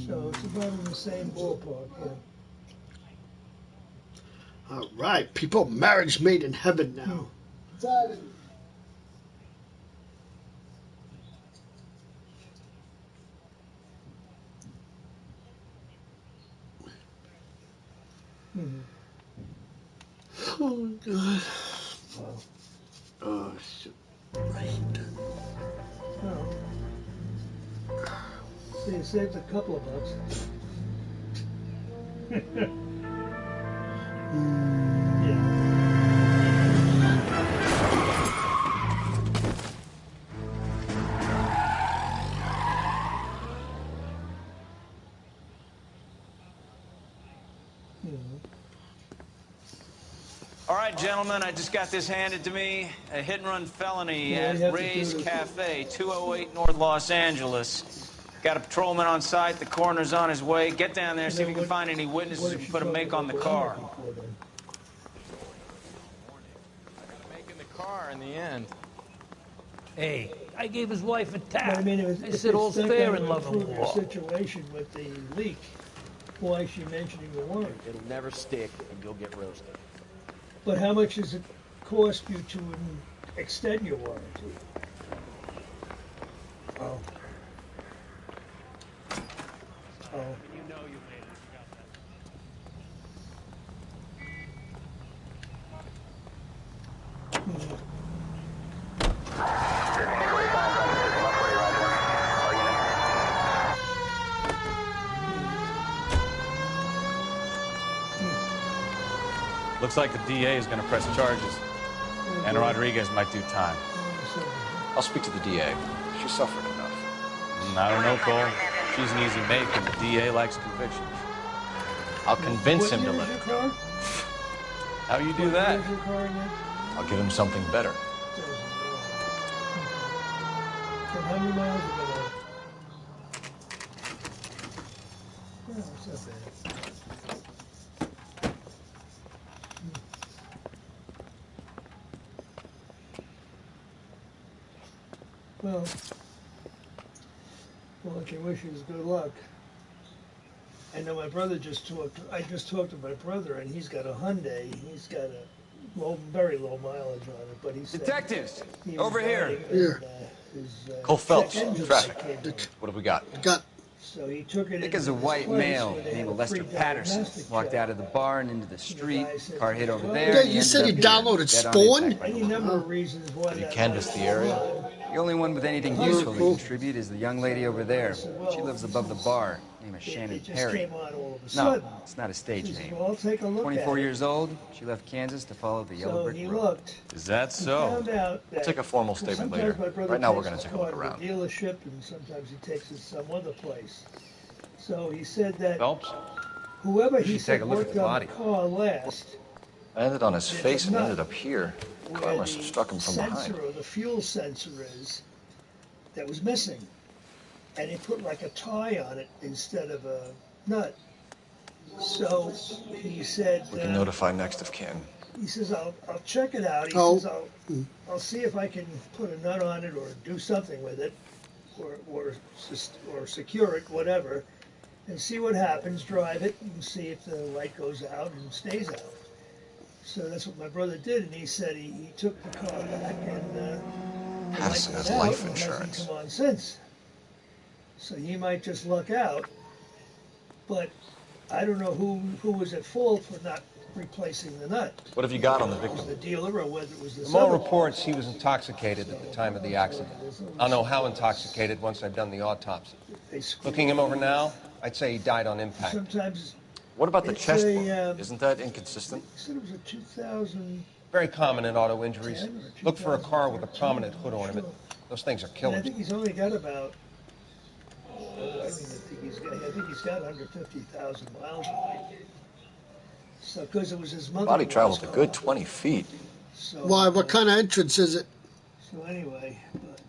So it's about in the same ballpark, yeah. All right, people, marriage made in heaven now. Oh, God. Oh, shit. Right. Oh. So you saved a couple of bucks. Yeah. All right, gentlemen, I just got this handed to me. A hit-and-run felony at Ray's Cafe, 208 North Los Angeles. Got a patrolman on site. The coroner's on his way. Get down there, see if you can find any witnesses who can put a make on the car. I got a make in the car in the end. Hey, I gave his wife a tap. But I mean, I said all's fair in love and improve your war. situation with the leak. Why is she mentioning the warrant? It'll never stick, and you'll get roasted. But how much does it cost you to extend your warranty? Oh. Oh. You know you made it. You got that. Looks like the DA is going to press charges. And Rodriguez might do time. I'll speak to the DA. She suffered enough. I don't know, Cole. She's an easy make, and the DA likes convictions. I'll convince him to let it go. How you do that? I'll give him something better. How many miles have been on? Yeah, it's not bad. Well, I can wish you good luck. I know my brother I just talked to my brother, and he's got a Hyundai. He's got a very low mileage on it, but he said... Detectives, over here. Here. Cole Phelps, traffic. What have we got? So he took it. Nick is a white male named Lester Patterson. Walked out of the bar and into the street. Car hit over there. Yeah, you said you downloaded Spawn? Any number of reasons why Did he canvass the area? The only one with anything useful to contribute is the young lady over there. She lives above the bar. Name is Shannon Perry. No, it's not a stage name. Well, take a look 24 years old. She left Kansas to follow the Yellow Brick Road. Is that so? We'll take a formal statement later. Right now, we're going to take a look around. Dealership, and sometimes he takes it some other place. So he said that Phelps? whoever he said worked on the car last. I ended on his face and ended up here. The car must have struck him from behind. Or the fuel sensor is that was missing, and he put like a tie on it instead of a nut. So he said We can notify next of kin. He says I'll check it out. He says I'll see if I can put a nut on it or do something with it, or secure it, whatever, and see what happens. Drive it and see if the light goes out and stays out. So that's what my brother did, and he said he took the car back and Patterson has life insurance. Hasn't come on since. So he might just luck out, but I don't know who was at fault for not replacing the nut. What have you got on the Was victim? the dealer or whether it was the From all seller. reports, he was intoxicated at the time of the accident. I'll know how intoxicated once I've done the autopsy. Looking him over now, I'd say he died on impact. Sometimes What about the it's chest a, wound? Isn't that inconsistent? he said it was a 2000. Very common in auto injuries. Look for a car with a prominent hood ornament. Those things are And I killers. think he's only got about. I think he's got under 50,000 miles on it. So, because it was his mother. Body traveled a good 20 feet. So, Why, what kind of entrance is it? So anyway, but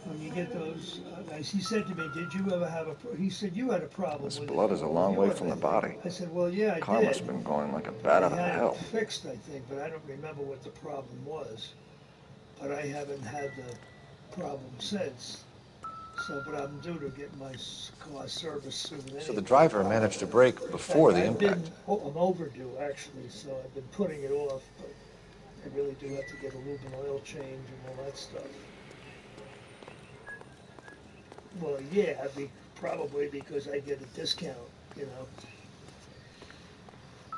when you get those, he said to me, "Did you ever have a?" He said, "You had a problem This with blood it." is a long way from the body. I said, "Well, yeah, I Car did." must have been going like a bat out of I had hell. it fixed, I think, but I don't remember what the problem was. But I haven't had problem since. So, but I'm due to get my car serviced soon anyway. So the driver managed to brake before the impact. I'm overdue, actually, so I've been putting it off, but I really do have to get a lube and oil change and all that stuff. Well, yeah, probably because I get a discount, you know.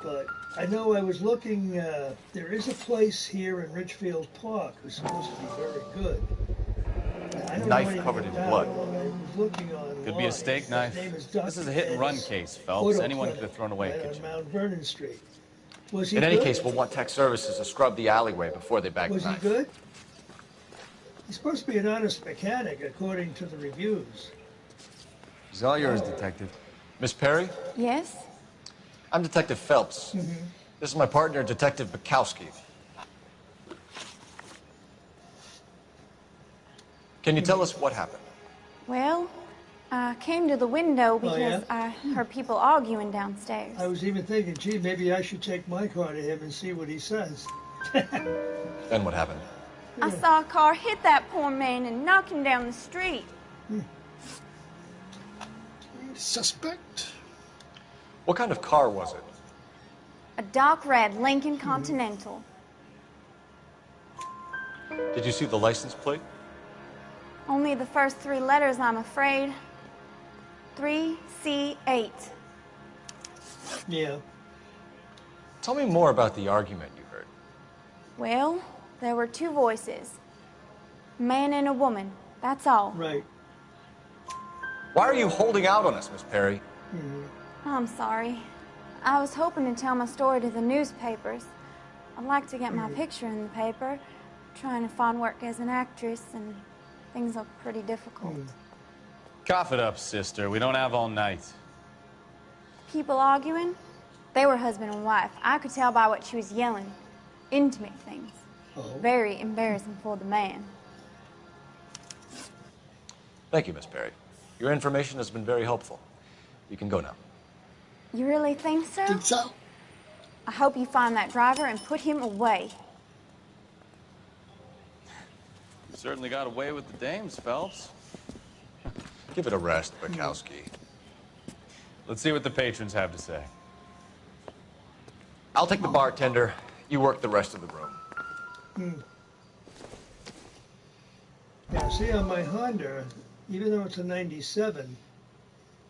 But I know I was looking, there is a place here in Ridgefield Park who's supposed to be very good. I don't Knife know covered in about blood. it. I was looking online. Could be a steak knife. This is a hit-and-run case, Phelps. Anyone could have thrown away a kitchen. On Mount Vernon Street. Was he In good? any case, we'll want tech services to scrub the alleyway before they bag the Was he knife. good? He's supposed to be an honest mechanic, according to the reviews. It's all yours, Detective. Miss Perry? Yes? I'm Detective Phelps. This is my partner, Detective Bukowski. Can you tell us what happened? Well, I came to the window because yeah? I heard people arguing downstairs. I was even thinking, gee, maybe I should take my car to him and see what he says. Then what happened? I saw a car hit that poor man and knock him down the street. Suspect? What kind of car was it? A dark red Lincoln Continental. Did you see the license plate? Only the first 3 letters, I'm afraid. 3C8. Yeah. Tell me more about the argument you heard. Well, there were 2 voices. A man and a woman, that's all. Right. Why are you holding out on us, Miss Perry? I'm sorry. I was hoping to tell my story to the newspapers. I'd like to get my picture in the paper. Trying to find work as an actress, and things look pretty difficult. Cough it up, sister. We don't have all night. People arguing? They were husband and wife. I could tell by what she was yelling. Intimate things. Very embarrassing for the man. Thank you, Miss Perry. Your information has been very helpful. You can go now. You really think so? Think so? I hope you find that driver and put him away. You certainly got away with the dames, Phelps. Give it a rest, Bukowski. Let's see what the patrons have to say. I'll take the bartender. You work the rest of the room. Now, see, on my Honda, even though it's a 97,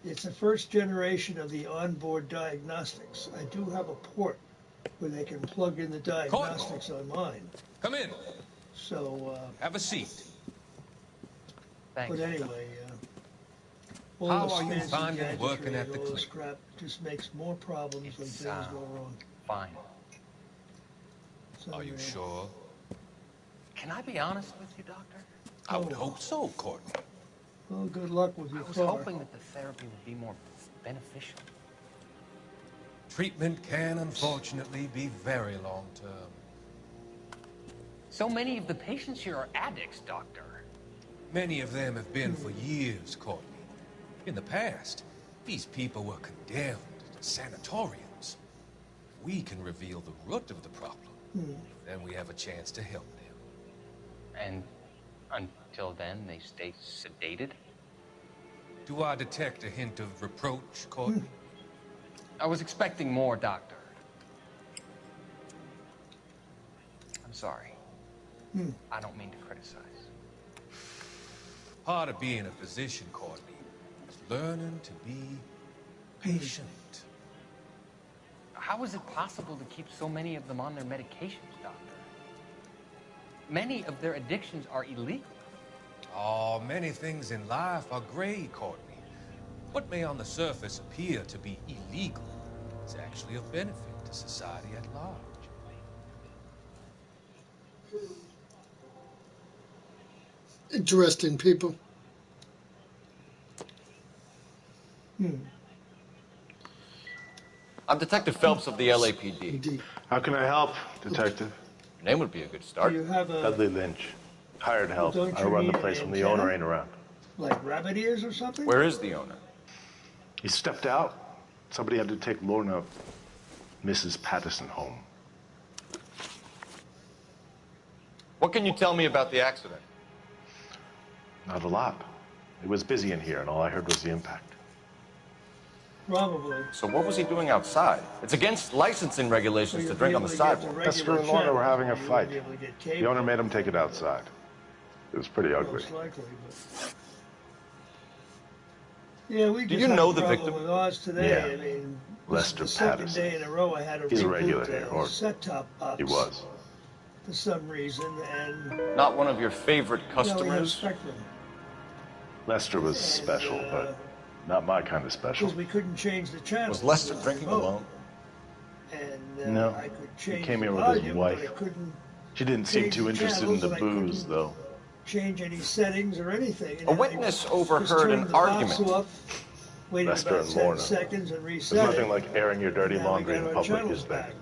it's the first generation of the onboard diagnostics. I do have a port where they can plug in the diagnostics on mine. Come in. So, have a seat. Thanks. but anyway, all How this are you fancy finding gadgetry working at and the all this clinic? crap just makes more problems when things go wrong. Fine. So, Are you sure? Can I be honest with you, Doctor? I would hope so, Courtney. Well, good luck with your I was car. hoping that the therapy would be more beneficial. Treatment can, unfortunately, be very long-term. So many of the patients here are addicts, Doctor. Many of them have been for years, Courtney. In the past, these people were condemned to sanatoriums. If we can reveal the root of the problem, then we have a chance to help them. And until then, they stay sedated? Do I detect a hint of reproach, Courtney? I was expecting more, Doctor. I'm sorry. I don't mean to criticize. Part of being a physician, Courtney, is learning to be patient. How is it possible to keep so many of them on their medications, Doctor? Many of their addictions are illegal. Oh, many things in life are gray, Courtney. What may on the surface appear to be illegal is actually of benefit to society at large. Interesting people. I'm Detective Phelps of the LAPD. Indeed. How can I help, Detective? Your name would be a good start. Do you have a, Dudley Lynch. Hired help. Don't I you run the need place an when the antenna? owner ain't around. like, rabbit ears or something? Where is the owner? He stepped out. Somebody had to take Lorna, Mrs. Patterson, home. What can you tell me about the accident? Not a lot. It was busy in here, and all I heard was the impact. Probably. So what was he doing outside? It's against licensing regulations to drink on the sidewalk. Lester and Lorna were having a fight. The owner made him take it outside. It was pretty ugly. Most likely, but... Yeah, we Do just you had know a the problem victim? with ours today. Yeah. I mean, Lester this is the second Patterson. day in a row I had to He's a regular reboot here, the or set-top box. he was. For some reason, and... Not one of your favorite No, we have customers? Spectrum. Lester was special, but not my kind of special. Because we couldn't change the channel. Was Lester drinking alone? And No. I could change He came here the with his volume, wife. but I couldn't She didn't seem change too the interested in channels, the and I booze, couldn't though. change any settings or anything. And A then I witness just overheard turned an the box argument. Up, waited Lester about and 10 Lorna. seconds and There's reset nothing it. like airing your dirty Now we laundry got in our public, channels is there? back.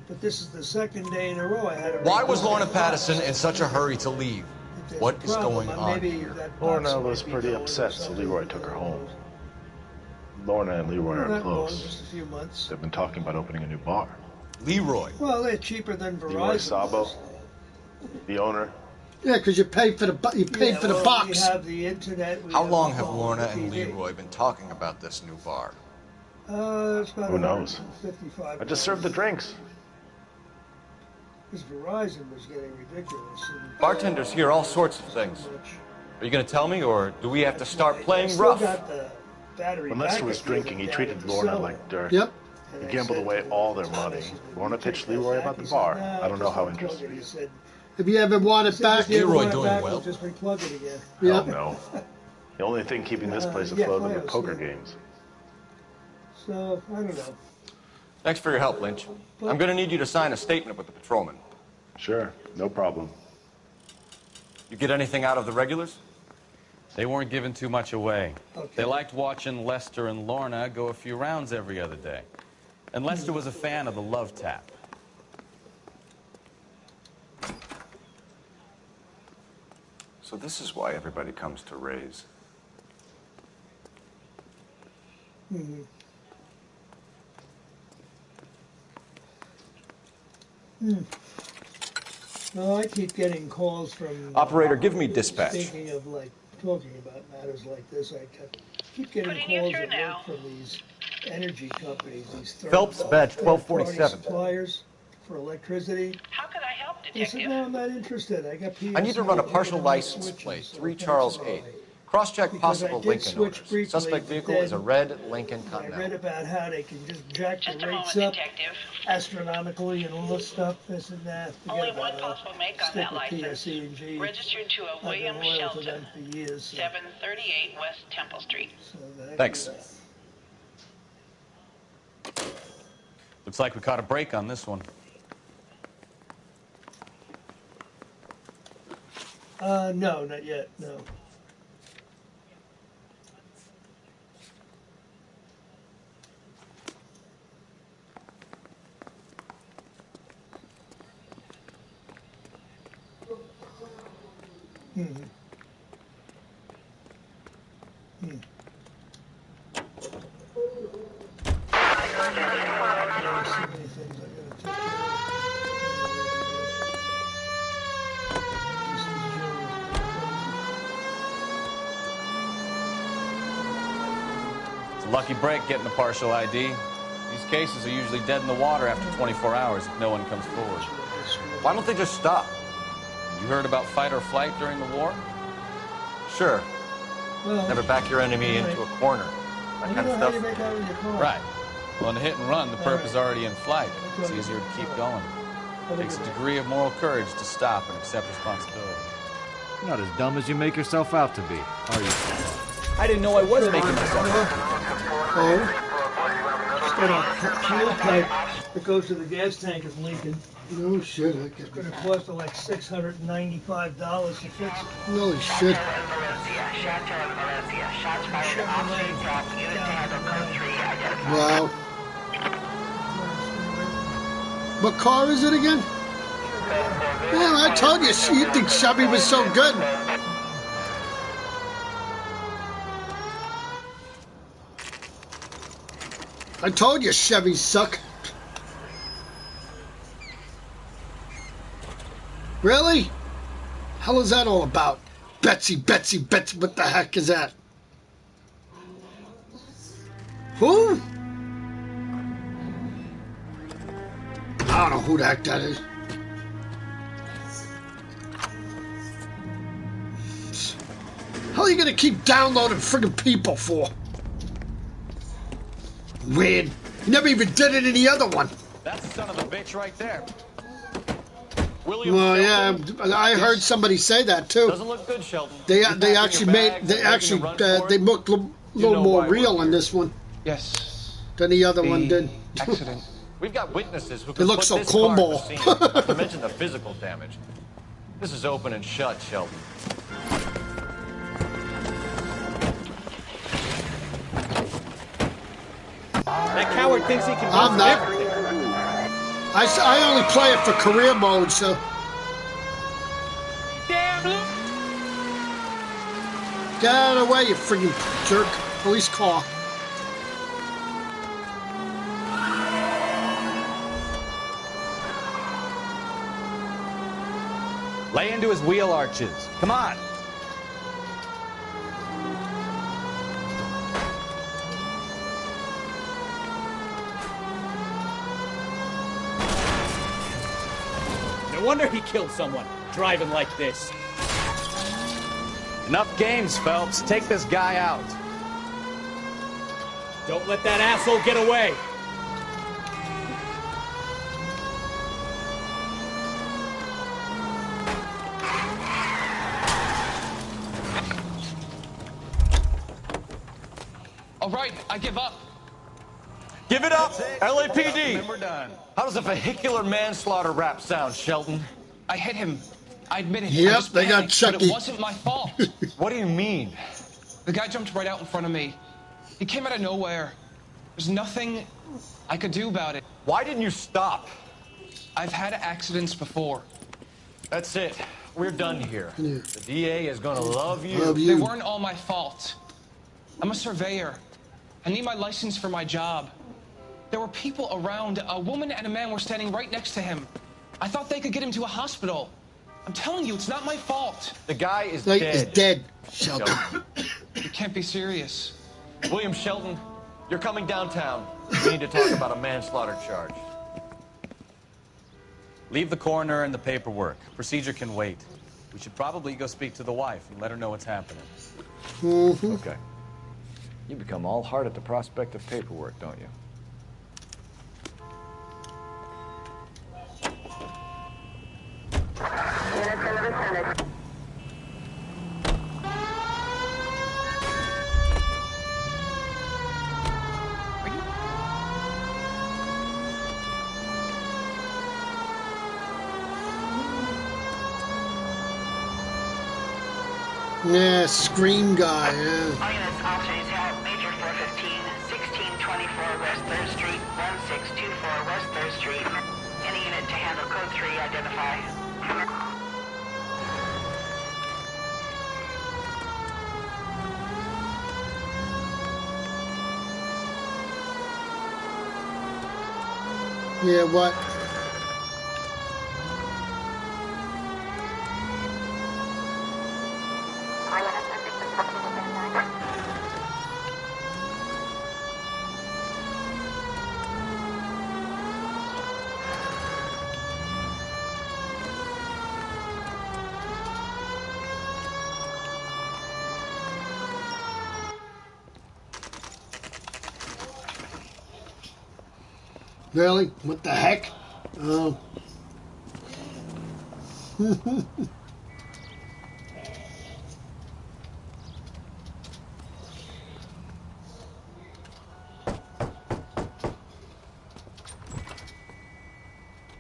But this is the second day in a row I had to Why was reboot Lorna the box. Patterson in such a hurry to leave? If there's What a is problem, going on maybe here? that box Lorna might was be pretty going or upset, so something. Leroy took her home. Lorna and Leroy Not are that long, close. just a few months. They've been talking about opening a new bar. Leroy. Well, they're cheaper than Verizon. Leroy Sabo, the owner. Yeah, because you paid for the for the well, box. We have the internet. We How have long the have phone, Lorna the and TV. Leroy been talking about this new bar? It's about Who knows? $155. I just served the drinks. Because Verizon was getting ridiculous. And Bartenders hear all sorts of things. Are you going to tell me, or do we have to start playing Still rough? got the battery When Lester backup was drinking, he unit treated down at the Lorna cellar. like dirt. Yep. And He I gambled said away to all their Thomas, money. I said, "Will Lorna you take pitched that Leroy back?" about the He bar. said, "No, I don't know just how unplug interested it." he He is. said, Have you ever wanted "Just back? give Leroy it doing back, well? we'll just replug it again. Oh Yep. no. The only thing keeping this place yeah, afloat are the Fios, poker yeah. games. So, I don't know. Thanks for your help, Lynch. I'm going to need you to sign a statement with the patrolman. Sure, no problem. You get anything out of the regulars? They weren't giving too much away. Okay. They liked watching Lester and Lorna go a few rounds every other day. And Lester was a fan of the love tap. So this is why everybody comes to Ray's. Mm-hmm. Well, I keep getting calls from... Operator, give me dispatch. Speaking of, like, talking about matters like this, I keep getting calls at work from these energy companies, these Phelps, badge third-party 1247. suppliers for electricity. How could I help, They said, Detective? no, I'm not interested. I got PS4 I need to run a partial Broadcast license switches plate, or 3 Charles Pennsylvania. 8. Cross-check Because I possible did Lincoln switch owners. briefly, Suspect but vehicle is a then red Lincoln I Continental. read about how they can just jack Just the a moment, rates up Detective. astronomically and all this stuff, this and that. Only Forget one about it. possible make on Stick that with license. PSE&G. Registered to a I've been William loyal to Shelton, them for years. So 738 West Temple Street. that Thanks. can do that. Looks like we caught a break on this one. No, not yet, no. Hmm. Hmm. There's so many things I gotta take care of. This is It's a lucky break getting the partial ID. These cases are usually dead in the water after 24 hours if no one comes forward. Why don't they just stop? You heard about fight or flight during the war? Sure. Well, Never back your enemy into a corner. That kind of how you stuff. make out with your car. Right. Well, in a hit and run, the perp is already in flight. It's easier to keep going. It takes a degree of moral courage to stop and accept responsibility. You're not as dumb as you make yourself out to be, are you? I didn't know I was making myself out. Oh, Got a fuel pipe that goes to the gas tank is leaking. no shit. I It's get gonna cost her like $695 to fix it. Holy shit. Wow. What car is it again? Man, I told you, you think Chevy was so good. I told you Chevys suck. Really? Hell is that all about? Betsy, what the heck is that? Who? I don't know who the heck that is. How are you gonna keep downloading friggin' people for? Weird. You never even did it in the other one. That's the son of a bitch right there. Well, yeah, I heard somebody say that too. Doesn't look good, Sheldon. They actually they looked a little more real in this one. Yes. Than the other one did. Accident. We've got witnesses who They can look put so this car at the cornball. scene, not to mention the physical damage. This is open and shut, Sheldon. That coward thinks he can I'm do not. everything. I only play it for career mode, so. Damn it! Get out of the way, you friggin' jerk. Police car. Lay into his wheel arches. Come on. No wonder he killed someone, driving like this. Enough games, Phelps. Take this guy out. Don't let that asshole get away. All right, I give up. Give it up, LAPD. And we're done. How does a vehicular manslaughter rap sound, Sheldon? I hit him. I admit it. I Yep, was they got panicked, but Chucky. it wasn't my fault. What do you mean? The guy jumped right out in front of me. He came out of nowhere. There's nothing I could do about it. Why didn't you stop? I've had accidents before. That's it. We're done here. Yeah. The DA is gonna love you. Love They you. weren't all my fault. I'm a surveyor. I need my license for my job. There were people around. A woman and a man were standing right next to him. I thought they could get him to a hospital. I'm telling you, it's not my fault. The guy is Like, dead. is dead. Sheldon. You can't be serious. William Shelton, you're coming downtown. We need to talk about a manslaughter charge. Leave the coroner and the paperwork. Procedure can wait. We should probably go speak to the wife and let her know what's happening. Mm-hmm. Okay. You become all heart at the prospect of paperwork, don't you? Yeah, Scream guy, yeah. All units, officers have Major 415, 1624 West 3rd Street, 1624 West 3rd Street. Any unit to handle code 3, identify. Yeah, what? Really? What the heck? Oh.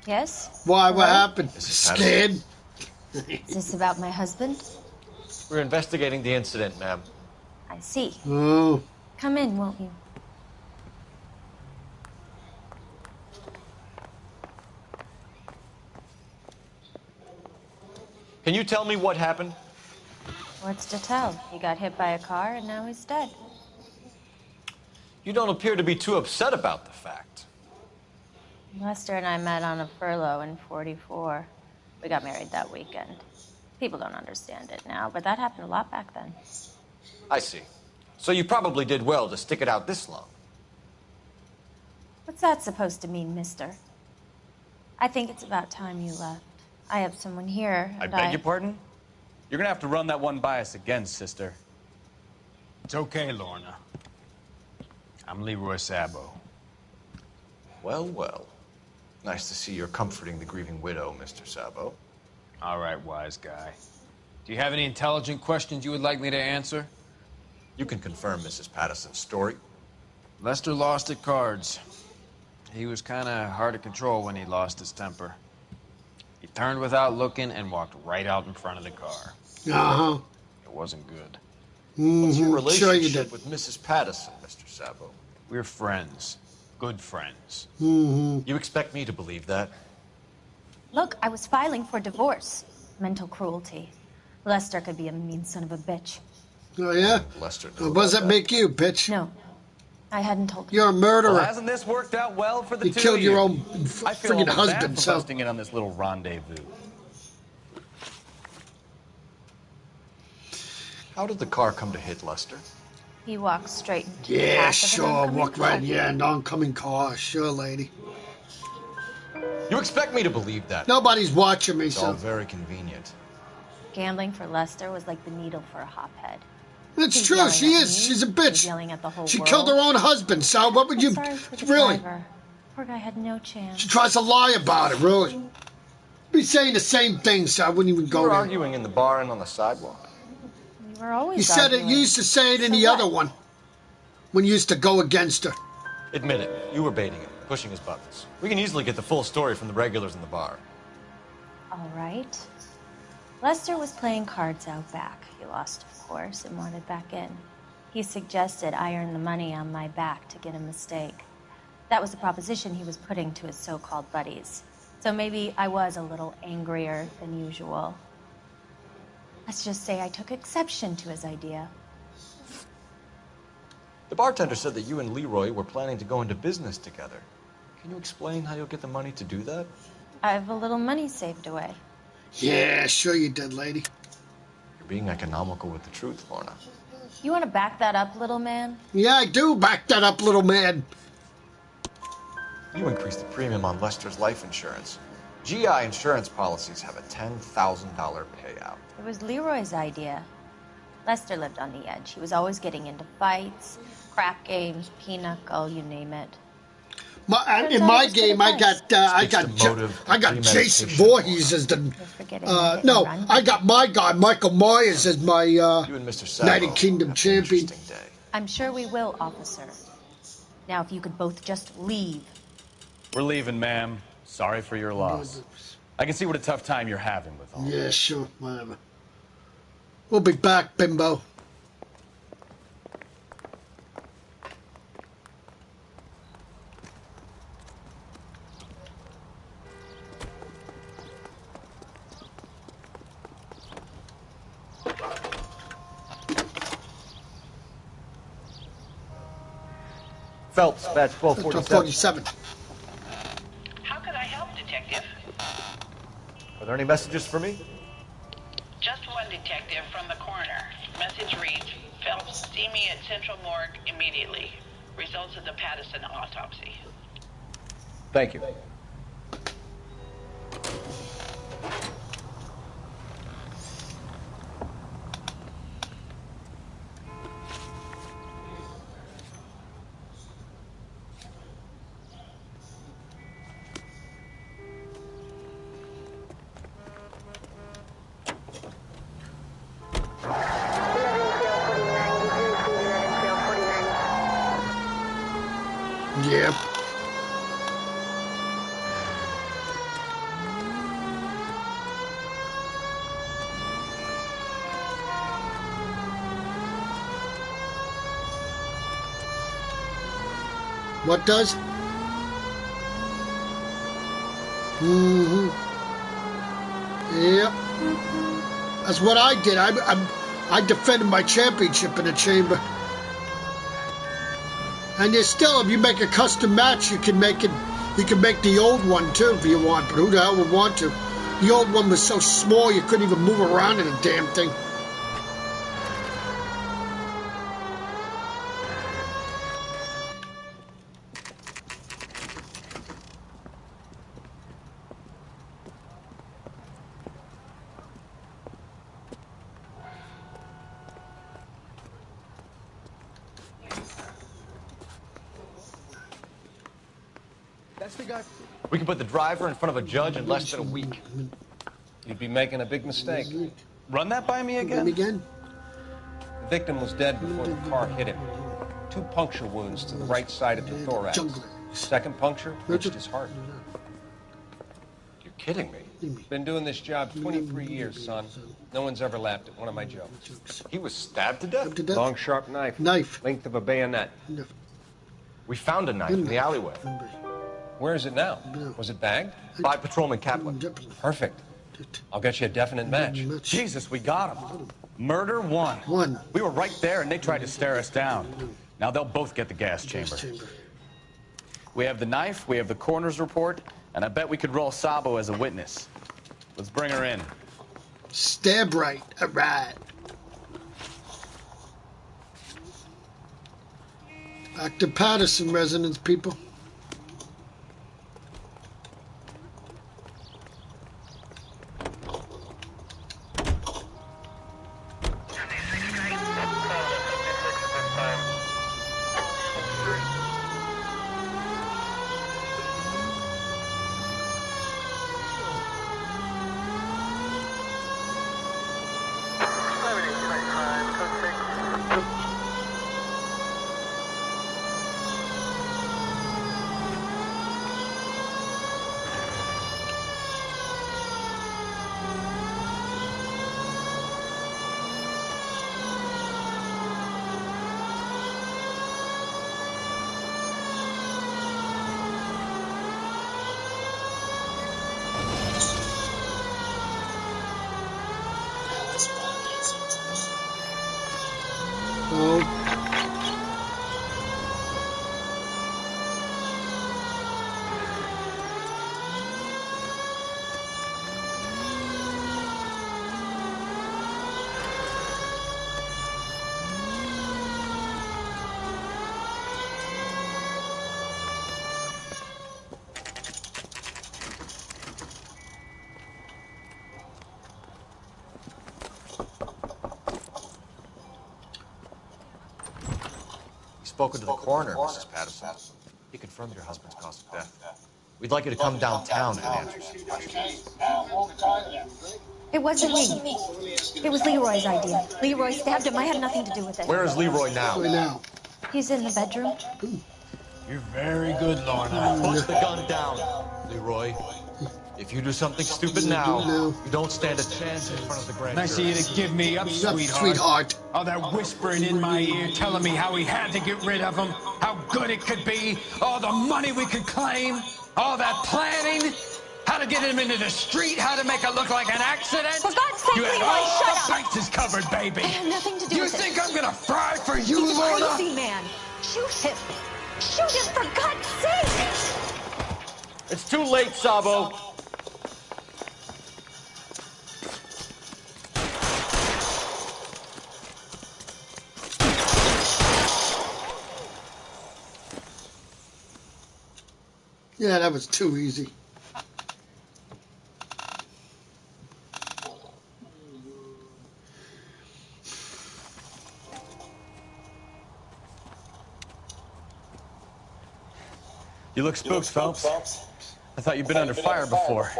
Yes? Why? What Hello? happened? Scared? Is this about my husband? We're investigating the incident, ma'am. I see. Oh. Come in, won't you? Can you tell me what happened? What's to tell? He got hit by a car and now he's dead. You don't appear to be too upset about the fact. Lester and I met on a furlough in '44. We got married that weekend. People don't understand it now, but that happened a lot back then. I see. So you probably did well to stick it out this long. What's that supposed to mean, mister? I think it's about time you left. I have someone here, I and beg your pardon? You're gonna have to run that one by us again, sister. It's okay, Lorna. I'm Leroy Sabo. Well, well. Nice to see you're comforting the grieving widow, Mr. Sabo. All right, wise guy. Do you have any intelligent questions you would like me to answer? You can confirm Mrs. Patterson's story. Lester lost at cards. He was kind of hard to control when he lost his temper. He turned without looking and walked right out in front of the car. Uh-huh. It wasn't good. What's your relationship Sure you did. with Mrs. Patterson, Mr. Sabo? We're friends. Good friends. You expect me to believe that? Look, I was filing for divorce. Mental cruelty. Lester could be a mean son of a bitch. Oh, yeah? Lester What does that make you, bitch? No. I hadn't told him. You're a murderer. Well, hasn't this worked out well for the You two killed of your you? own I feel friggin' almost bad husband, for so... busting in on this little rendezvous. How did the car come to hit Lester? He walked straight into the Yeah, path of an sure. oncoming Walk right, car. yeah, an oncoming car. Sure, lady. You expect me to believe that? Nobody's watching me, It's all so... very convenient. Gambling for Lester was like the needle for a hophead. It's He's true, yelling she at is. me, She's a he's bitch. yelling at the whole She world. killed her own husband, Sal. What would you... Sorry for the Really? driver. Poor guy had no chance. She tries to lie about it, really. Be saying the same thing, so I wouldn't even You go were there. arguing in the bar and on the sidewalk. We were always You said it. arguing. You used to say it in So the what? other one. When you used to go against her. Admit it. You were baiting him, pushing his buttons. We can easily get the full story from the regulars in the bar. All right. Lester was playing cards out back. He lost, of course, and wanted back in. He suggested I earn the money on my back to get a mistake. That was the proposition he was putting to his so-called buddies. So maybe I was a little angrier than usual. Let's just say I took exception to his idea. The bartender said that you and Leroy were planning to go into business together. Can you explain how you'll get the money to do that? I have a little money saved away. Yeah, sure you did, lady. You're being economical with the truth, Lorna. You want to back that up, little man? Yeah, I do back that up, little man. You increased the premium on Lester's life insurance. GI insurance policies have a $10,000 payout. It was Leroy's idea. Lester lived on the edge. He was always getting into fights, crap games, pinochle, you name it. In my game, I got Jason Voorhees as the. No, I got my guy, Michael Myers, as my United Kingdom champion. I'm sure we will, officer. Now, if you could both just leave. We're leaving, ma'am. Sorry for your loss. I can see what a tough time you're having with all this. Yeah, sure, whatever. We'll be back, bimbo. Phelps, badge 1247. How can I help, Detective? Are there any messages for me? Just one, Detective, from the coroner. Message reads, Phelps, see me at Central Morgue immediately. Results of the Patterson autopsy. Thank you. Yep. What does? Yep. That's what I did. I defended my championship in the chamber. And there's still, if you make a custom match, you can make it. You can make the old one too if you want. But who the hell would want to? The old one was so small you couldn't even move around in the damn thing. That's the guy. We can put the driver in front of a judge in less than a week. You'd be making a big mistake. Run that by me again? The victim was dead before the car hit him. 2 puncture wounds to the right side of the thorax. Second puncture reached his heart. You're kidding me. Been doing this job 23 years, son. No one's ever laughed at one of my jokes. He was stabbed to death? Long, sharp knife. Length of a bayonet. We found a knife in the alleyway. Where is it now? Was it bagged? By Patrolman Kaplan. Perfect. I'll get you a definite match. Jesus, we got him. Murder 1. We were right there and they tried to stare us down. Now they'll both get the gas chamber. We have the knife, we have the coroner's report, and I bet we could roll Sabo as a witness. Let's bring her in. Stab right. All right. Back to Patterson residence, people. Spoken to the coroner, Mrs. Patterson. He confirmed your husband's cause of death. We'd like you to come downtown and answer some questions. It wasn't me. It was Leroy's idea. Leroy stabbed him. I had nothing to do with it. Where is Leroy now? He's in the bedroom. You're very good, Lorna. Put the gun down, Leroy. If you do something stupid now, you don't stand a chance in front of the grand jury. Nice of you to give me up, sweetheart. All that whispering in my ear, telling me how we had to get rid of him, how good it could be, all the money we could claim, all that planning, how to get him into the street, how to make it look like an accident. For God's sake, you had Leroy, all shut the up. bases covered, baby. I had nothing to do with it. You think I'm gonna fry for you, He's a Lorna? crazy man. Shoot him. Shoot him, for God's sake. It's too late, Sabo. Yeah, that was too easy. You look spooked, Phelps. I thought you'd been under fire before.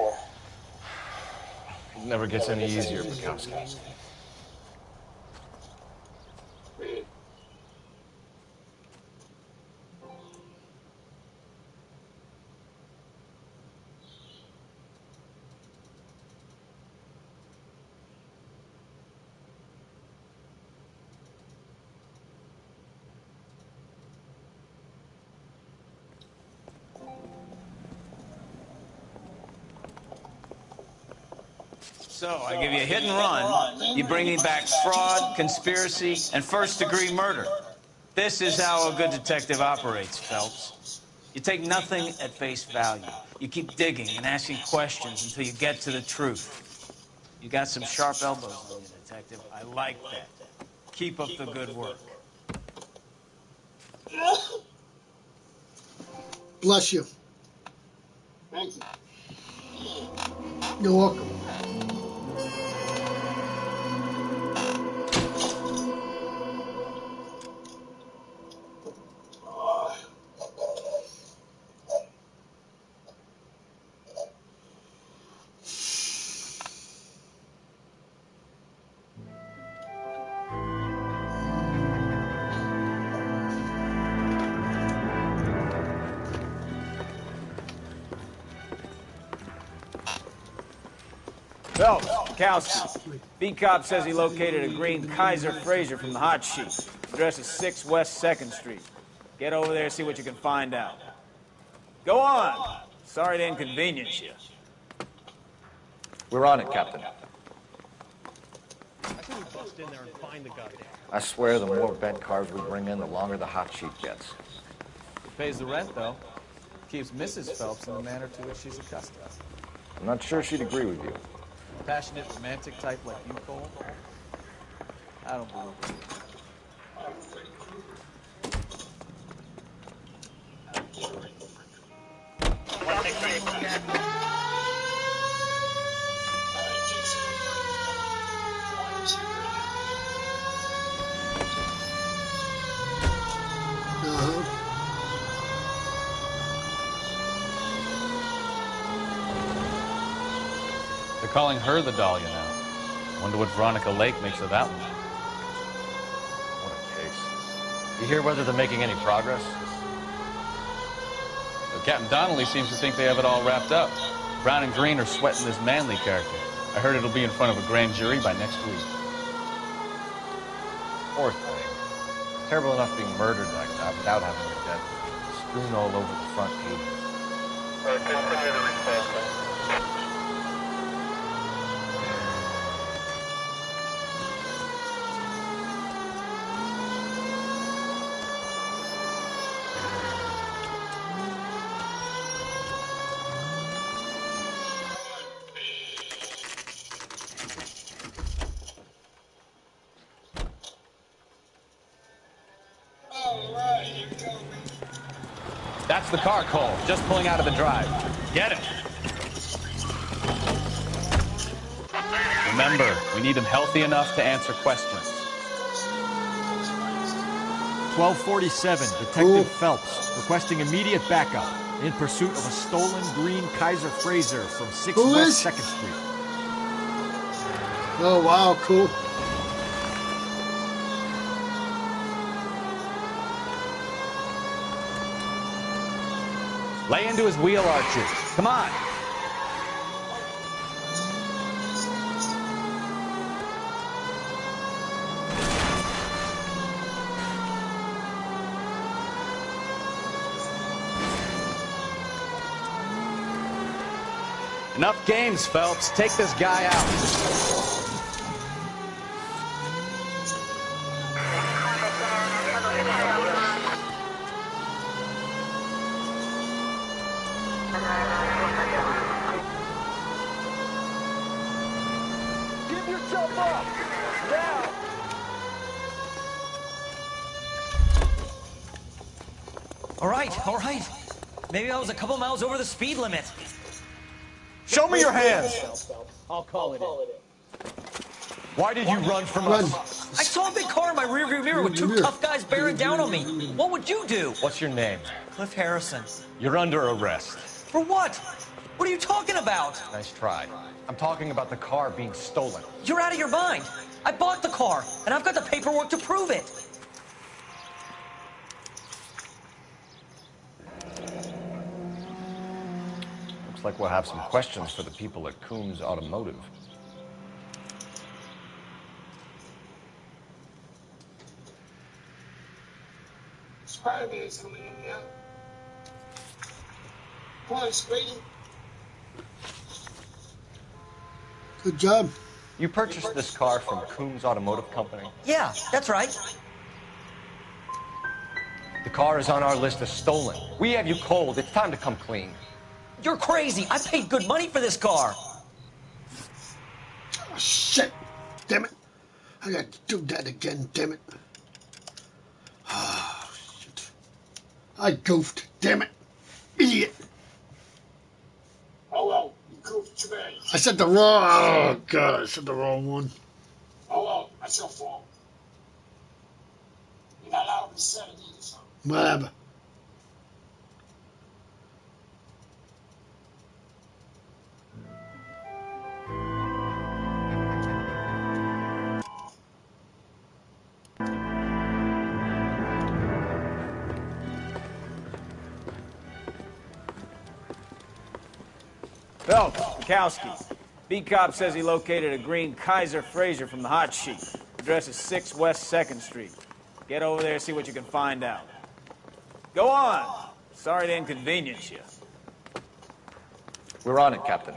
It never gets any easier, Bukowski. So, I give you a hit and run. You bring me back fraud, conspiracy, and first-degree murder. This is how a good detective operates, Phelps. You take nothing at face value. You keep digging and asking questions until you get to the truth. You got some sharp elbows on you, Detective. I like that. Keep up the good work. Bless you. Thank you. You're welcome. Phelps, Kowski. B-Cop says he located a green Kaiser Fraser from the hot sheet. Address is 6 West 2nd Street. Get over there, see what you can find out. Go on. Sorry to inconvenience you. We're on it, Captain. I think we bust in there and find the goddamn. I swear the more bent cars we bring in, the longer the hot sheet gets. It pays the rent, though. Keeps Mrs. Phelps in the manner to which she's accustomed. I'm not sure she'd agree with you. A passionate, romantic type like you, Cole? I don't believe it. They're calling her the Dahlia now. Wonder what Veronica Lake makes of that one. What a case. You hear whether they're making any progress? So Captain Donnelly seems to think they have it all wrapped up. Brown and Green are sweating this Manley character. I heard it'll be in front of a grand jury by next week. Poor thing. Terrible enough being murdered like that without having her dead strewn all over the front page. Continue to respond. That's the car, Cole. Just pulling out of the drive. Get him. Remember, we need him healthy enough to answer questions. 1247, Detective Phelps, requesting immediate backup in pursuit of a stolen green Kaiser Fraser from 6 West 2nd Street. Oh, wow, cool. Lay into his wheel arches. Come on. Enough games, Phelps. Take this guy out. Give yourself up! Now! All right. Maybe I was a couple miles over the speed limit. Show me your hands! I'll call it in. Why did you run from us? I saw a big car in my rearview mirror with two tough guys bearing down on me. What would you do? What's your name? Cliff Harrison. You're under arrest. For what? What are you talking about? Nice try. I'm talking about the car being stolen. You're out of your mind. I bought the car, and I've got the paperwork to prove it. Looks like we'll have some questions for the people at Coombs Automotive. Spider-Man's coming in, yeah? Come on, Spidey. Good job. You purchased this car from Coombs Automotive Company? Yeah, that's right. The car is on our list as stolen. We have you cold. It's time to come clean. You're crazy. I paid good money for this car. Oh, shit. Damn it. I got to do that again, damn it. Oh, shit. I goofed, damn it. Idiot. Oh, well, you goofed today. I said the wrong... Oh, God, I said the wrong one. Oh, well, that's your fault. You're not allowed to be said it either, son. Whatever. Phelps, Bukowski. B-Cop says he located a green Kaiser Fraser from the hot sheet. Address is 6 West 2nd Street. Get over there, see what you can find out. Go on. Sorry to inconvenience you. We're on it, Captain.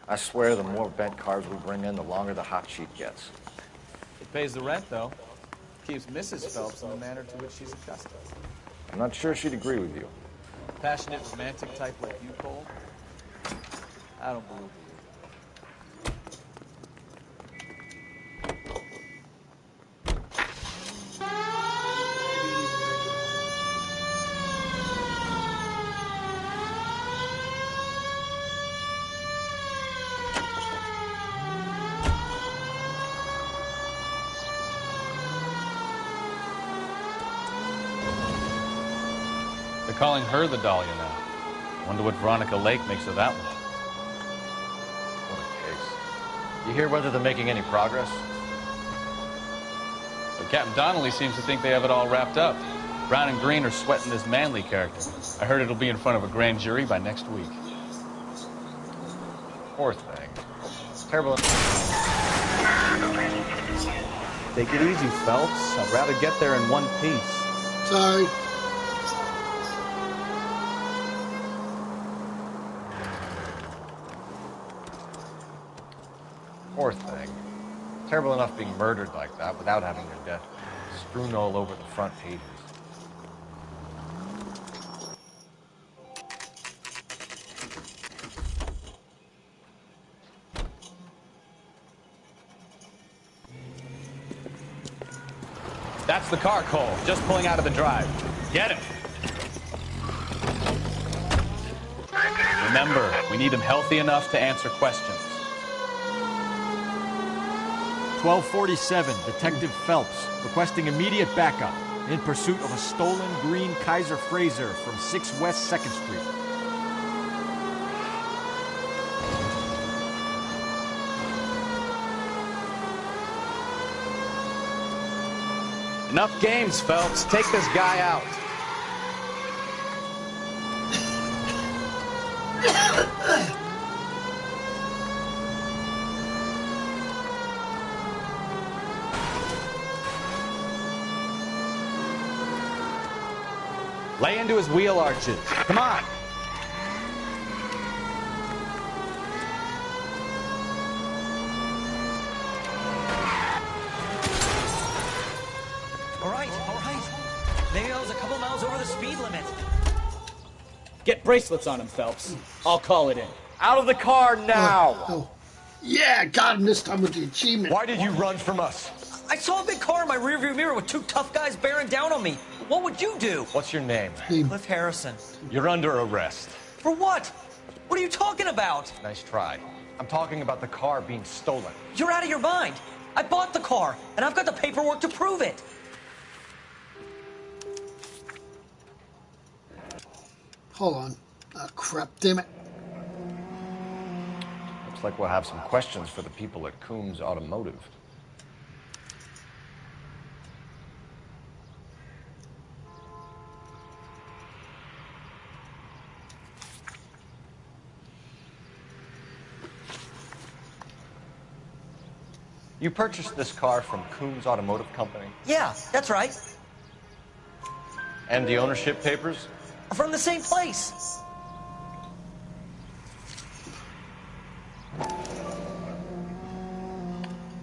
I swear the more bent cars we bring in, the longer the hot sheet gets. It pays the rent, though. Keeps Mrs. Phelps in the manner to which she's accustomed. I'm not sure she'd agree with you. Passionate, romantic type like you, Cole? I don't believe you. They're calling her the Dahlia now. Wonder what Veronica Lake makes of that one. What a case. You hear whether they're making any progress? But Captain Donnelly seems to think they have it all wrapped up. Brown and Green are sweating this Manley character. I heard it'll be in front of a grand jury by next week. Poor thing. Terrible. Take it easy, Phelps. I'd rather get there in one piece. Sorry. Poor thing. Terrible enough being murdered like that without having their death strewn all over the front pages. That's the car, Cole. Just pulling out of the drive. Get him. Remember, we need him healthy enough to answer questions. 1247, Detective Phelps, requesting immediate backup in pursuit of a stolen green Kaiser Fraser from 6 West 2nd Street. Enough games, Phelps. Take this guy out. Lay into his wheel arches. Come on. All right. Maybe I was a couple miles over the speed limit. Get bracelets on him, Phelps. I'll call it in. Out of the car now! Oh. Yeah, got him this time with the achievement. Why did you run from us? I saw a big car in my rearview mirror with 2 tough guys bearing down on me. What would you do? What's your name? Cliff Harrison. You're under arrest. For what? What are you talking about? Nice try. I'm talking about the car being stolen. You're out of your mind. I bought the car, and I've got the paperwork to prove it. Hold on. Ah, crap, damn it. Looks like we'll have some questions for the people at Coombs Automotive. You purchased this car from Coombs Automotive Company? Yeah, that's right. And the ownership papers? From the same place.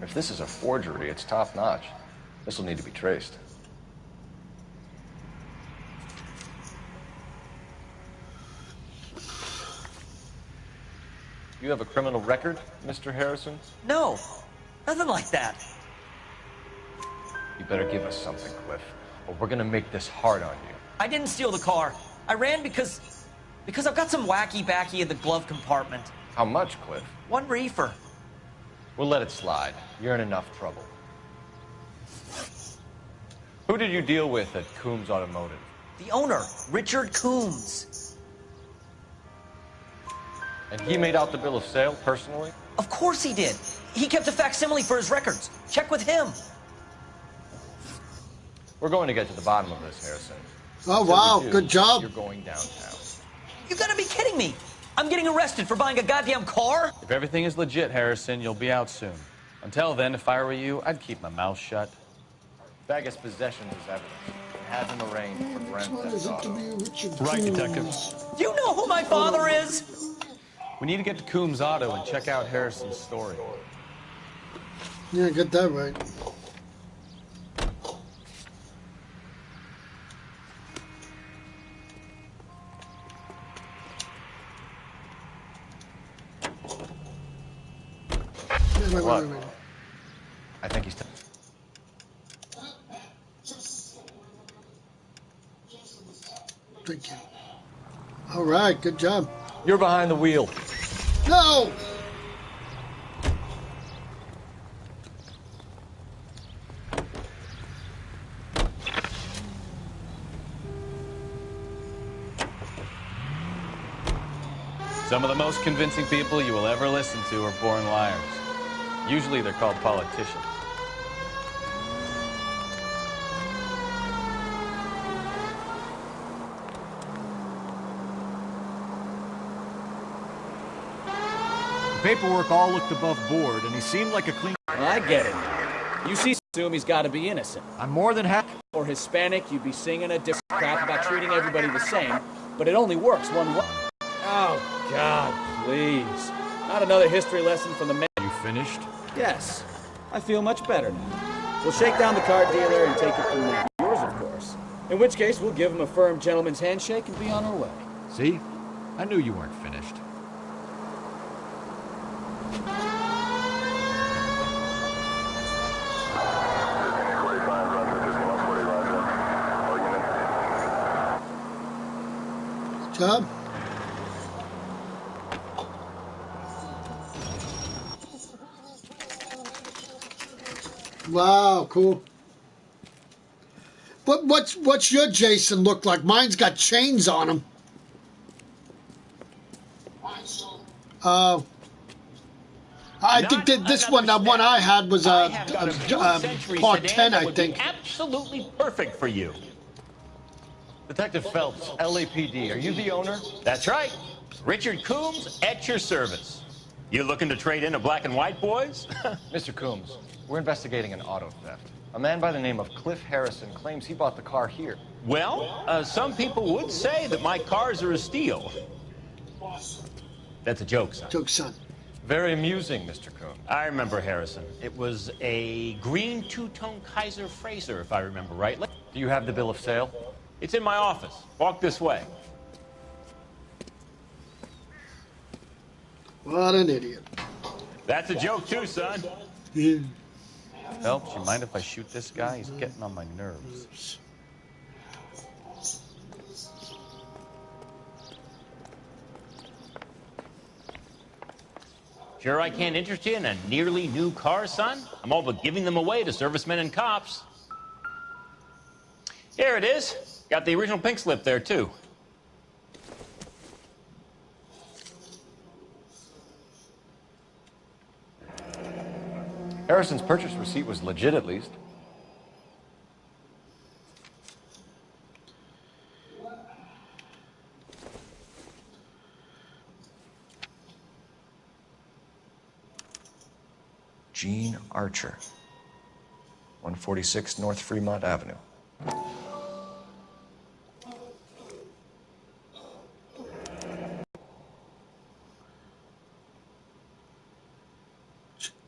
If this is a forgery, it's top-notch. This will need to be traced. You have a criminal record, Mr. Harrison? No, nothing like that. You better give us something, Cliff, or we're gonna make this hard on you. I didn't steal the car. I ran because I've got some wacky-backy in the glove compartment. How much, Cliff? 1 reefer. We'll let it slide. You're in enough trouble. Who did you deal with at Coombs Automotive? The owner, Richard Coombs. And he made out the bill of sale personally? Of course he did. He kept a facsimile for his records. Check with him. We're going to get to the bottom of this, Harrison. Oh, wow. Good job. You're going downtown. You gotta be kidding me. I'm getting arrested for buying a goddamn car? If everything is legit, Harrison, you'll be out soon. Until then, if I were you, I'd keep my mouth shut. Vegas possession is evidence. Have him arraigned for grand theft auto. Right, Detective. Do you know who my father is? We need to get to Coombs Auto and check out Harrison's story. Yeah, get that right. Wait. I think he's... Thank you. All right, good job. You're behind the wheel. No! Some of the most convincing people you will ever listen to are born liars. Usually they're called politicians. The paperwork all looked above board, and he seemed like a clean... Well, I get it. You see, assume he's got to be innocent. I'm more than happy. Or Hispanic, you'd be singing a different crap about treating everybody the same, but it only works one way. Oh, God, please. Not another history lesson from the man. You finished? Yes. I feel much better now. We'll shake down the car dealer and take it from there. Yours, of course. In which case, we'll give him a firm gentleman's handshake and be on our way. See? I knew you weren't finished. Job. Wow, cool. But what's your Jason look like? Mine's got chains on him. I think that this one, the one I had was part 10, I think. Absolutely perfect for you. Detective Phelps, LAPD, are you the owner? That's right. Richard Coombs at your service. You looking to trade in a black and white, boys? Mr. Coombs, we're investigating an auto theft. A man by the name of Cliff Harrison claims he bought the car here. Well, some people would say that my cars are a steal. That's a joke, son. Joke, son. Very amusing, Mr. Coombs. I remember Harrison. It was a green two-tone Kaiser Frazer, if I remember rightly. Do you have the bill of sale? It's in my office. Walk this way. What an idiot. That's a joke, too, son. Yeah. Phelps, you mind if I shoot this guy? He's getting on my nerves. Sure I can't interest you in a nearly new car, son? I'm all but giving them away to servicemen and cops. Here it is. Got the original pink slip there, too. Harrison's purchase receipt was legit, at least. Gene Archer, 146 North Fremont Avenue.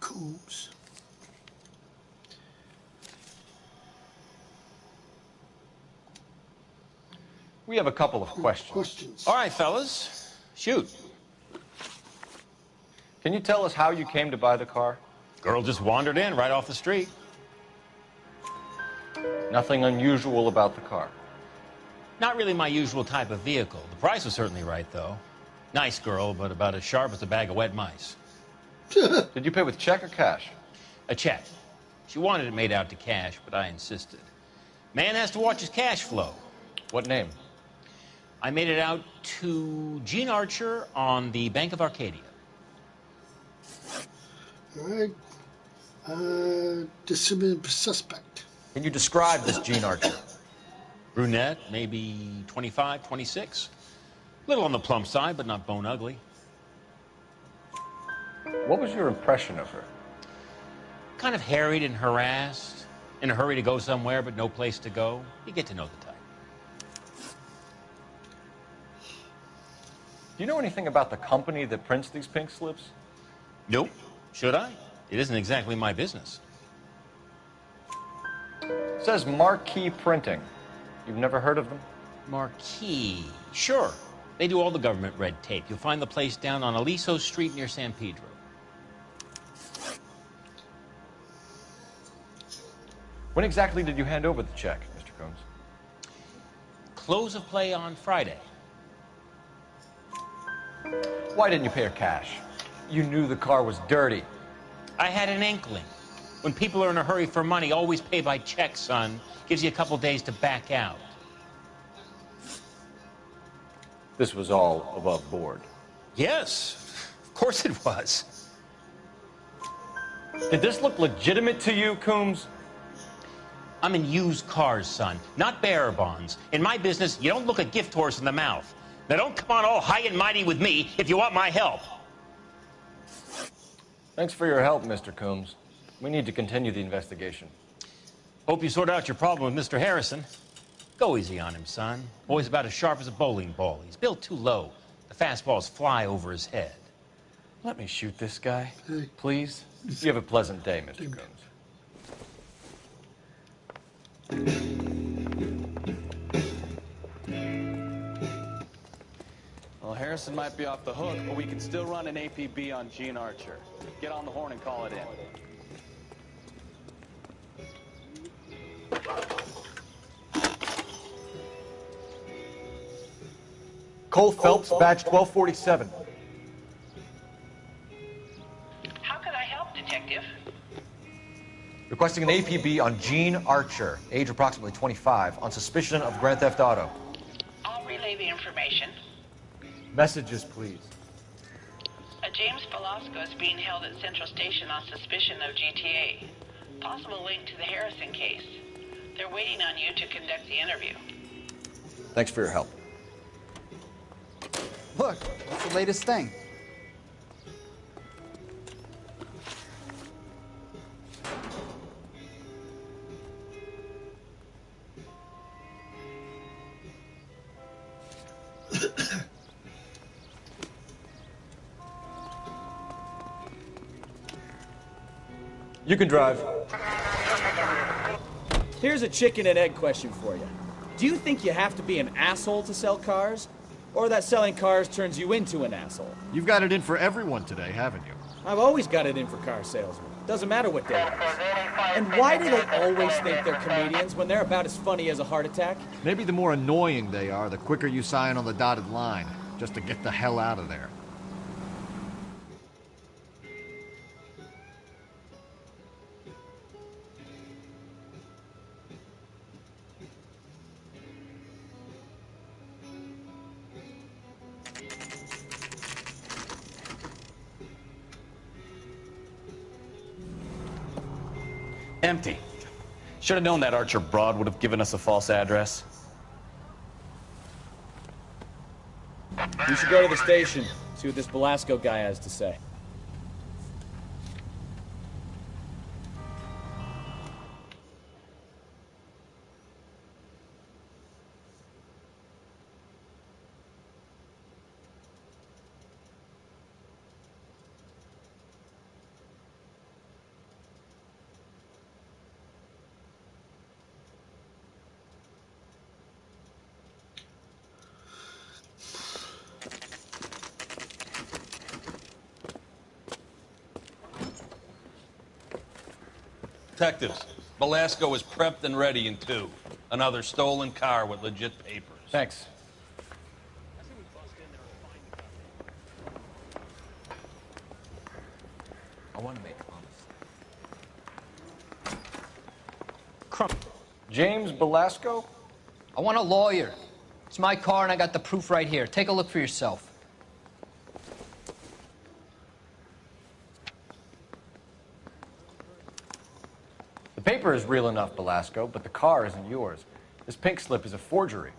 Coombs. We have a couple of questions. All right, fellas. Shoot. Can you tell us how you came to buy the car? Girl just wandered in right off the street. Nothing unusual about the car. Not really my usual type of vehicle. The price was certainly right, though. Nice girl, but about as sharp as a bag of wet mice. Did you pay with check or cash? A check. She wanted it made out to cash, but I insisted. Man has to watch his cash flow. What name? I made it out to Gene Archer on the Bank of Arcadia. All right. The suspect. Can you describe this Gene Archer? Brunette, maybe 25, 26. Little on the plump side, but not bone ugly. What was your impression of her? Kind of harried and harassed. In a hurry to go somewhere, but no place to go. You get to know the type. Do you know anything about the company that prints these pink slips? Nope. Should I? It isn't exactly my business. It says Marquee Printing. You've never heard of them? Marquee. Sure. They do all the government red tape. You'll find the place down on Aliso Street near San Pedro. When exactly did you hand over the check, Mr. Combs? Close of play on Friday. Why didn't you pay her cash? You knew the car was dirty. I had an inkling. When people are in a hurry for money, always pay by check, son. Gives you a couple days to back out. This was all above board. Yes, of course it was. Did this look legitimate to you, Coombs? I'm in used cars, son, not bearer bonds. In my business, you don't look a gift horse in the mouth. Now don't come on all high and mighty with me if you want my help. Thanks for your help, Mr. Coombs. We need to continue the investigation. Hope you sort out your problem with Mr. Harrison. Go easy on him, son. Boy's about as sharp as a bowling ball. He's built too low. The fastballs fly over his head. Let me shoot this guy, please. You have a pleasant day, Mr. Coombs. Well, Harrison might be off the hook, but we can still run an APB on Gene Archer. Get on the horn and call it in. Cole Phelps, badge 1247. How can I help, Detective? Requesting an APB on Gene Archer, age approximately 25, on suspicion of Grand Theft Auto. I'll relay the information. Messages, please. A James Velasco is being held at Central Station on suspicion of GTA. Possible link to the Harrison case. They're waiting on you to conduct the interview. Thanks for your help. Look, what's the latest thing? You can drive. Here's a chicken and egg question for you. Do you think you have to be an asshole to sell cars? Or that selling cars turns you into an asshole? You've got it in for everyone today, haven't you? I've always got it in for car salesmen. Doesn't matter what day it is. And why do they always think they're comedians when they're about as funny as a heart attack? Maybe the more annoying they are, the quicker you sign on the dotted line, just to get the hell out of there. Empty. Should have known that Archer broad would have given us a false address. We should go to the station, see what this Velasco guy has to say. Detectives, Velasco is prepped and ready in 2. Another stolen car with legit papers. Thanks. I want to make James Velasco? I want a lawyer. It's my car and I got the proof right here. Take a look for yourself. The paper is real enough, Velasco, but the car isn't yours. This pink slip is a forgery.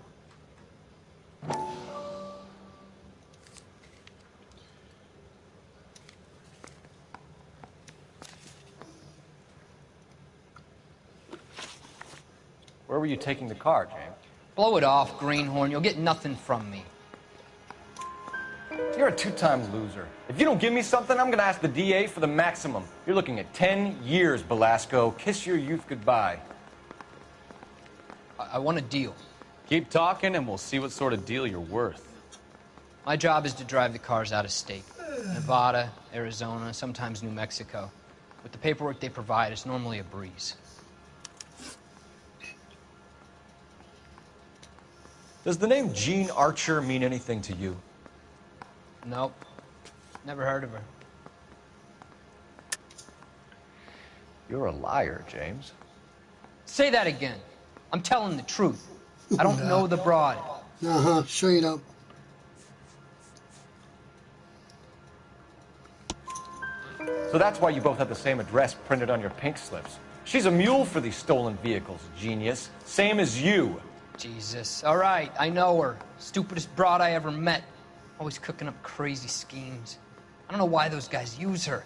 Where were you taking the car, James? Blow it off, greenhorn. You'll get nothing from me. You're a 2-time loser. If you don't give me something, I'm gonna ask the DA for the maximum. You're looking at 10 years, Velasco. Kiss your youth goodbye. I want a deal. Keep talking and we'll see what sort of deal you're worth. My job is to drive the cars out of state. Nevada, Arizona, sometimes New Mexico. With the paperwork they provide, it's normally a breeze. Does the name Jean Archer mean anything to you? Nope. Never heard of her. You're a liar, James. Say that again. I'm telling the truth. I don't know the broad. Uh-huh, sure you don't. So that's why you both have the same address printed on your pink slips. She's a mule for these stolen vehicles, genius. Same as you. Jesus. All right, I know her. Stupidest broad I ever met. Always cooking up crazy schemes. I don't know why those guys use her.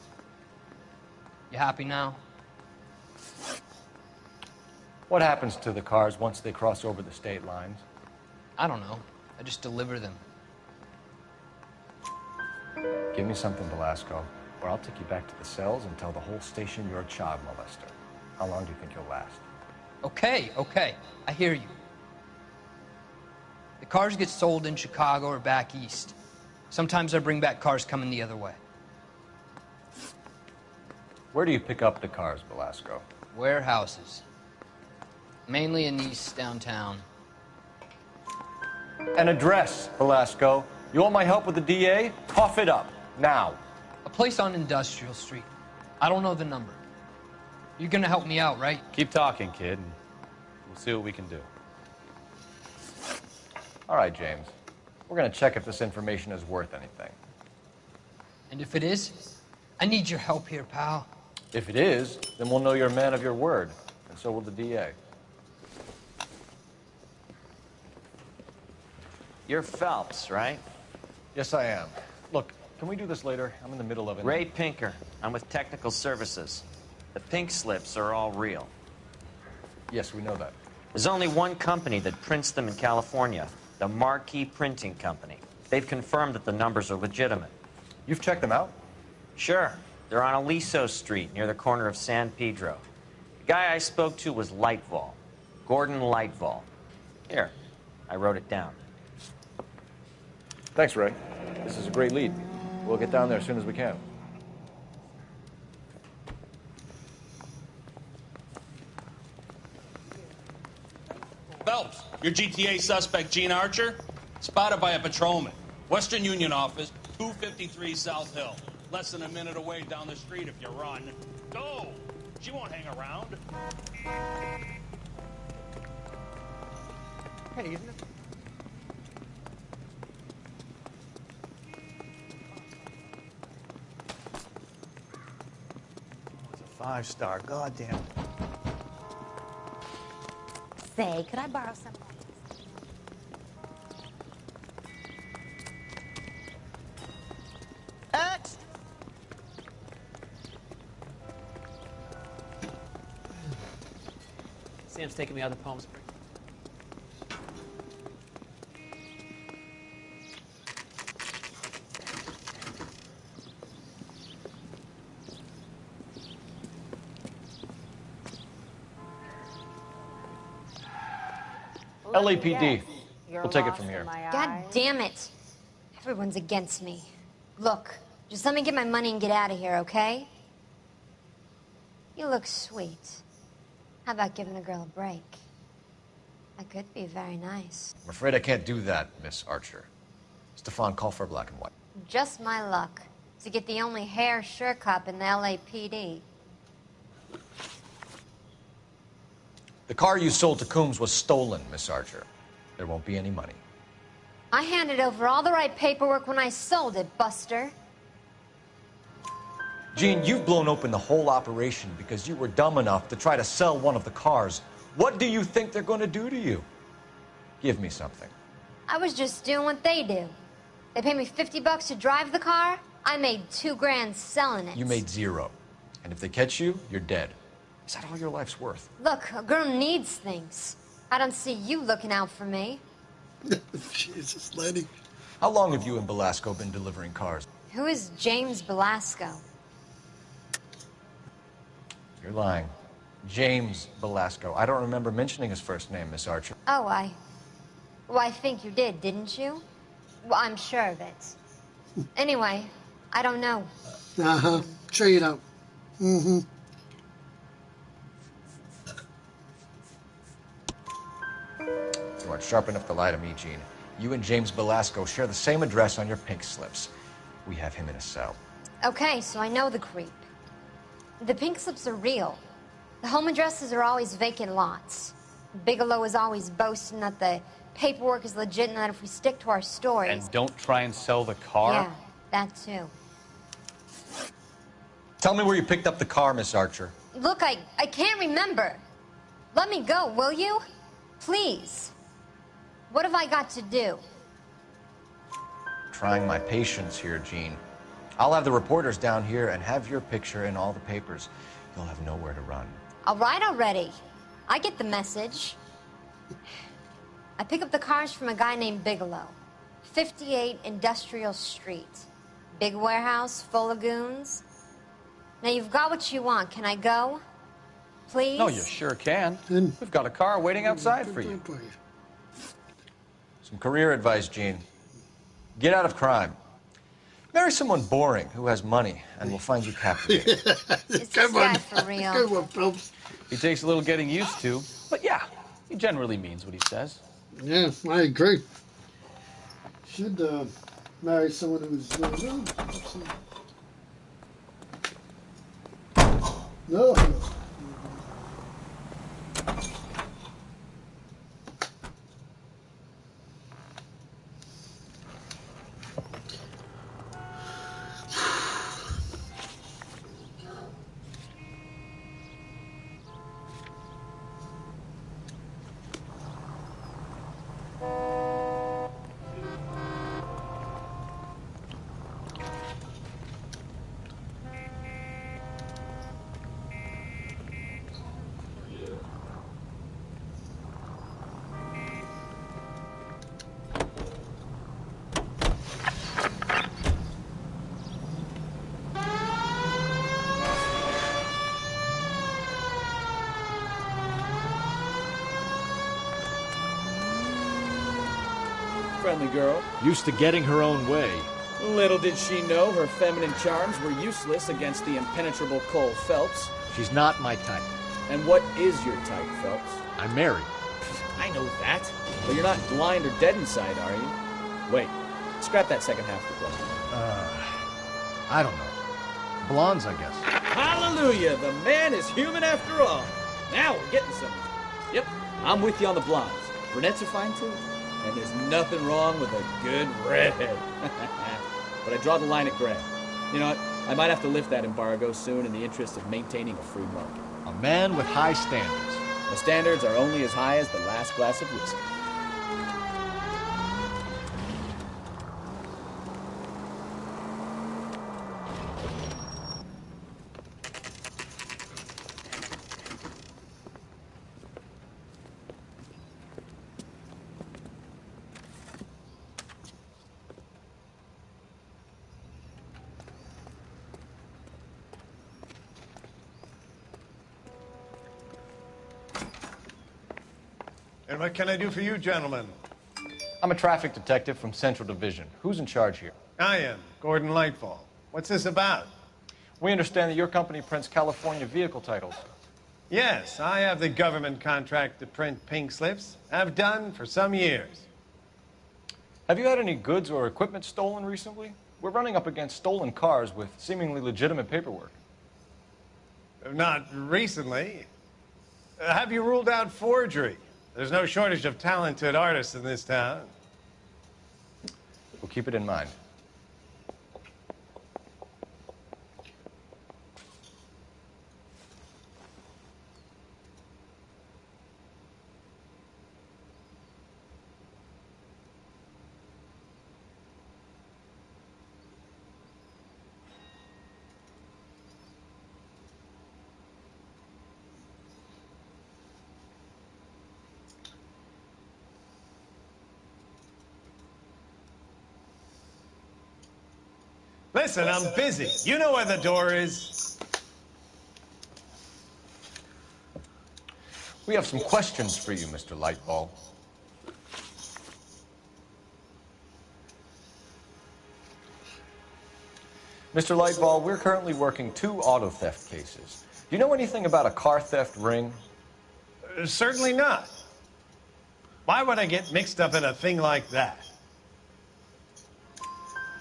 You happy now? What happens to the cars once they cross over the state lines? I don't know. I just deliver them. Give me something, Velasco, or I'll take you back to the cells and tell the whole station you're a child molester. How long do you think you'll last? Okay, okay. I hear you. The cars get sold in Chicago or back east. Sometimes I bring back cars coming the other way. Where do you pick up the cars, Velasco? Warehouses. Mainly in East downtown. An address, Velasco. You want my help with the DA? Cough it up, now. A place on Industrial Street. I don't know the number. You're gonna help me out, right? Keep talking, kid, and we'll see what we can do. All right, James. We're gonna check if this information is worth anything. And if it is, I need your help here, pal. If it is, then we'll know you're a man of your word, and so will the DA. You're Phelps, right? Yes, I am. Look, can we do this later? I'm in the middle of it. Ray Pinker. I'm with Technical Services. The pink slips are all real. Yes, we know that. There's only one company that prints them in California, the Marquee Printing Company. They've confirmed that the numbers are legitimate. You've checked them out? Sure. They're on Aliso Street, near the corner of San Pedro. The guy I spoke to was Lightval. Gordon Lightval. Here, I wrote it down. Thanks, Ray. This is a great lead. We'll get down there as soon as we can. Phelps, your GTA suspect, Gene Archer, spotted by a patrolman. Western Union office, 253 South Hill. Less than a minute away down the street if you run. Go! She won't hang around. Hey, isn't it? It's a 5-star, goddamn. Say, could I borrow some? X. Sam's taking me out of Palm Springs. LAPD. We'll take it from here. God damn it. Everyone's against me. Look, just let me get my money and get out of here, okay? You look sweet. How about giving a girl a break? That could be very nice. I'm afraid I can't do that, Miss Archer. Stefan, call for black and white. Just my luck to get the only hair sure cop in the LAPD. The car you sold to Coombs was stolen, Miss Archer. There won't be any money. I handed over all the right paperwork when I sold it, Buster. Jean, you've blown open the whole operation because you were dumb enough to try to sell one of the cars. What do you think they're going to do to you? Give me something. I was just doing what they do. They paid me $50 to drive the car. I made $2 grand selling it. You made $0. And if they catch you, you're dead. Is that all your life's worth? Look, a girl needs things. I don't see you looking out for me. Jesus, Lenny. How long have you and Belasco been delivering cars? Who is James Belasco? You're lying. James Belasco. I don't remember mentioning his first name, Miss Archer. Oh, well, I think you did, didn't you? Well, I'm sure of it. Anyway, I don't know. Uh-huh. Sure you don't. Mm-hmm. You aren't sharp enough to lie to me, Gene. You and James Belasco share the same address on your pink slips. We have him in a cell. Okay, so I know the creep. The pink slips are real. The home addresses are always vacant lots. Bigelow is always boasting that the paperwork is legit and that if we stick to our stories... And don't try and sell the car? Yeah, that too. Tell me where you picked up the car, Miss Archer. Look, I can't remember. Let me go, will you? Please. What have I got to do? Trying my patience here, Gene. I'll have the reporters down here and have your picture in all the papers. You'll have nowhere to run. All right already. I get the message. I pick up the cars from a guy named Bigelow. 58 Industrial Street. Big warehouse full of goons. Now you've got what you want. Can I go? Please? No, you sure can. We've got a car waiting outside for you. Some career advice, Gene. Get out of crime. Marry someone boring who has money and will find you captivating. Is this guy for real? Come on, Phelps. He takes a little getting used to, but yeah, he generally means what he says. Yeah, I agree. Should marry someone who's no. Friendly girl. Used to getting her own way. Little did she know her feminine charms were useless against the impenetrable Cole Phelps. She's not my type. And what is your type, Phelps? I'm married. I know that. But you're not blind or dead inside, are you? Wait, scrap that second half of the question. I don't know. Blondes, I guess. Hallelujah! The man is human after all. Now we're getting somewhere. Yep, I'm with you on the blondes. Brunettes are fine too. And there's nothing wrong with a good redhead. But I draw the line at gray. You know what? I might have to lift that embargo soon in the interest of maintaining a free market. A man with high standards. The standards are only as high as the last glass of whiskey. And what can I do for you, gentlemen? I'm a traffic detective from Central Division. Who's in charge here? I am, Gordon Lightfall. What's this about? We understand that your company prints California vehicle titles. Yes, I have the government contract to print pink slips. Have done for some years. Have you had any goods or equipment stolen recently? We're running up against stolen cars with seemingly legitimate paperwork. Not recently. Have you ruled out forgery? There's no shortage of talented artists in this town. We'll keep it in mind. Listen, I'm busy. You know where the door is. We have some questions for you, Mr. Lightball. Mr. Lightball, we're currently working 2 auto theft cases. Do you know anything about a car theft ring? Certainly not. Why would I get mixed up in a thing like that?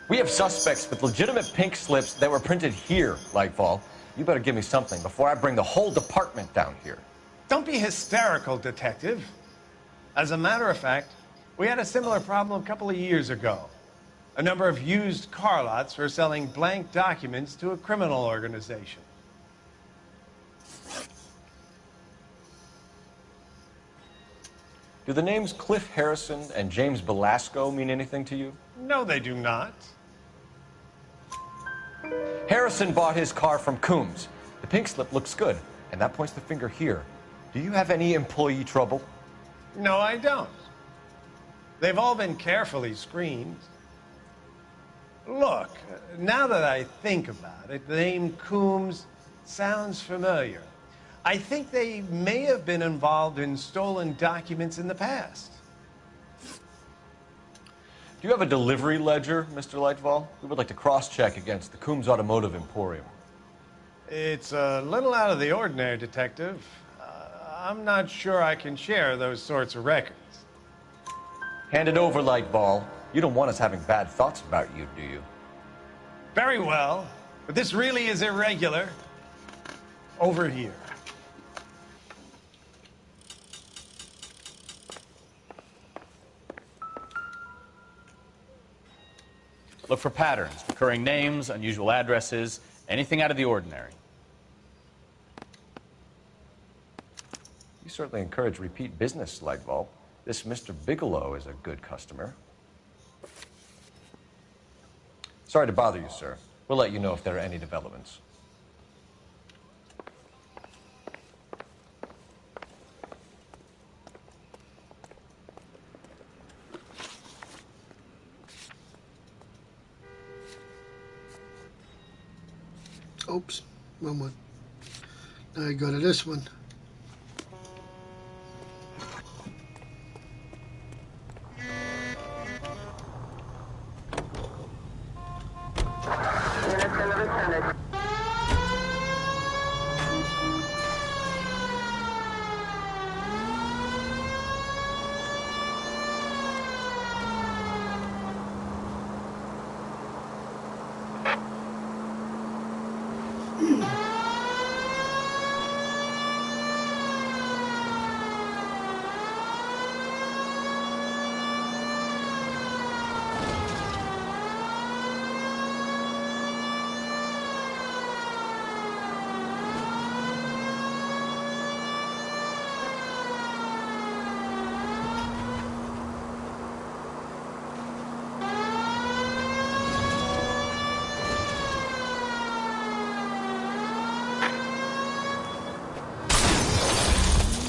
We have suspects with legitimate pink slips that were printed here, Lightball. You better give me something before I bring the whole department down here. Don't be hysterical, Detective. As a matter of fact, we had a similar problem a couple of years ago. A number of used car lots were selling blank documents to a criminal organization. Do the names Cliff Harrison and James Belasco mean anything to you? No, they do not. Harrison bought his car from Coombs. The pink slip looks good, and that points the finger here. Do you have any employee trouble? No, I don't. They've all been carefully screened. Look, now that I think about it, the name Coombs sounds familiar. I think they may have been involved in stolen documents in the past. Do you have a delivery ledger, Mr. Lightball? We would like to cross-check against the Coombs Automotive Emporium. It's a little out of the ordinary, Detective. I'm not sure I can share those sorts of records. Hand it over, Lightball. You don't want us having bad thoughts about you, do you? Very well, but this really is irregular. Over here. Look for patterns, recurring names, unusual addresses, anything out of the ordinary. You certainly encourage repeat business, Lightball. This Mr. Bigelow is a good customer. Sorry to bother you, sir. We'll let you know if there are any developments. Oops, wrong one. Now I go to this one.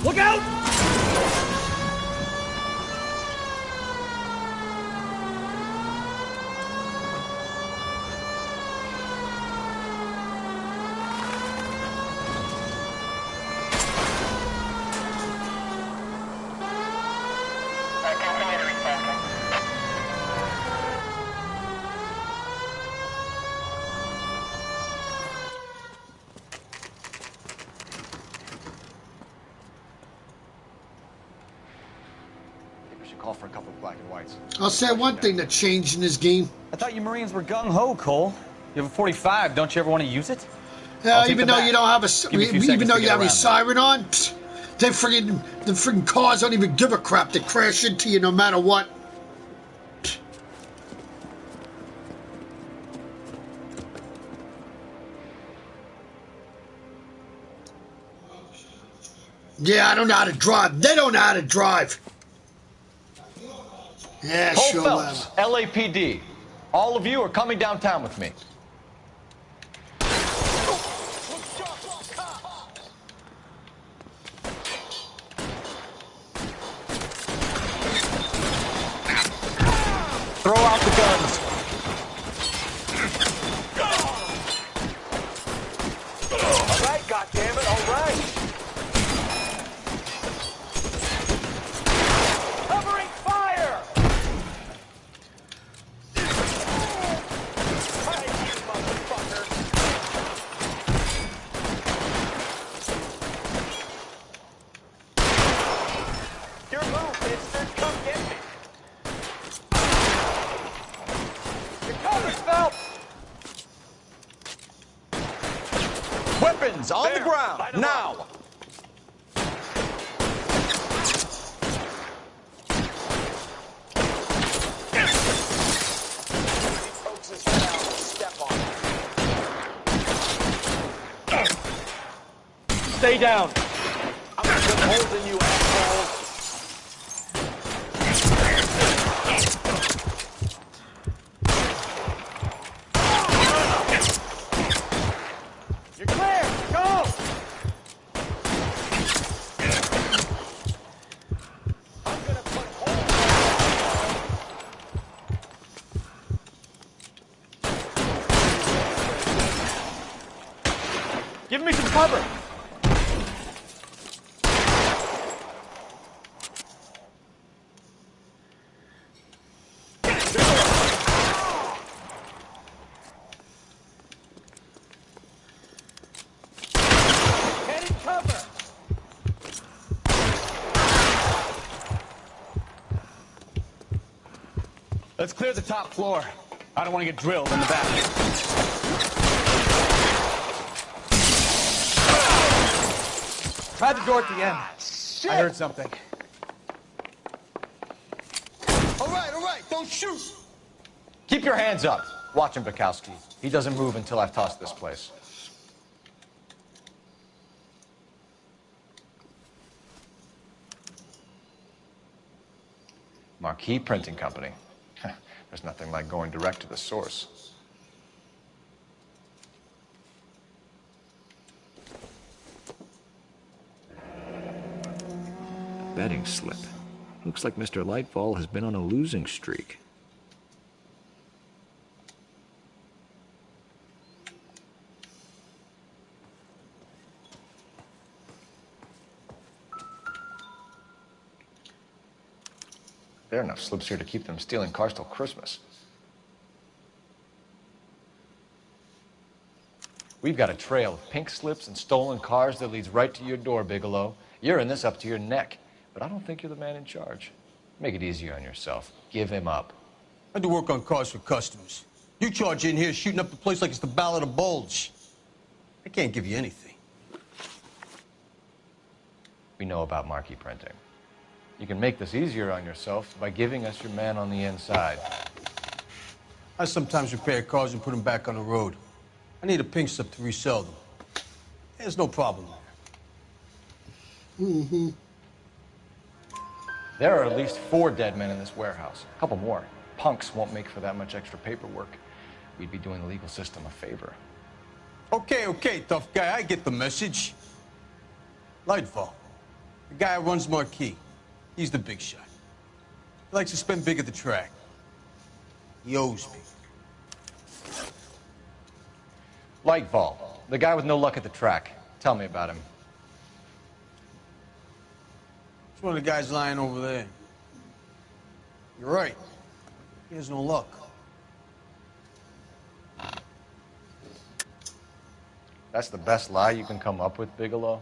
Look out! call for a couple of black and whites. I'll say one thing that changed in this game. I thought you Marines were gung-ho, Cole. You have a 45. Don't you ever want to use it? Even though you don't have even though you have your siren on, the friggin' cars don't even give a crap. They crash into you no matter what. Yeah, I don't know how to drive. They don't know how to drive. Yeah, Cole sure. Phelps, LAPD. All of you are coming downtown with me. Throw out the guns. All right, goddammit, all right. Covering fire! Hey, you motherfucker! Your move, mister. Come get me. Weapons on the ground, now! Stay down. I'm gonna put holes in you, asshole. You're clear. Go. I'm gonna put holes. Give me some cover. Let's clear the top floor. I don't want to get drilled in the back. Try the door at the end. Shit. I heard something. All right, don't shoot! Keep your hands up. Watch him, Bukowski. He doesn't move until I've tossed this place. Marquee Printing Company. There's nothing like going direct to the source. Betting slip. Looks like Mr. Lightfall has been on a losing streak. There are enough slips here to keep them stealing cars till Christmas. We've got a trail of pink slips and stolen cars that leads right to your door, Bigelow. You're in this up to your neck, but I don't think you're the man in charge. Make it easier on yourself. Give him up. I do work on cars for customers. You charge in here shooting up the place like it's the Ballad of Bulge. I can't give you anything. We know about marquee printing. You can make this easier on yourself by giving us your man on the inside. I sometimes repair cars and put them back on the road. I need a pink slip to resell them. There's no problem there. Mm-hmm. There are at least 4 dead men in this warehouse. A couple more. Punks won't make for that much extra paperwork. We'd be doing the legal system a favor. Okay, tough guy. I get the message. Lightfall, the guy who runs Marquee. He's the big shot. He likes to spend big at the track. He owes me. Lightfall, the guy with no luck at the track. Tell me about him. It's one of the guys lying over there. You're right. He has no luck. That's the best lie you can come up with, Bigelow?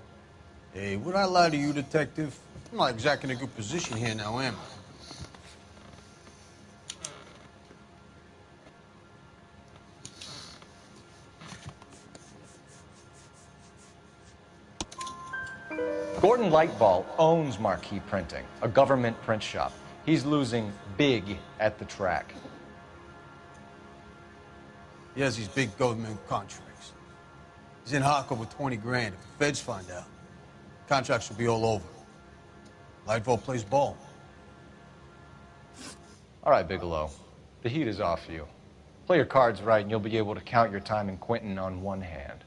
Hey, would I lie to you, detective? I'm not exactly in a good position here now, am I? Gordon Lightball owns Marquee Printing, a government print shop. He's losing big at the track. He has these big government contracts. He's in hock over 20 grand. If the feds find out, contracts will be all over. Lightball plays ball. All right, Bigelow. The heat is off you. Play your cards right, and you'll be able to count your time in Quentin on one hand.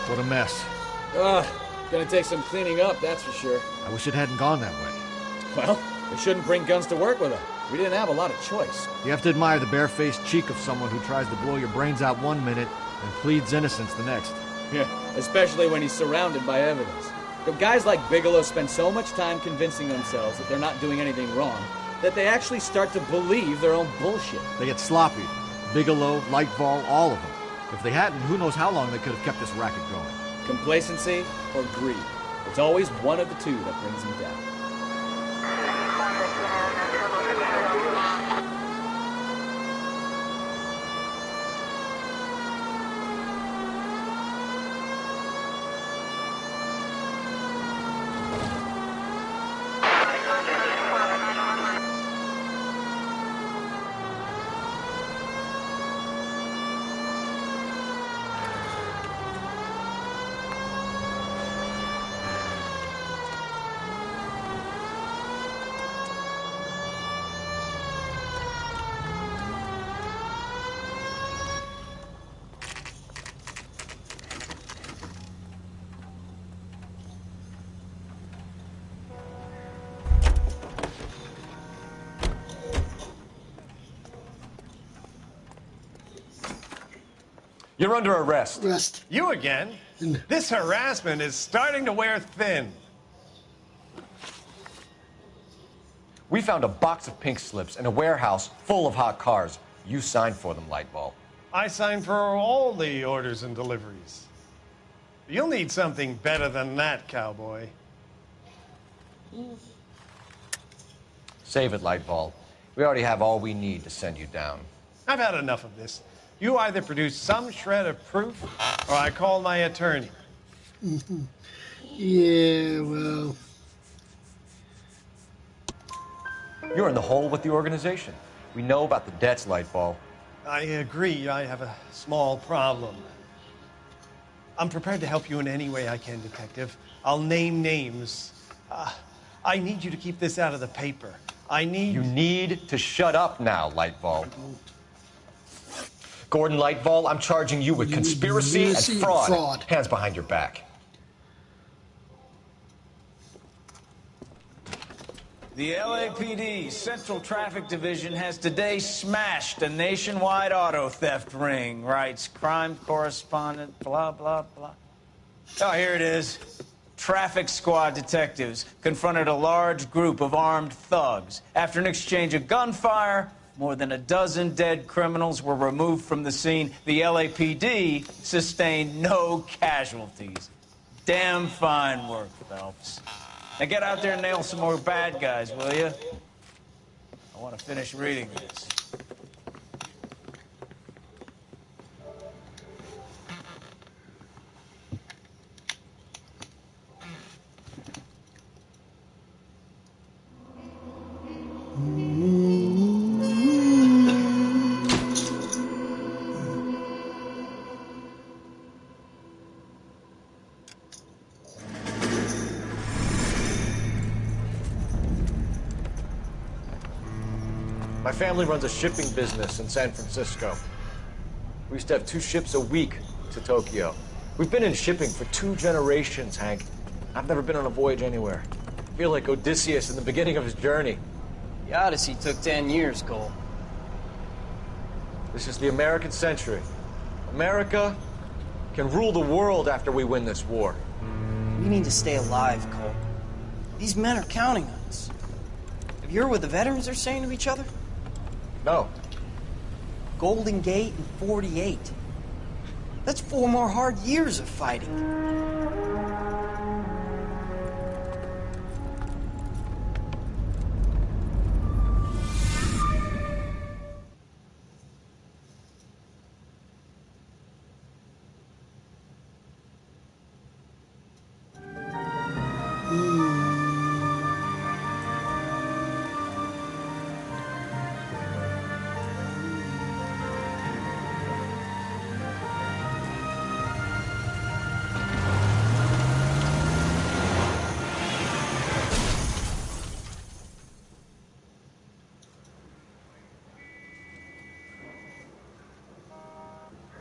What a mess. Gonna take some cleaning up, that's for sure. I wish it hadn't gone that way. Well, we shouldn't bring guns to work with them. We didn't have a lot of choice. You have to admire the barefaced cheek of someone who tries to blow your brains out one minute and pleads innocence the next. Yeah, especially when he's surrounded by evidence. But guys like Bigelow spend so much time convincing themselves that they're not doing anything wrong that they actually start to believe their own bullshit. They get sloppy. Bigelow, Lightball, all of them. If they hadn't, who knows how long they could have kept this racket going. Complacency or greed. It's always one of the two that brings them down. You're under arrest. You again? This harassment is starting to wear thin. We found a box of pink slips in a warehouse full of hot cars. You signed for them, Lightball. I signed for all the orders and deliveries. You'll need something better than that, cowboy. Save it, Lightball. We already have all we need to send you down. I've had enough of this. You either produce some shred of proof, or I call my attorney. Yeah, well... You're in the hole with the organization. We know about the debts, Lightball. I agree. I have a small problem. I'm prepared to help you in any way I can, Detective. I'll name names. I need you to keep this out of the paper. You need to shut up now, Lightball. Gordon Lightball, I'm charging you with conspiracy and fraud. Hands behind your back. The LAPD Central Traffic Division has today smashed a nationwide auto theft ring, writes crime correspondent, blah, blah, blah. Oh, here it is. Traffic squad detectives confronted a large group of armed thugs. After an exchange of gunfire, more than a dozen dead criminals were removed from the scene. The LAPD sustained no casualties. Damn fine work, Phelps. Now get out there and nail some more bad guys, will you? I want to finish reading this. My family runs a shipping business in San Francisco. We used to have 2 ships a week to Tokyo. We've been in shipping for 2 generations, Hank. I've never been on a voyage anywhere. I feel like Odysseus in the beginning of his journey. The Odyssey took 10 years, Cole. This is the American century. America can rule the world after we win this war. We need to stay alive, Cole. These men are counting on us. Have you heard what the veterans are saying to each other? No. Golden Gate and 48. That's 4 more hard years of fighting.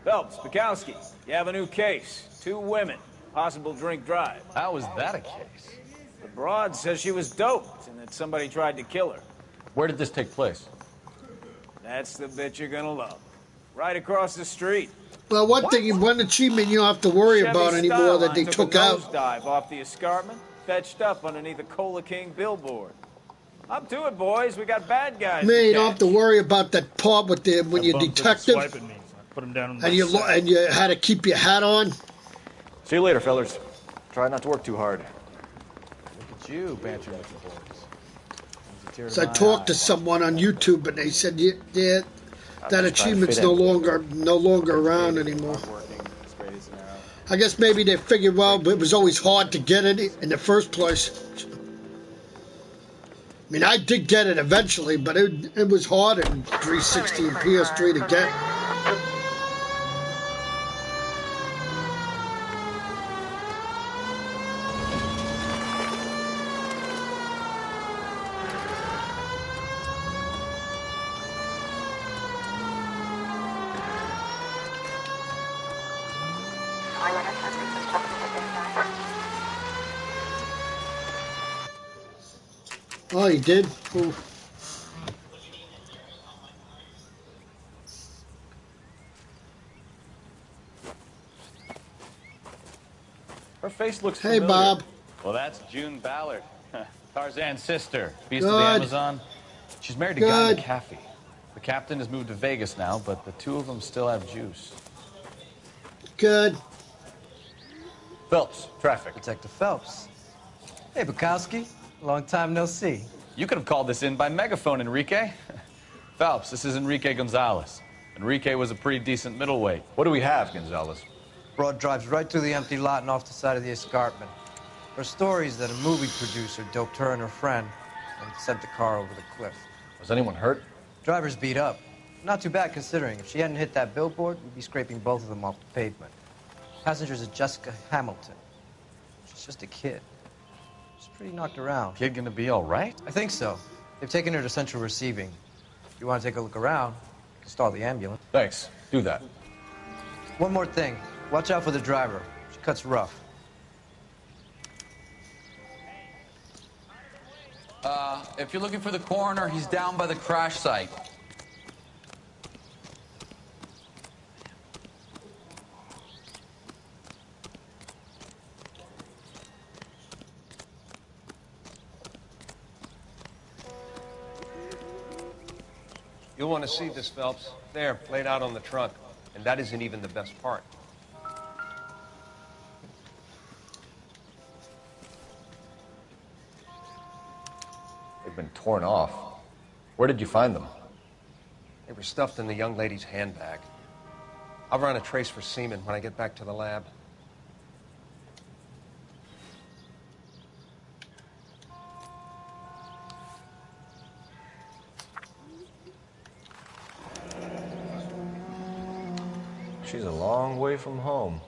Phelps, Bukowski, you have a new case. 2 women, possible drink drive. How was that a case? The broad says she was doped and that somebody tried to kill her. Where did this take place? That's the bit you're gonna love. Right across the street. Well, one achievement you don't have to worry about anymore that they took out. Dive off the escarpment, fetched up underneath a Cola King billboard. Up to it, boys. We got bad guys. Man, you don't have to worry about that part with the when you're detective. Put him down and you had to keep your hat on. See you later, fellas. Try not to work too hard. Look at you bantering with the boys. So I talked to someone on YouTube, and they said, "Yeah, that achievement's no longer around anymore." I guess maybe they figured, well, it was always hard to get it in the first place. I mean, I did get it eventually, but it was hard in 360 and PS3 to get. Oh, you did? Cool. Her face looks familiar. Hey, Bob. Well, that's June Ballard, Tarzan's sister, beast Good. of the Amazon. She's married to Guy McAfee. The captain has moved to Vegas now, but the 2 of them still have juice. Good. Phelps, traffic. Detective Phelps. Hey, Bukowski. Long time no see. You could have called this in by megaphone, Enrique. Phelps, this is Enrique Gonzalez. Enrique was a pretty decent middleweight. What do we have, Gonzalez? Broad drives right through the empty lot and off the side of the escarpment. Her stories that a movie producer doped her and her friend and sent the car over the cliff. Was anyone hurt? Driver's beat up. Not too bad considering. If she hadn't hit that billboard, we'd be scraping both of them off the pavement. Passenger's a Jessica Hamilton. She's just a kid. She's pretty knocked around. Kid gonna be all right? I think so. They've taken her to central receiving. If you want to take a look around, you can stall the ambulance. Thanks. Do that. One more thing. Watch out for the driver. She cuts rough. If you're looking for the coroner, he's down by the crash site. You'll want to see this, Phelps. There, laid out on the trunk. And that isn't even the best part. They've been torn off. Where did you find them? They were stuffed in the young lady's handbag. I'll run a trace for semen when I get back to the lab. She's a long way from home.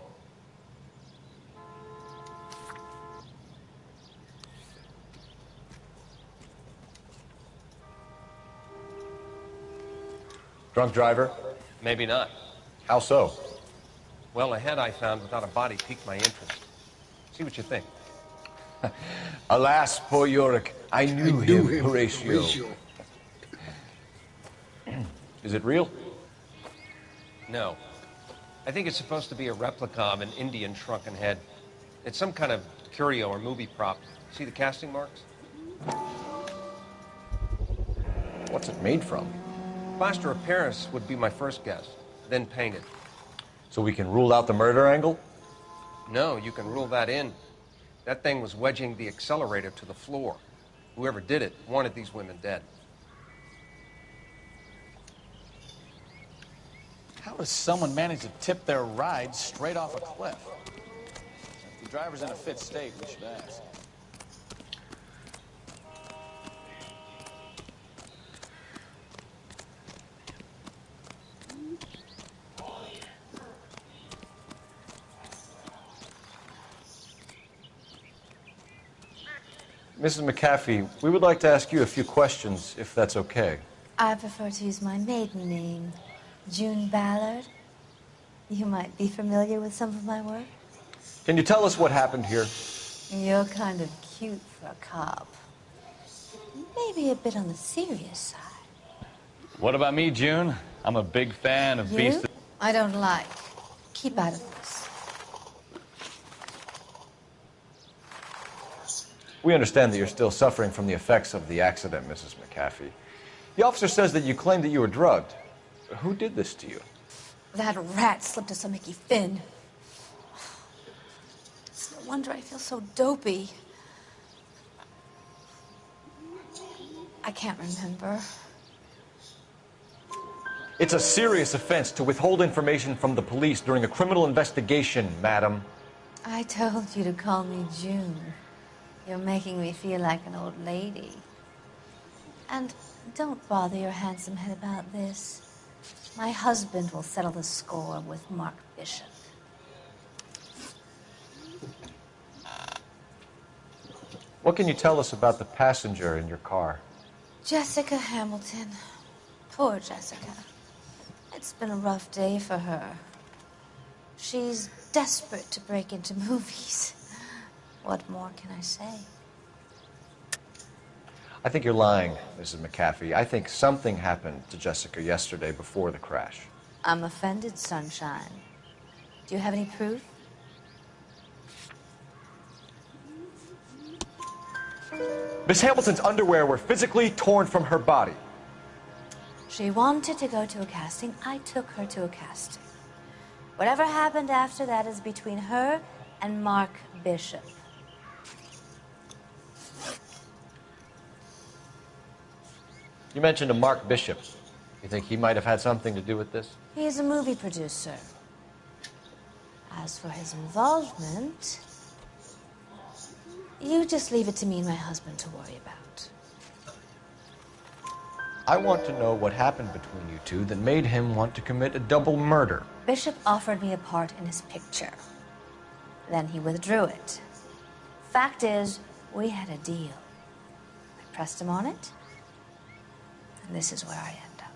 Drunk driver? Maybe not. How so? Well, a head I found without a body piqued my interest. See what you think. Alas, poor Yorick. I knew him, Horatio. Is it real? No. I think it's supposed to be a replica of an Indian shrunken head. It's some kind of curio or movie prop. See the casting marks? What's it made from? Plaster of Paris would be my first guess, then painted. So we can rule out the murder angle? No, you can rule that in. That thing was wedging the accelerator to the floor. Whoever did it wanted these women dead. How does someone manage to tip their ride straight off a cliff? If the driver's in a fit state, we should ask. Mrs. McAfee, we would like to ask you a few questions, if that's okay. I prefer to use my maiden name, June Ballard. You might be familiar with some of my work. Can you tell us what happened here? You're kind of cute for a cop. Maybe a bit on the serious side. What about me, June? I'm a big fan of beasts. I don't like. Keep out of this. We understand that you're still suffering from the effects of the accident, Mrs. McAfee. The officer says that you claimed that you were drugged. Who did this to you? That rat slipped us a Mickey Finn. It's no wonder I feel so dopey. I can't remember. It's a serious offense to withhold information from the police during a criminal investigation, madam. I told you to call me June. You're making me feel like an old lady. And don't bother your handsome head about this. My husband will settle the score with Mark Bishop. What can you tell us about the passenger in your car? Jessica Hamilton. Poor Jessica. It's been a rough day for her. She's desperate to break into movies. What more can I say? I think you're lying, Mrs. McAfee. I think something happened to Jessica yesterday before the crash. I'm offended, Sunshine. Do you have any proof? Miss Hamilton's underwear were physically torn from her body. She wanted to go to a casting. I took her to a casting. Whatever happened after that is between her and Mark Bishop. You mentioned a Mark Bishop. You think he might have had something to do with this? He's a movie producer. As for his involvement, you just leave it to me and my husband to worry about. I want to know what happened between you two that made him want to commit a double murder. Bishop offered me a part in his picture. Then he withdrew it. Fact is, we had a deal. I pressed him on it, and this is where I end up.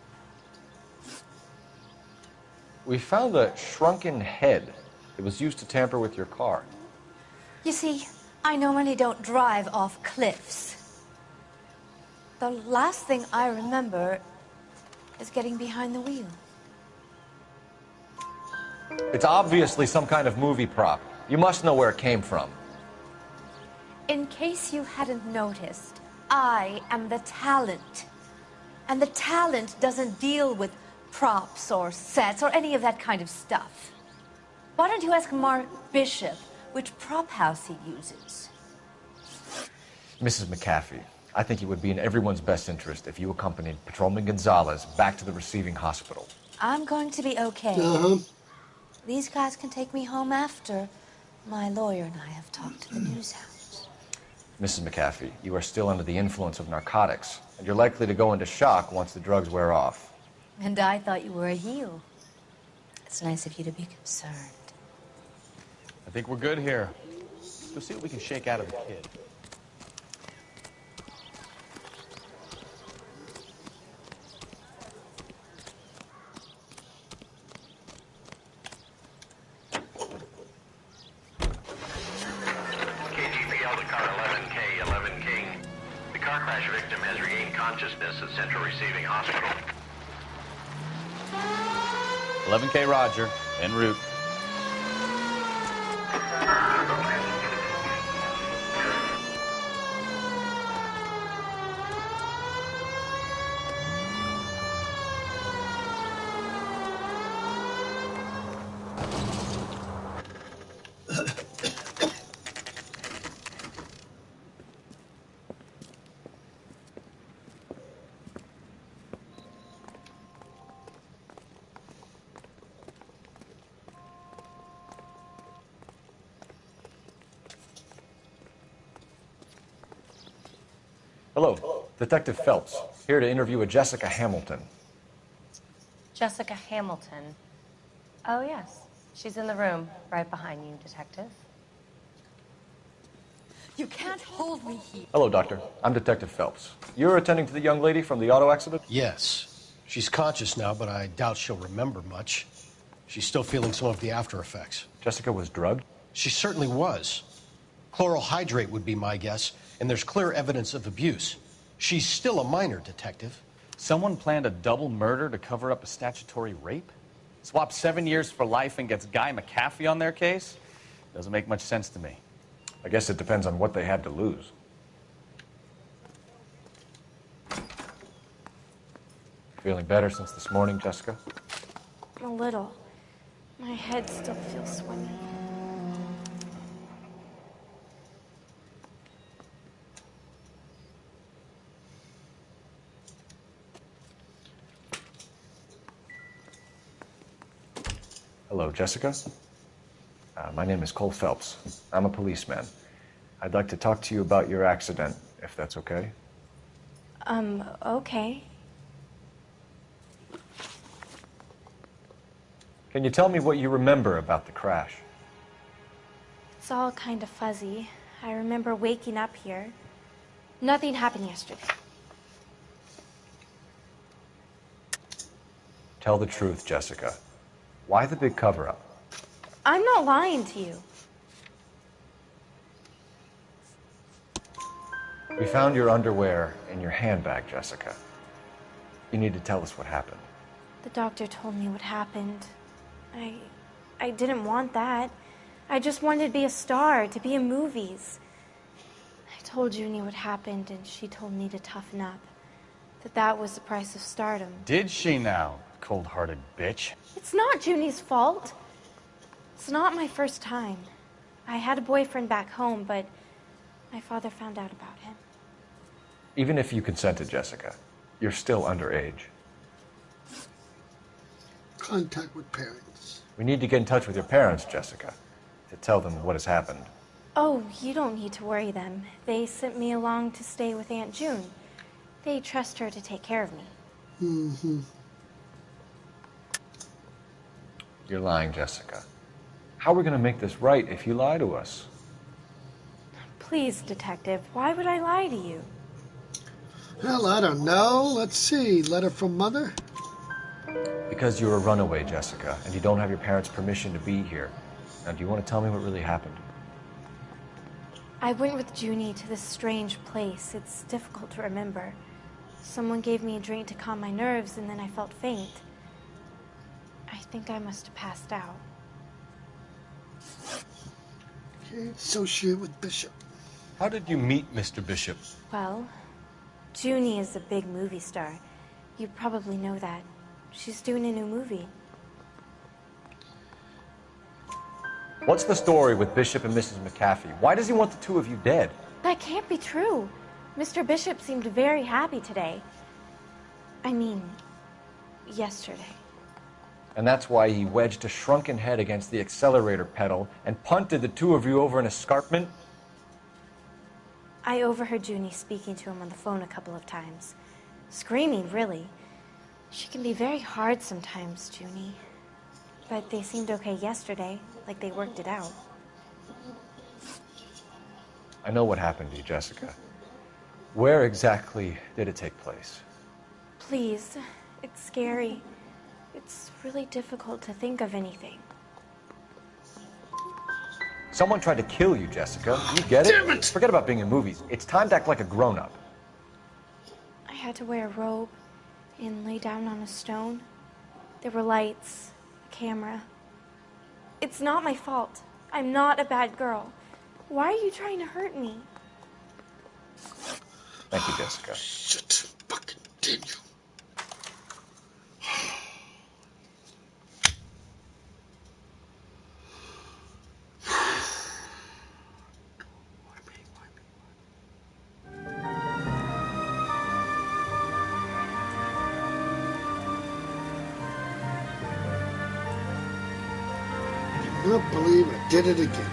We found a shrunken head that was used to tamper with your car. You see, I normally don't drive off cliffs. The last thing I remember is getting behind the wheel. It's obviously some kind of movie prop. You must know where it came from. In case you hadn't noticed, I am the talent. And the talent doesn't deal with props or sets or any of that kind of stuff. Why don't you ask Mark Bishop which prop house he uses? Mrs. McAfee, I think it would be in everyone's best interest if you accompanied Patrolman Gonzalez back to the receiving hospital. I'm going to be okay. These guys can take me home after. My lawyer and I have talked to the news hounds. Mrs. McAfee, you are still under the influence of narcotics, and you're likely to go into shock once the drugs wear off. And I thought you were a heel. It's nice of you to be concerned. I think we're good here. Let's see what we can shake out of the kid. KGPL to car 11. crash victim has regained consciousness at Central Receiving Hospital. 11K Roger, en route. Hello, Detective Phelps, here to interview a Jessica Hamilton. Jessica Hamilton. Oh, yes. She's in the room, right behind you, Detective. You can't hold me here. Hello, Doctor. I'm Detective Phelps. You're attending to the young lady from the auto accident? Yes. She's conscious now, but I doubt she'll remember much. She's still feeling some of the after effects. Jessica was drugged? She certainly was. Chloral hydrate would be my guess, and there's clear evidence of abuse. She's still a minor, Detective. Someone planned a double murder to cover up a statutory rape? Swap 7 years for life and gets Guy McAfee on their case? Doesn't make much sense to me. I guess it depends on what they had to lose. Feeling better since this morning, Jessica? A little. My head still feels swimmy. Hello, Jessica. My name is Cole Phelps. I'm a policeman. I'd like to talk to you about your accident, if that's okay. Okay. Can you tell me what you remember about the crash? It's all kind of fuzzy. I remember waking up here. Nothing happened yesterday. Tell the truth, Jessica. Why the big cover-up? I'm not lying to you. We found your underwear in your handbag, Jessica. You need to tell us what happened. The doctor told me what happened. I didn't want that. I just wanted to be a star, to be in movies. I told Junie what happened, and she told me to toughen up. That was the price of stardom. Did she now, cold-hearted bitch? It's not Junie's fault. It's not my first time. I had a boyfriend back home, but my father found out about him. Even if you consented, Jessica, you're still underage. Contact with parents. We need to get in touch with your parents, Jessica, to tell them what has happened. Oh, you don't need to worry them. They sent me along to stay with Aunt June. They trust her to take care of me. Mm-hmm. You're lying, Jessica. How are we going to make this right if you lie to us? Please, Detective, why would I lie to you? Well, I don't know. Let's see. Letter from Mother? Because you're a runaway, Jessica, and you don't have your parents' permission to be here. Now, do you want to tell me what really happened? I went with Junie to this strange place. It's difficult to remember. Someone gave me a drink to calm my nerves, and then I felt faint. I think I must have passed out. Okay, associate with Bishop. How did you meet Mr. Bishop? Well, Junie is a big movie star. You probably know that. She's doing a new movie. What's the story with Bishop and Mrs. McAfee? Why does he want the two of you dead? That can't be true. Mr. Bishop seemed very happy today. I mean, yesterday. And that's why he wedged a shrunken head against the accelerator pedal and punted the two of you over an escarpment? I overheard Junie speaking to him on the phone a couple of times. Screaming, really. She can be very hard sometimes, Junie. But they seemed okay yesterday, like they worked it out. I know what happened to you, Jessica. Where exactly did it take place? Please, it's scary. It's really difficult to think of anything. Someone tried to kill you, Jessica. You get it? Damn it! Forget about being in movies. It's time to act like a grown-up. had to wear a robe and lay down on a stone. There were lights, a camera. It's not my fault. I'm not a bad girl. Why are you trying to hurt me? Thank you, Jessica. Shit, fucking Daniel. I can't believe I did it again.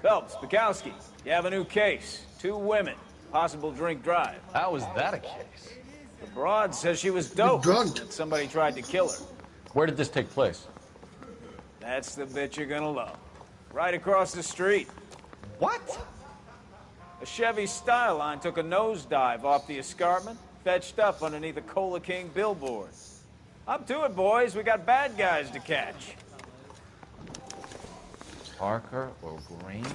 Phelps, Bukowski, you have a new case. 2 women, possible drink drive. How was that a case? The broad says she was doped, that somebody tried to kill her. Where did this take place? That's the bit you're gonna love. Right across the street. What? A Chevy Styline took a nosedive off the escarpment, fetched up underneath a Cola King billboard. Up to it, boys. We got bad guys to catch. Parker or Green?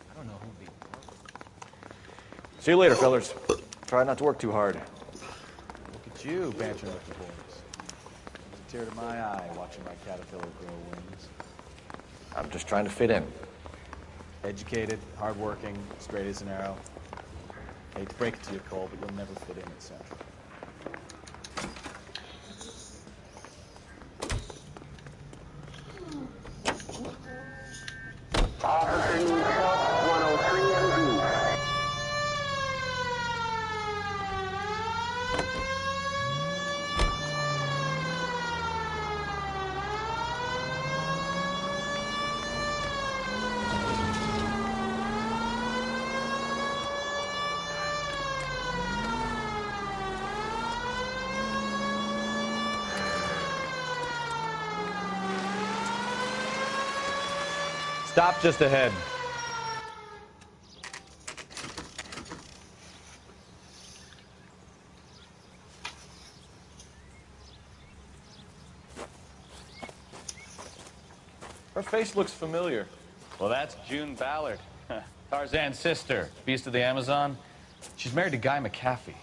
I don't know who beat Parker. See you later, fellas. Try not to work too hard. Look at you, bantering with the boys. It's a tear to my eye watching my caterpillar grow wings. I'm just trying to fit in. Educated, hardworking, straight as an arrow. Hate to break it to you, Cole, but you'll never fit in at Central. Officer needs help, 103 MD. Stop just ahead. Her face looks familiar. Well, that's June Ballard, Tarzan's sister, beast of the Amazon. She's married to Guy McAfee.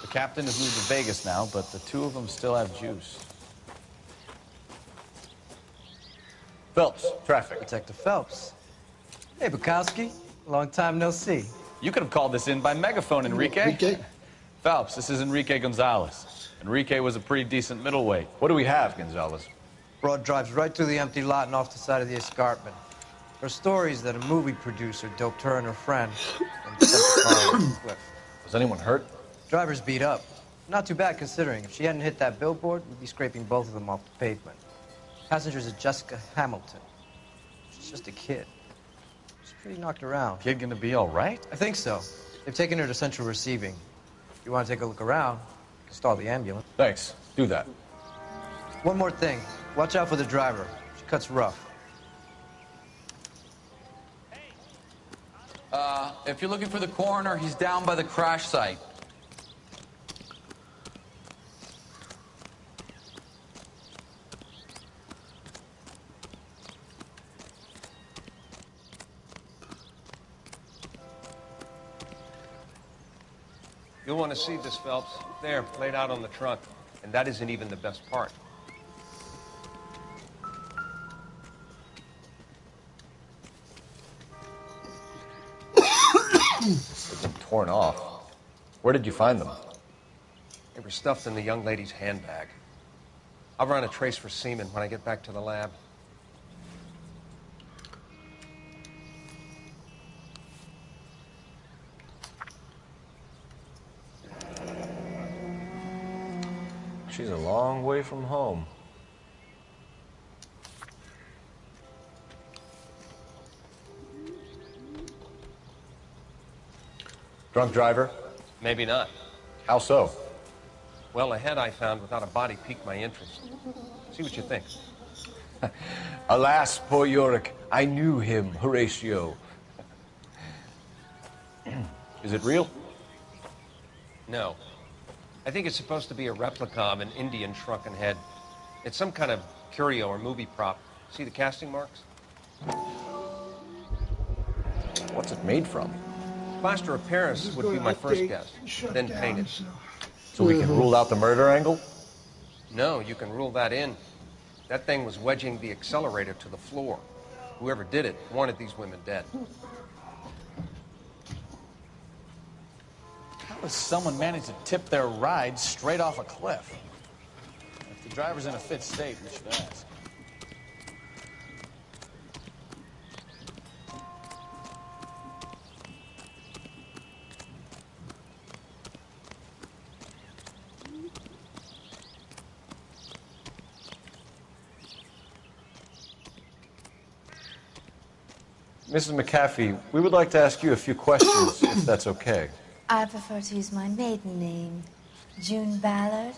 The captain has moved to Vegas now, but the 2 of them still have juice. Phelps, traffic. Detective Phelps. Hey, Bukowski. Long time no see. You could have called this in by megaphone, Enrique. Phelps, this is Enrique Gonzalez. Enrique was a pretty decent middleweight. What do we have, Gonzalez? Broad drives right through the empty lot and off the side of the escarpment. Her story is that a movie producer doped her and her friend and sent the car off the cliff. Was anyone hurt? Driver's beat up. Not too bad considering. If she hadn't hit that billboard, we'd be scraping both of them off the pavement. Passenger's is Jessica Hamilton. She's just a kid. She's pretty knocked around. Kid gonna be all right? I think so. They've taken her to central receiving. If you want to take a look around, you can stall the ambulance. Thanks. Do that. One more thing. Watch out for the driver. She cuts rough. If you're looking for the coroner, he's down by the crash site. You'll want to see this, Phelps. There, laid out on the trunk. And that isn't even the best part. They've been torn off. Where did you find them? They were stuffed in the young lady's handbag. I'll run a trace for semen when I get back to the lab. She's a long way from home. Drunk driver? Maybe not. How so? Well, a head I found without a body piqued my interest. See what you think. Alas, poor Yorick, I knew him, Horatio. Is it real? No. I think it's supposed to be a replica of an Indian shrunken head. It's some kind of curio or movie prop. See the casting marks? What's it made from? Plaster of Paris would be my first guess, then painted. So we can rule out the murder angle? No, you can rule that in. That thing was wedging the accelerator to the floor. Whoever did it wanted these women dead. How does someone manage to tip their ride straight off a cliff? If the driver's in a fit state, we should ask. Mrs. McAfee, we would like to ask you a few questions, if that's okay. I prefer to use my maiden name, June Ballard.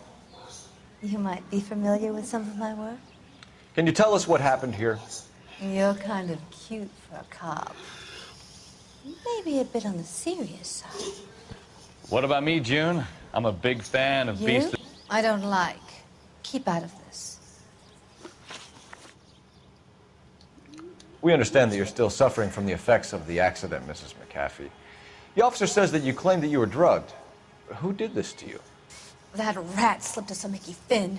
You might be familiar with some of my work. Can you tell us what happened here? You're kind of cute for a cop. Maybe a bit on the serious side. What about me, June? I'm a big fan of You? beast. I don't like. Keep out of this. We understand that you're still suffering from the effects of the accident, Mrs. McAfee. The officer says that you claimed that you were drugged. Who did this to you? That rat slipped us a Mickey Finn.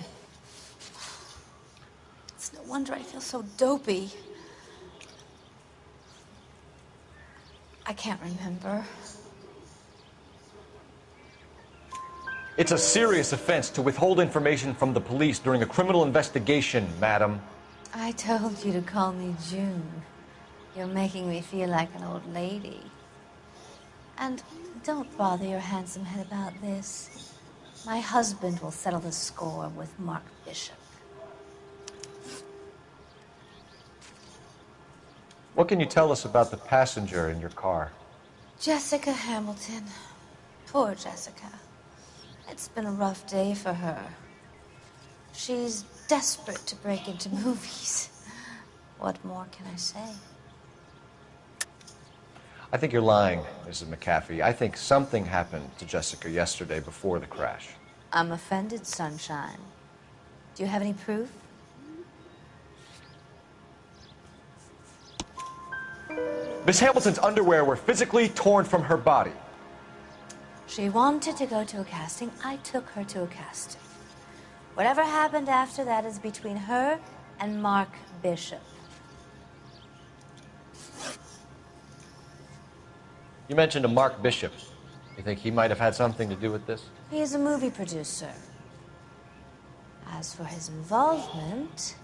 It's no wonder I feel so dopey. I can't remember. It's a serious offense to withhold information from the police during a criminal investigation, madam. I told you to call me June. You're making me feel like an old lady. And don't bother your handsome head about this. My husband will settle the score with Mark Bishop. What can you tell us about the passenger in your car? Jessica Hamilton. Poor Jessica. It's been a rough day for her. She's desperate to break into movies. What more can I say? I think you're lying, Mrs. McAfee. I think something happened to Jessica yesterday before the crash. I'm offended, Sunshine. Do you have any proof? Miss Hamilton's underwear were physically torn from her body. She wanted to go to a casting. I took her to a casting. Whatever happened after that is between her and Mark Bishop. You mentioned a Mark Bishop. You think he might have had something to do with this? He is a movie producer. As for his involvement,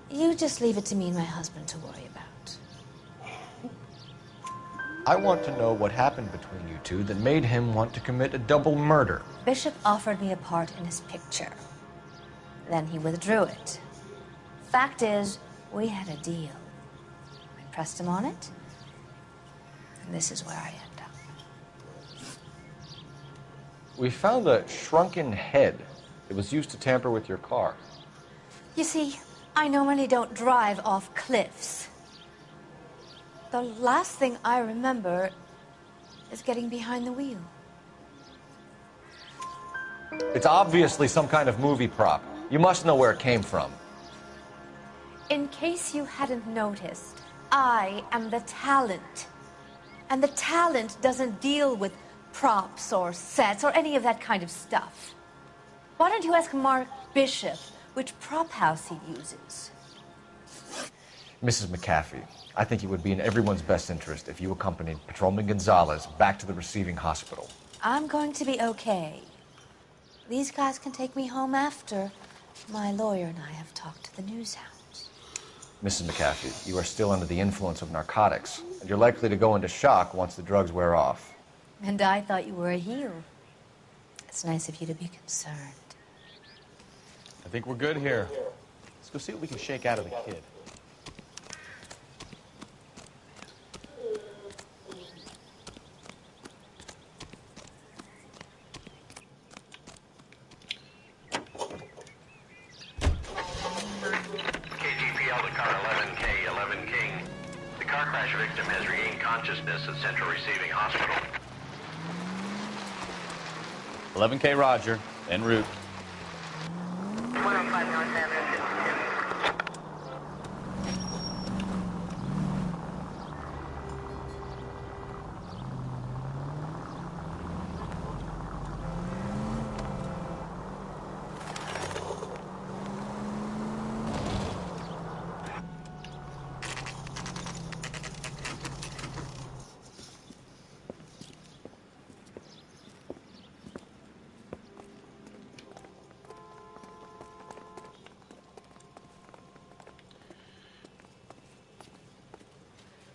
you just leave it to me and my husband to worry about. I want to know what happened between you two that made him want to commit a double murder. Bishop offered me a part in his picture. Then he withdrew it. Fact is, we had a deal. I pressed him on it, and this is where I end up. We found a shrunken head that was used to tamper with your car. You see, I normally don't drive off cliffs. The last thing I remember is getting behind the wheel. It's obviously some kind of movie prop. You must know where it came from. In case you hadn't noticed, I am the talent. And the talent doesn't deal with props or sets or any of that kind of stuff. Why don't you ask Mark Bishop which prop house he uses? Mrs. McAfee, I think it would be in everyone's best interest if you accompanied Patrolman Gonzalez back to the receiving hospital. I'm going to be okay. These guys can take me home after my lawyer and I have talked to the news hounds. Mrs. McAfee, you are still under the influence of narcotics, and you're likely to go into shock once the drugs wear off. And I thought you were a heel. It's nice of you to be concerned. I think we're good here. Let's go see what we can shake out of the kid. KGPL to car 11K, 11 King. The car Crash victim has regained consciousness at Central Receiving Hospital. 11K Roger, en route. 105 North Avenue.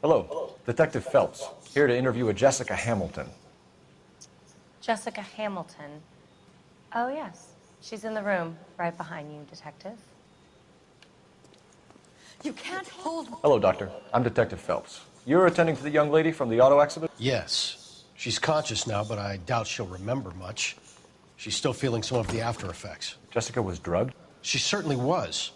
Hello, Detective Phelps, here to interview a Jessica Hamilton. Jessica Hamilton. Oh, yes. She's in the room right behind you, Detective. You can't hold... Hello, Doctor. I'm Detective Phelps. You're attending to the young lady from the auto accident? Yes. She's conscious now, but I doubt she'll remember much. She's still feeling some of the after effects. Jessica was drugged? She certainly was.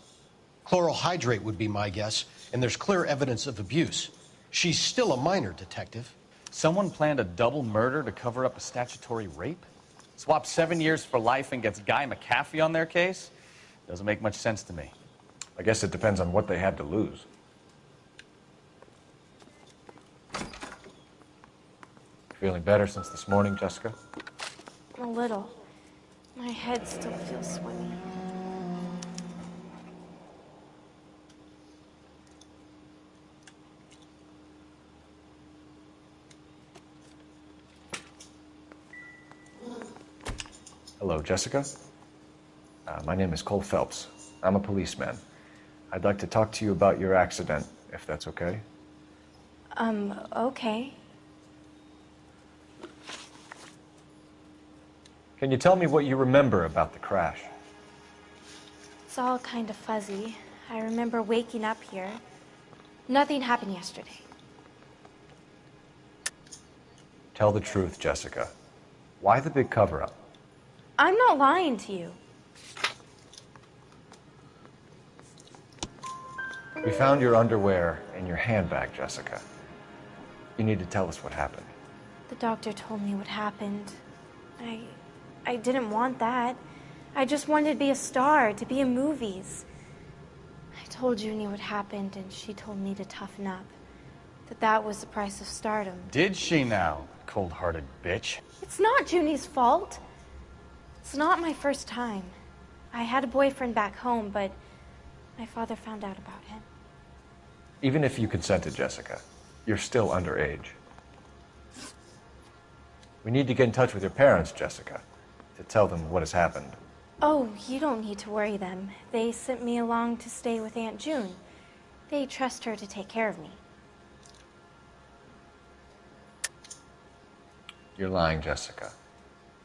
Chloral hydrate would be my guess, and there's clear evidence of abuse. She's still a minor, Detective. Someone planned a double murder to cover up a statutory rape? Swap 7 years for life and gets Guy McAfee on their case? Doesn't make much sense to me. I guess it depends on what they had to lose. Feeling better since this morning, Jessica? A little. My head still feels swimmy. Hello, Jessica. My name is Cole Phelps. I'm a policeman. I'd like to talk to you about your accident, if that's okay. Okay. Can you tell me what you remember about the crash? It's all kind of fuzzy. I remember waking up here. Nothing happened yesterday. Tell the truth, Jessica. Why the big cover-up? I'm not lying to you. We found your underwear in your handbag, Jessica. You need to tell us what happened. The doctor told me what happened. I didn't want that. I just wanted to be a star, to be in movies. I told Junie what happened, and she told me to toughen up. That was the price of stardom. Did she now, cold-hearted bitch? It's not Junie's fault. It's not my first time. I had a boyfriend back home, but my father found out about him. Even if you consented, Jessica, you're still underage. We need to get in touch with your parents, Jessica, to tell them what has happened. Oh, you don't need to worry them. They sent me along to stay with Aunt June. They trust her to take care of me. You're lying, Jessica.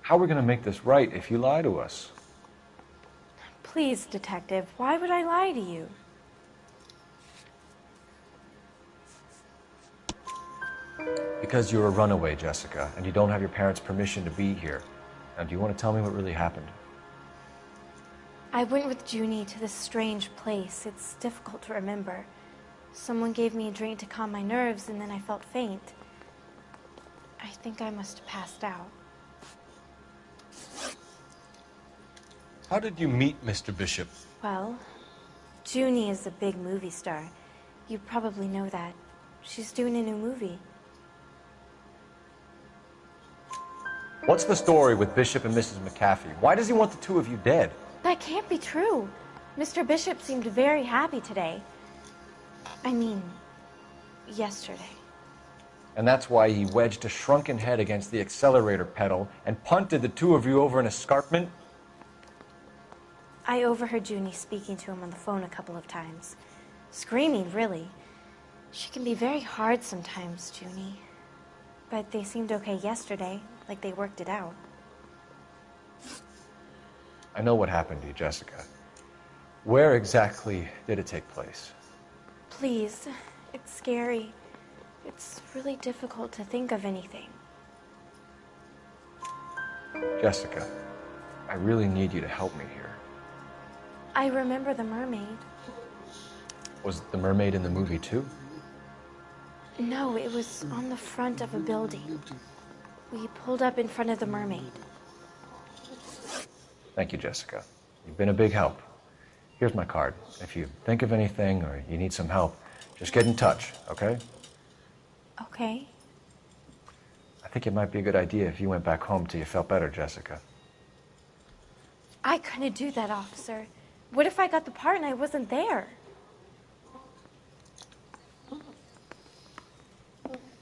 How are we going to make this right if you lie to us? Please, Detective, why would I lie to you? Because you're a runaway, Jessica, and you don't have your parents' permission to be here. Now, do you want to tell me what really happened? I went with Junie to this strange place. It's difficult to remember. Someone gave me a drink to calm my nerves, and then I felt faint. I think I must have passed out. How did you meet Mr. Bishop? Well, Junie is a big movie star. You probably know that. She's doing a new movie. What's the story with Bishop and Mrs. McAfee? Why does he want the two of you dead? That can't be true. Mr. Bishop seemed very happy today. I mean, yesterday. And that's why he wedged a shrunken head against the accelerator pedal and punted the two of you over an escarpment? I overheard Junie speaking to him on the phone a couple of times. Screaming, really. She can be very hard sometimes, Junie. But they seemed okay yesterday, like they worked it out. I know what happened to you, Jessica. Where exactly did it take place? Please, it's scary. It's really difficult to think of anything. Jessica, I really need you to help me here. I remember the mermaid. Was the mermaid in the movie too? No, it was on the front of a building. We pulled up in front of the Mermaid. Thank you, Jessica. You've been a big help. Here's my card. If you think of anything or you need some help, just get in touch, okay? Okay. I think it might be a good idea if you went back home till you felt better, Jessica. I couldn't do that, officer. What if I got the part and I wasn't there?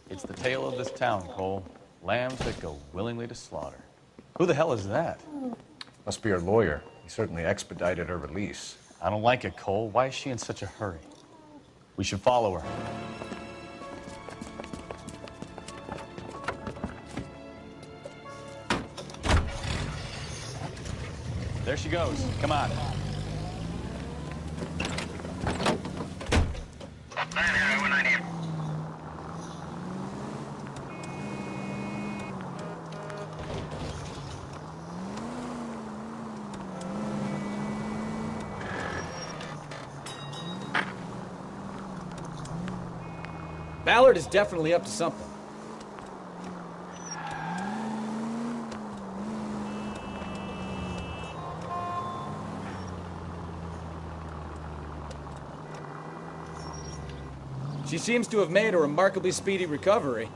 It's the tale of this town, Cole. Lambs that go willingly to slaughter. Who the hell is that? Must be her lawyer. He certainly expedited her release. I don't like it, Cole. Why is she in such a hurry? We should follow her. There she goes. Come on. Ballard is definitely up to something. She seems to have made a remarkably speedy recovery.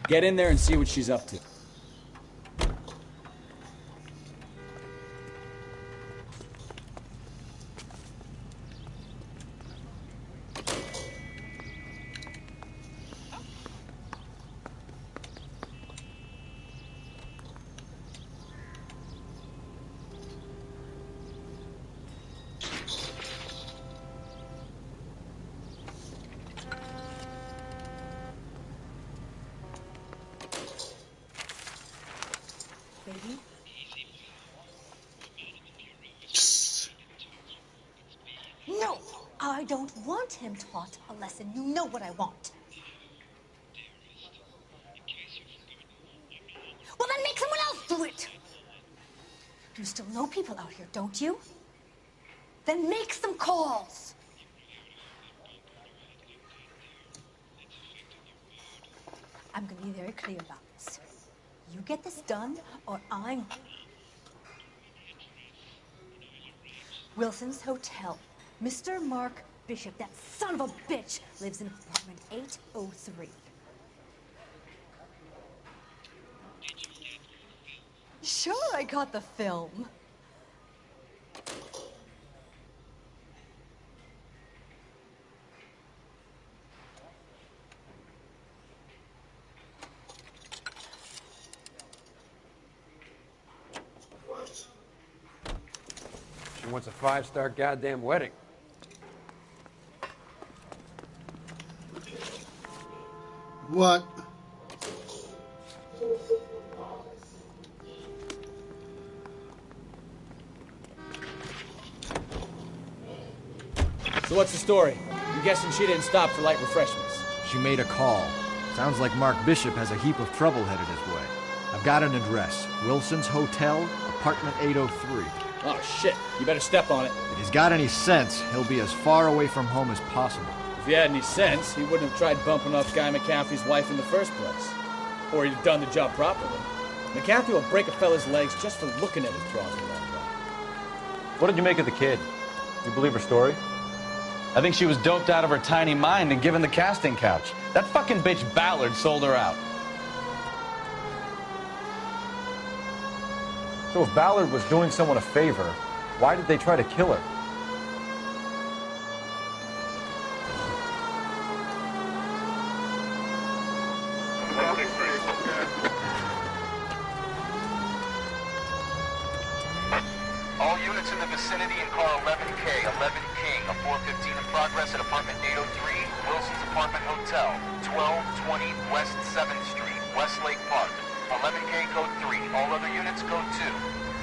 Get in there and see what she's up to. No, I don't want him taught a lesson. You know what I want. Well, then make someone else do it. You still know people out here, don't you? Then make some calls. I'm going to be very clear about this. You get this done, or I'm... Wilson's Hotel. Mr. Mark Bishop, that son of a bitch, lives in apartment 803. Sure, I got the film. She wants a 5-star goddamn wedding. What? So what's the story? I'm guessing she didn't stop for light refreshments. She made a call. Sounds like Mark Bishop has a heap of trouble headed his way. I've got an address. Wilson's Hotel, apartment 803. Oh, shit. You better step on it. If he's got any sense, he'll be as far away from home as possible. If he had any sense, he wouldn't have tried bumping off Guy McCaffrey's wife in the first place. Or he'd have done the job properly. McCaffrey will break a fella's legs just for looking at his drawers a long while. What did you make of the kid? You believe her story? I think she was doped out of her tiny mind and given the casting couch. That fucking bitch Ballard sold her out. So if Ballard was doing someone a favor, why did they try to kill her? All units in the vicinity in car 11K, 11 King, a 415 in progress at apartment 803, Wilson's Apartment Hotel, 1220 West 7th Street, Westlake Park. 11K code 3, all other units code 2.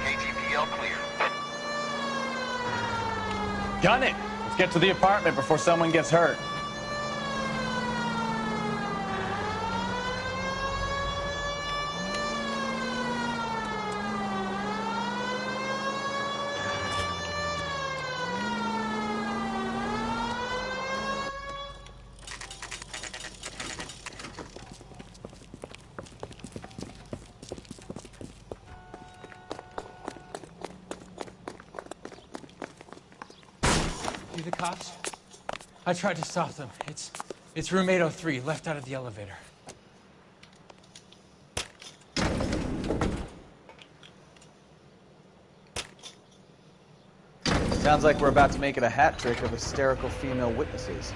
KGPL clear. Gun it! Let's get to the apartment before someone gets hurt. You the cops? I tried to stop them. It's room 803, left out of the elevator. Sounds like we're about to make it a hat trick of hysterical female witnesses.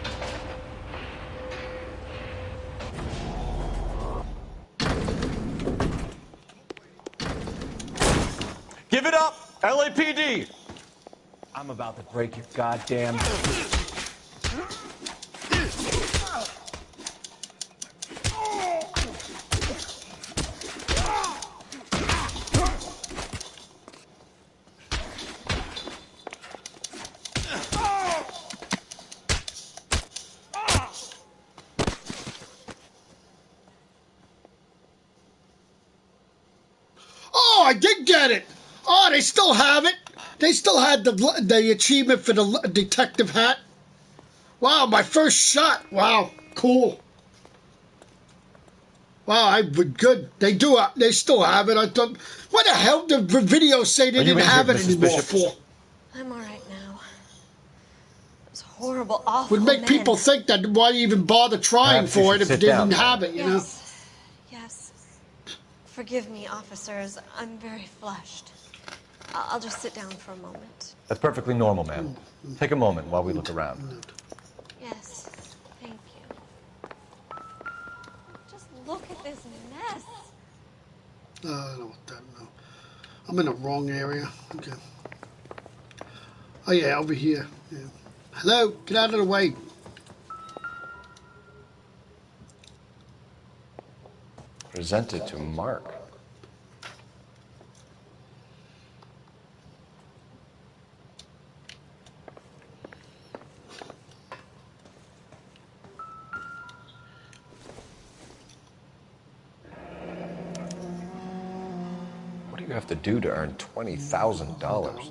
Give it up, LAPD! I'm about to break your goddamn... Oh, I did get it. Oh, they still have it. They still had the achievement for the detective hat. Wow, my first shot. Wow, cool. Wow, I would good. They do. They still have it. I thought, what the hell did the video say they didn't have it anymore for? I'm all right now. It was horrible, awful. Would make people think that why even bother trying for it if they didn't have it, you know? Yes. Forgive me, officers. I'm very flushed. I'll just sit down for a moment. That's perfectly normal, ma'am. Take a moment while we look around. Yes, thank you. Just look at this mess. I don't want that, no. I'm in the wrong area. Okay. Oh, yeah, over here. Yeah. Hello, get out of the way. Presented to Mark. What do you have to do to earn $20,000?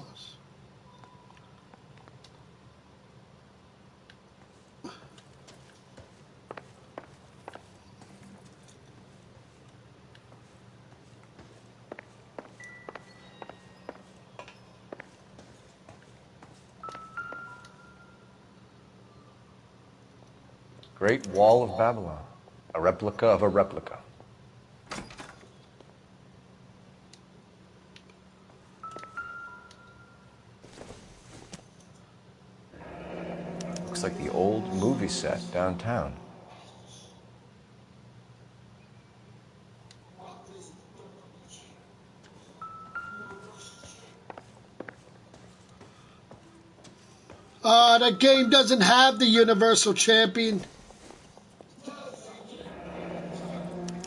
Great Wall of Babylon, a replica of a replica. Looks like the old movie set downtown. That game doesn't have the Universal Champion.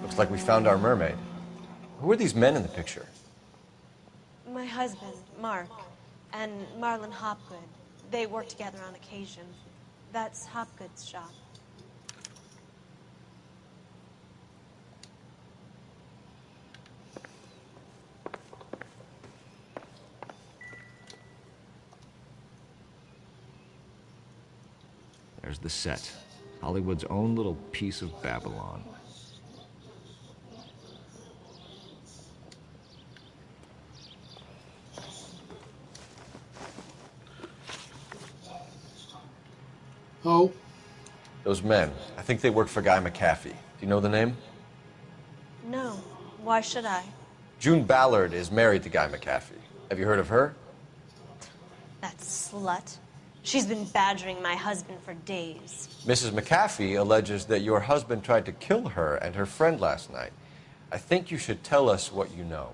Looks like we found our mermaid. Who are these men in the picture? My husband, Mark, and Marlon Hopgood. They work together on occasion. That's Hopgood's shop. There's the set. Hollywood's own little piece of Babylon. Oh? Those men. I think they work for Guy McAfee. Do you know the name? No. Why should I? June Ballard is married to Guy McAfee. Have you heard of her? That slut. She's been badgering my husband for days. Mrs. McAfee alleges that your husband tried to kill her and her friend last night. I think you should tell us what you know.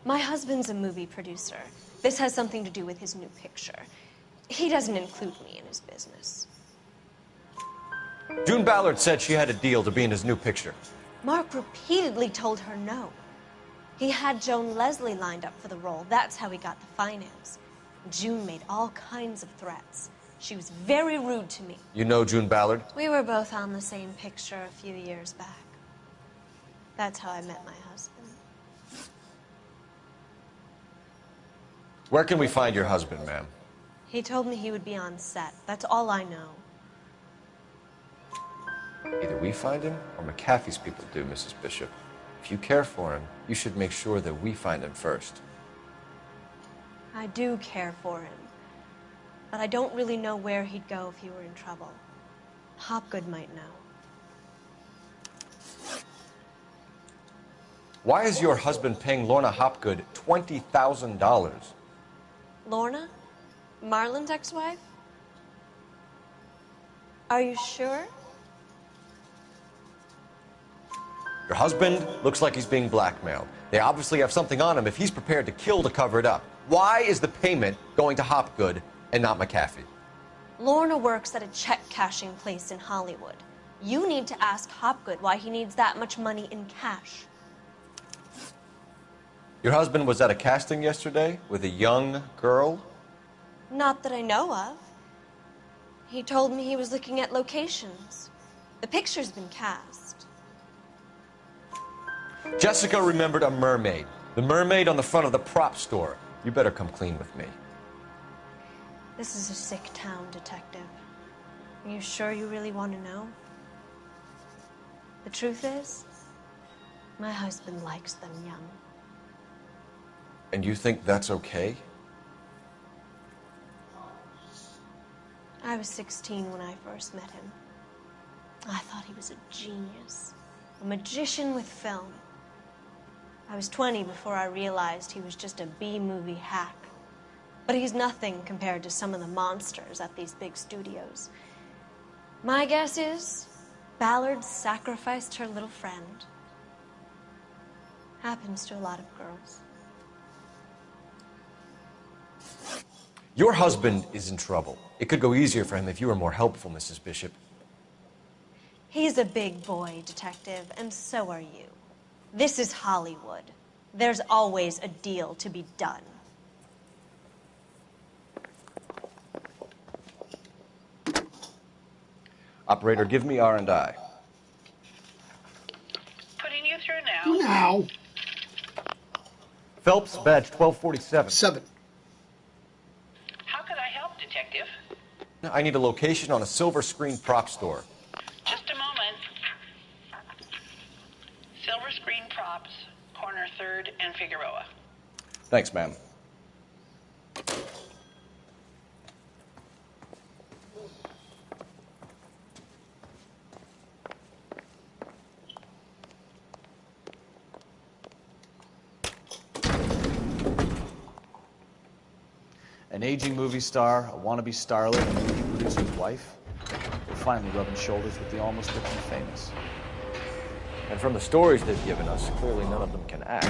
My husband's a movie producer. This has something to do with his new picture. He doesn't include me in his business. June Ballard said she had a deal to be in his new picture. Mark repeatedly told her no. He had Joan Leslie lined up for the role. That's how he got the finance. June made all kinds of threats. She was very rude to me. You know June Ballard? We were both on the same picture a few years back. That's how I met my husband. Where can we find your husband, ma'am? He told me he would be on set. That's all I know. Either we find him or McAfee's people do, Mrs. Bishop. If you care for him, you should make sure that we find him first. I do care for him. But I don't really know where he'd go if he were in trouble. Hopgood might know. Why is your husband paying Lorna Hopgood $20,000? Lorna? Marlon's ex-wife? Are you sure? Your husband looks like he's being blackmailed. They obviously have something on him if he's prepared to kill to cover it up. Why is the payment going to Hopgood and not McAfee? Lorna works at a check-cashing place in Hollywood. You need to ask Hopgood why he needs that much money in cash. Your husband was at a casting yesterday with a young girl? Not that I know of. He told me he was looking at locations. The picture's been cast. Jessica remembered a mermaid. The mermaid on the front of the prop store. You better come clean with me. This is a sick town, Detective. Are you sure you really want to know? The truth is, my husband likes them young. And you think that's okay? I was 16 when I first met him. I thought he was a genius, a magician with film. I was 20 before I realized he was just a B-movie hack. But he's nothing compared to some of the monsters at these big studios. My guess is Ballard sacrificed her little friend. Happens to a lot of girls. Your husband is in trouble. It could go easier for him if you were more helpful, Mrs. Bishop. He's a big boy, Detective, and so are you. This is Hollywood. There's always a deal to be done. Operator, give me R&I. Putting you through now. Now. Phelps, badge 1247. 7. How could I help, Detective? I need a location on a silver screen prop store. Just a moment. Silver Screen Props, corner 3rd and Figueroa. Thanks, ma'am. An aging movie star, a wannabe starlet, and a movie producer's wife. They're finally rubbing shoulders with the almost rich and famous. And from the stories they've given us, clearly none of them can act.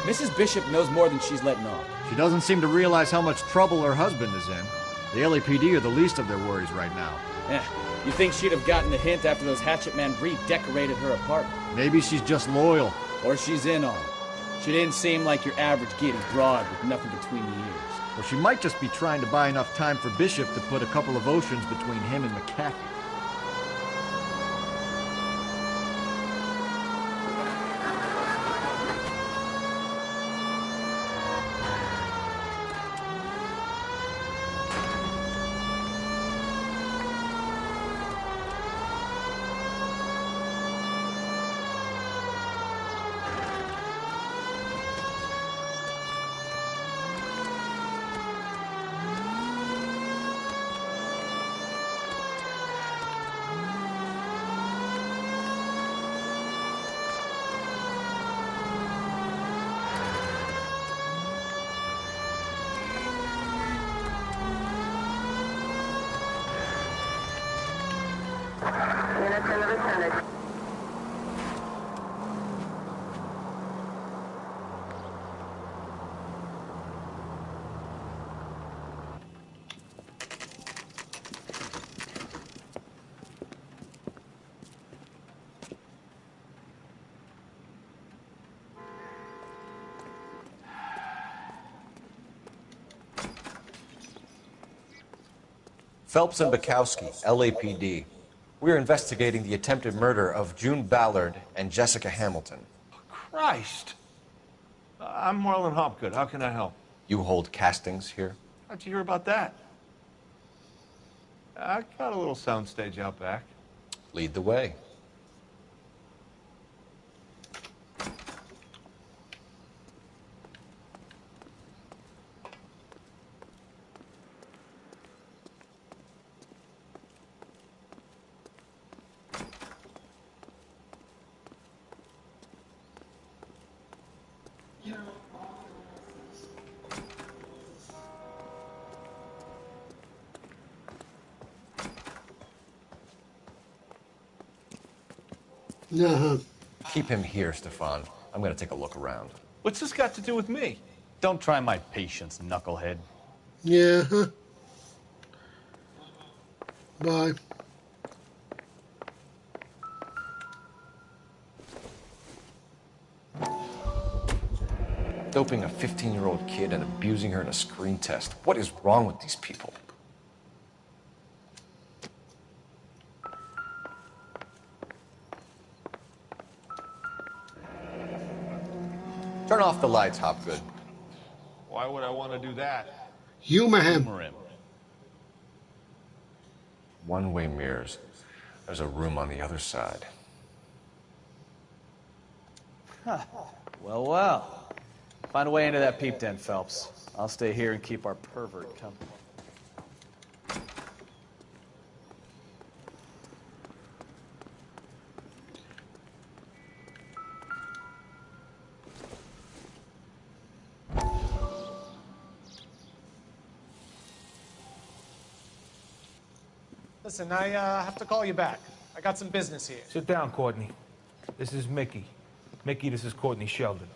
Mrs. Bishop knows more than she's letting on. She doesn't seem to realize how much trouble her husband is in. The LAPD are the least of their worries right now. Yeah, you think she'd have gotten the hint after those Hatchet Man redecorated her apartment? Maybe she's just loyal. Or she's in on it. She didn't seem like your average giddy broad with nothing between the ears. Well, she might just be trying to buy enough time for Bishop to put a couple of oceans between him and McAfee. Attention, Lieutenant. Phelps and Bukowski, LAPD. We're investigating the attempted murder of June Ballard and Jessica Hamilton. Christ! I'm Marlon Hopgood. How can I help? You hold castings here? How'd you hear about that? I got a little soundstage out back. Lead the way. Uh-huh. Keep him here, Stefan. I'm going to take a look around. What's this got to do with me? Don't try my patience, knucklehead. Yeah. Huh. Bye. Doping a 15-year-old kid and abusing her in a screen test. What is wrong with these people? Turn off the lights, Hopgood. Why would I want to do that? Humor him. One-way mirrors. There's a room on the other side. Huh. Well, well. Find a way into that peep den, Phelps. I'll stay here and keep our pervert company. Listen, I have to call you back. I got some business here. Sit down, Courtney. This is Mickey. Mickey, this is Courtney Sheldon.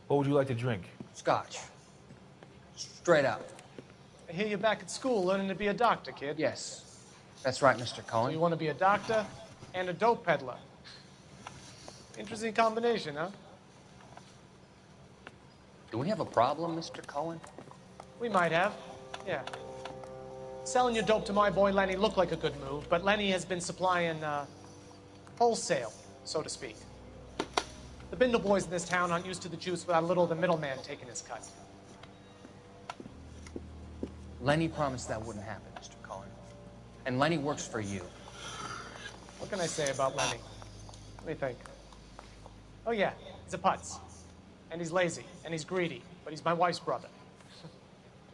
What would you like to drink? Scotch. Straight out. I hear you're back at school learning to be a doctor, kid. Yes. That's right, Mr. Cohen. So you want to be a doctor and a dope peddler. Interesting combination, huh? Do we have a problem, Mr. Cohen? We might have. Yeah. Selling your dope to my boy Lenny looked like a good move, but Lenny has been supplying, wholesale, so to speak. The Bindle boys in this town aren't used to the juice without a little of the middleman taking his cut. Lenny promised that wouldn't happen, Mr. Cohen. And Lenny works for you. What can I say about Lenny? Let me think. Oh yeah, he's a putz. And he's lazy, and he's greedy, but he's my wife's brother.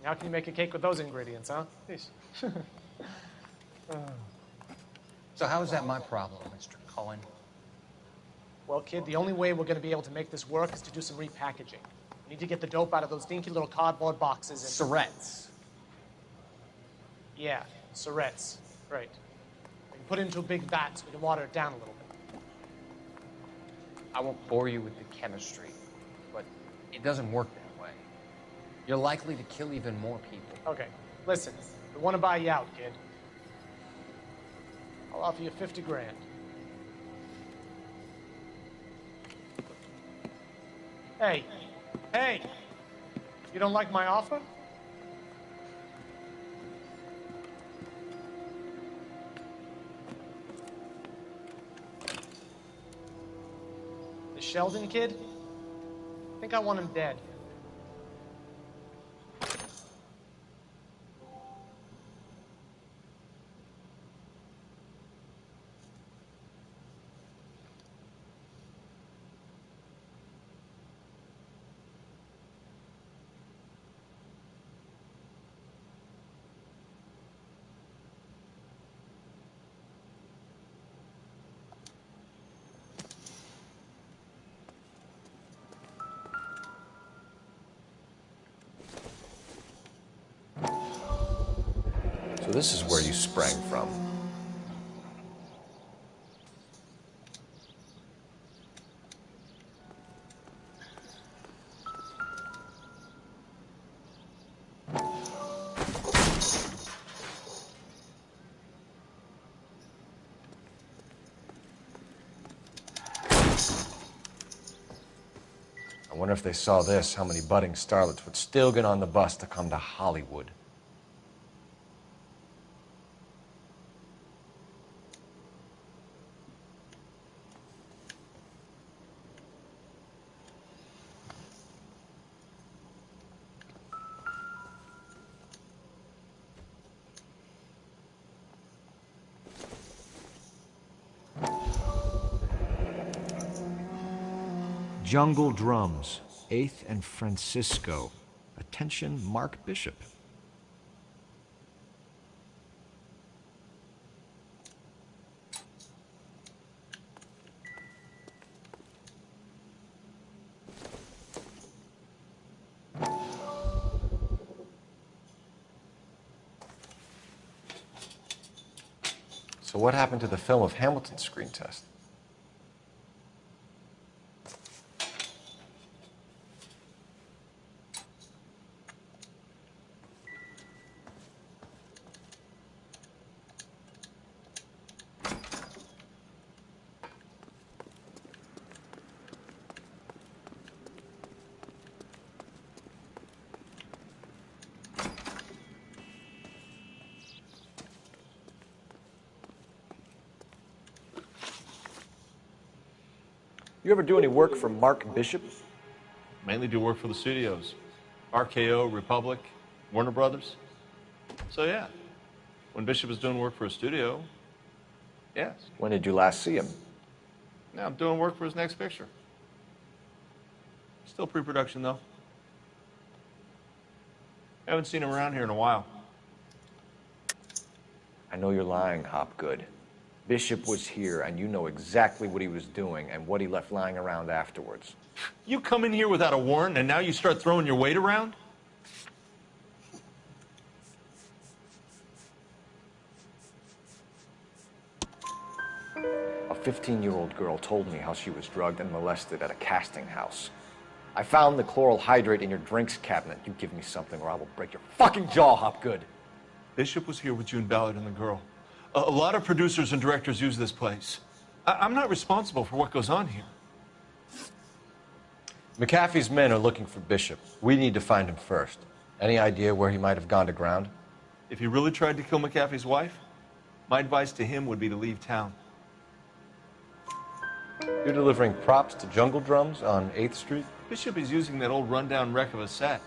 How can you make a cake with those ingredients, huh? Jeez. So how is that my problem, Mr. Cohen? Well, kid, the only way we're going to be able to make this work is to do some repackaging. We need to get the dope out of those dinky little cardboard boxes and... Syrettes. Yeah, syrettes. Right. We can put it into a big vat so we can water it down a little bit. I won't bore you with the chemistry, but it doesn't work that way. You're likely to kill even more people. Okay, listen. We want to buy you out, kid. I'll offer you 50 grand. Hey, hey! You don't like my offer? The Sheldon kid? I think I want him dead. So this is where you sprang from. I wonder if they saw this, how many budding starlets would still get on the bus to come to Hollywood. Jungle Drums, 8th and Francisco. Attention, Mark Bishop. So what happened to the film of Hamilton's screen test? You ever do any work for Mark Bishop? Mainly do work for the studios. RKO, Republic, Warner Brothers. So yeah, when Bishop is doing work for a studio, yes. When did you last see him? Now I'm doing work for his next picture. Still pre-production though. Haven't seen him around here in a while. I know you're lying, Hopgood. Bishop was here, and you know exactly what he was doing and what he left lying around afterwards. You come in here without a warrant, and now you start throwing your weight around? A 15-year-old girl told me how she was drugged and molested at a casting house. I found the chloral hydrate in your drinks cabinet. You give me something or I will break your fucking jaw, Hopgood. Bishop was here with June Ballard and the girl. A lot of producers and directors use this place. I'm not responsible for what goes on here. McAfee's men are looking for Bishop. We need to find him first. Any idea where he might have gone to ground? If he really tried to kill McAfee's wife, my advice to him would be to leave town. You're delivering props to Jungle Drums on 8th Street? Bishop is using that old rundown wreck of a set.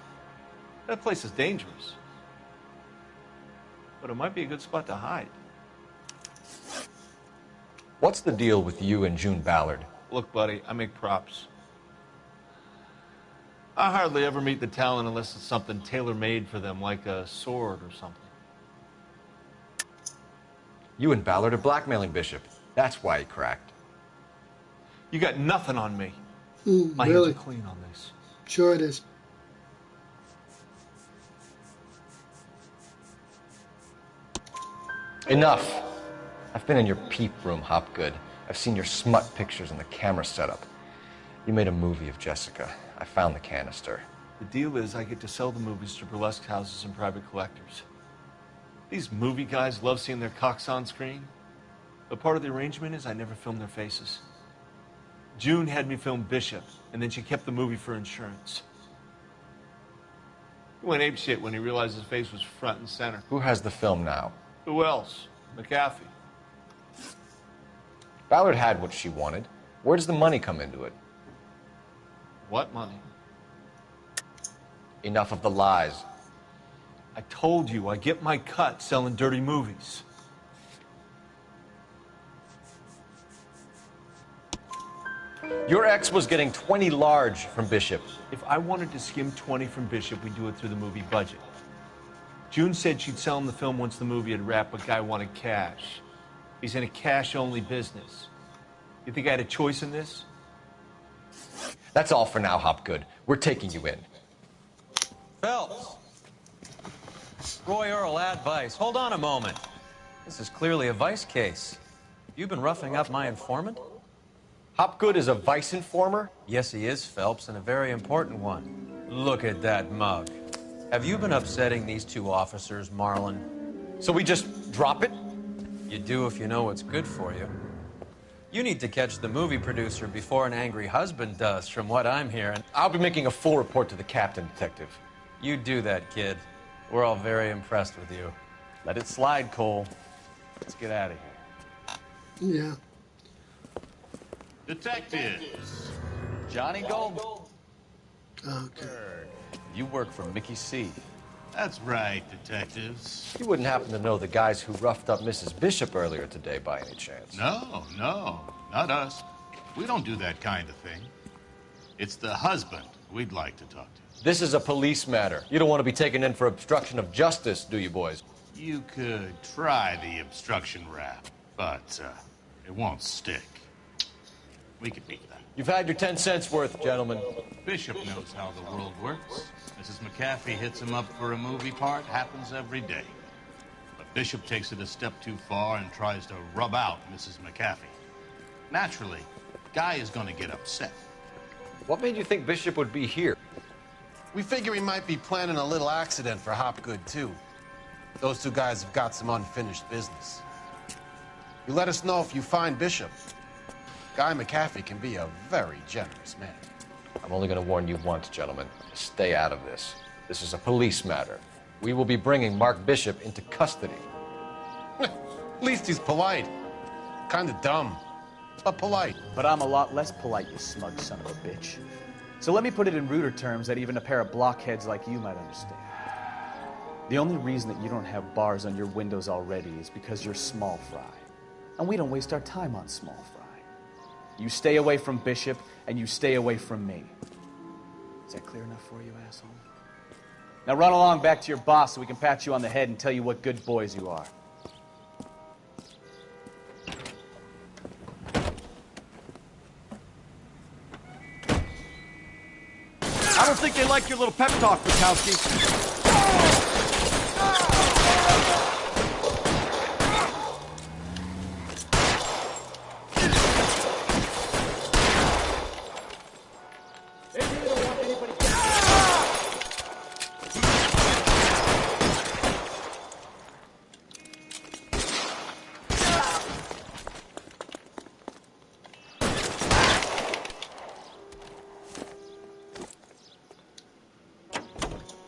That place is dangerous. But it might be a good spot to hide. What's the deal with you and June Ballard? Look, buddy, I make props. I hardly ever meet the talent unless it's something tailor-made for them, like a sword or something. You and Ballard are blackmailing Bishop. That's why he cracked. You got nothing on me. My really? hands are clean on this. Sure it is. Enough. I've been in your peep room, Hopgood. I've seen your smut pictures and the camera setup. You made a movie of Jessica. I found the canister. The deal is I get to sell the movies to burlesque houses and private collectors. These movie guys love seeing their cocks on screen. But part of the arrangement is I never film their faces. June had me film Bishop, and then she kept the movie for insurance. He went apeshit when he realized his face was front and center. Who has the film now? Who else? McAfee. Ballard had what she wanted. Where does the money come into it? What money? Enough of the lies. I told you I get my cut selling dirty movies. Your ex was getting 20 large from Bishop. If I wanted to skim 20 from Bishop, we'd do it through the movie budget. June said she'd sell him the film once the movie had wrapped, but Guy wanted cash. He's in a cash-only business. You think I had a choice in this? That's all for now, Hopgood. We're taking you in. Phelps. Roy Earl, ad vice. Hold on a moment. This is clearly a vice case. You've been roughing up my informant? Hopgood is a vice informer? Yes, he is, Phelps, and a very important one. Look at that mug. Have you been upsetting these two officers, Marlin? So we just drop it? You do if you know what's good for you. You need to catch the movie producer before an angry husband does, from what I'm hearing. I'll be making a full report to the captain, Detective. You do that, kid. We're all very impressed with you. Let it slide, Cole. Let's get out of here. Yeah. Detectives. Johnny Gold. Okay. You work for Mickey C. That's right, detectives. You wouldn't happen to know the guys who roughed up Mrs. Bishop earlier today, by any chance? No, not us. We don't do that kind of thing. It's the husband we'd like to talk to. This is a police matter. You don't want to be taken in for obstruction of justice, do you, boys? You could try the obstruction rap, but it won't stick. We could beat that. You've had your 10 cents worth, gentlemen. Bishop knows how the world works. Mrs. McAfee hits him up for a movie part. Happens every day. But Bishop takes it a step too far and tries to rub out Mrs. McAfee. Naturally, Guy is going to get upset. What made you think Bishop would be here? We figure he might be planning a little accident for Hopgood, too. Those two guys have got some unfinished business. You let us know if you find Bishop. Guy McAfee can be a very generous man. I'm only going to warn you once, gentlemen. Stay out of this. This is a police matter. We will be bringing Mark Bishop into custody. At least he's polite. Kind of dumb, but polite. But I'm a lot less polite, you smug son of a bitch. So let me put it in ruder terms that even a pair of blockheads like you might understand. The only reason that you don't have bars on your windows already is because you're small fry. And we don't waste our time on small fry. You stay away from Bishop, and you stay away from me. Is that clear enough for you, asshole? Now run along back to your boss so we can pat you on the head and tell you what good boys you are. I don't think they like your little pep talk, Bukowski.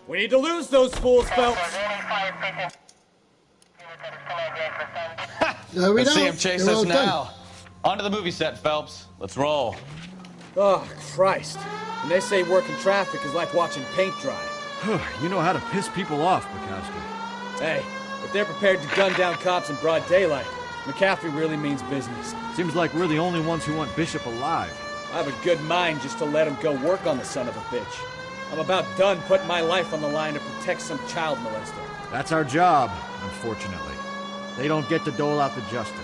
We need to lose those fools, Phelps. No, we Let's don't. see him chase They're us all done. now. Onto the movie set, Phelps. Let's roll. Oh, Christ. When they say working traffic is like watching paint dry. You know how to piss people off, Bukowski. Hey, if they're prepared to gun down cops in broad daylight, McAfee really means business. Seems like we're the only ones who want Bishop alive. I have a good mind just to let him go work on the son of a bitch. I'm about done putting my life on the line to protect some child molester. That's our job, unfortunately. They don't get to dole out the justice.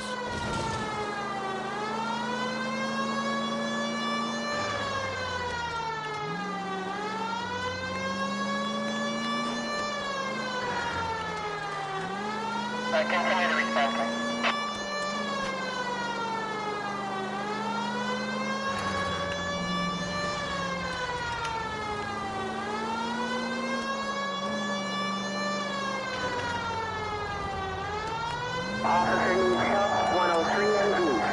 Continue to respond. Officer needs help, 103 and east.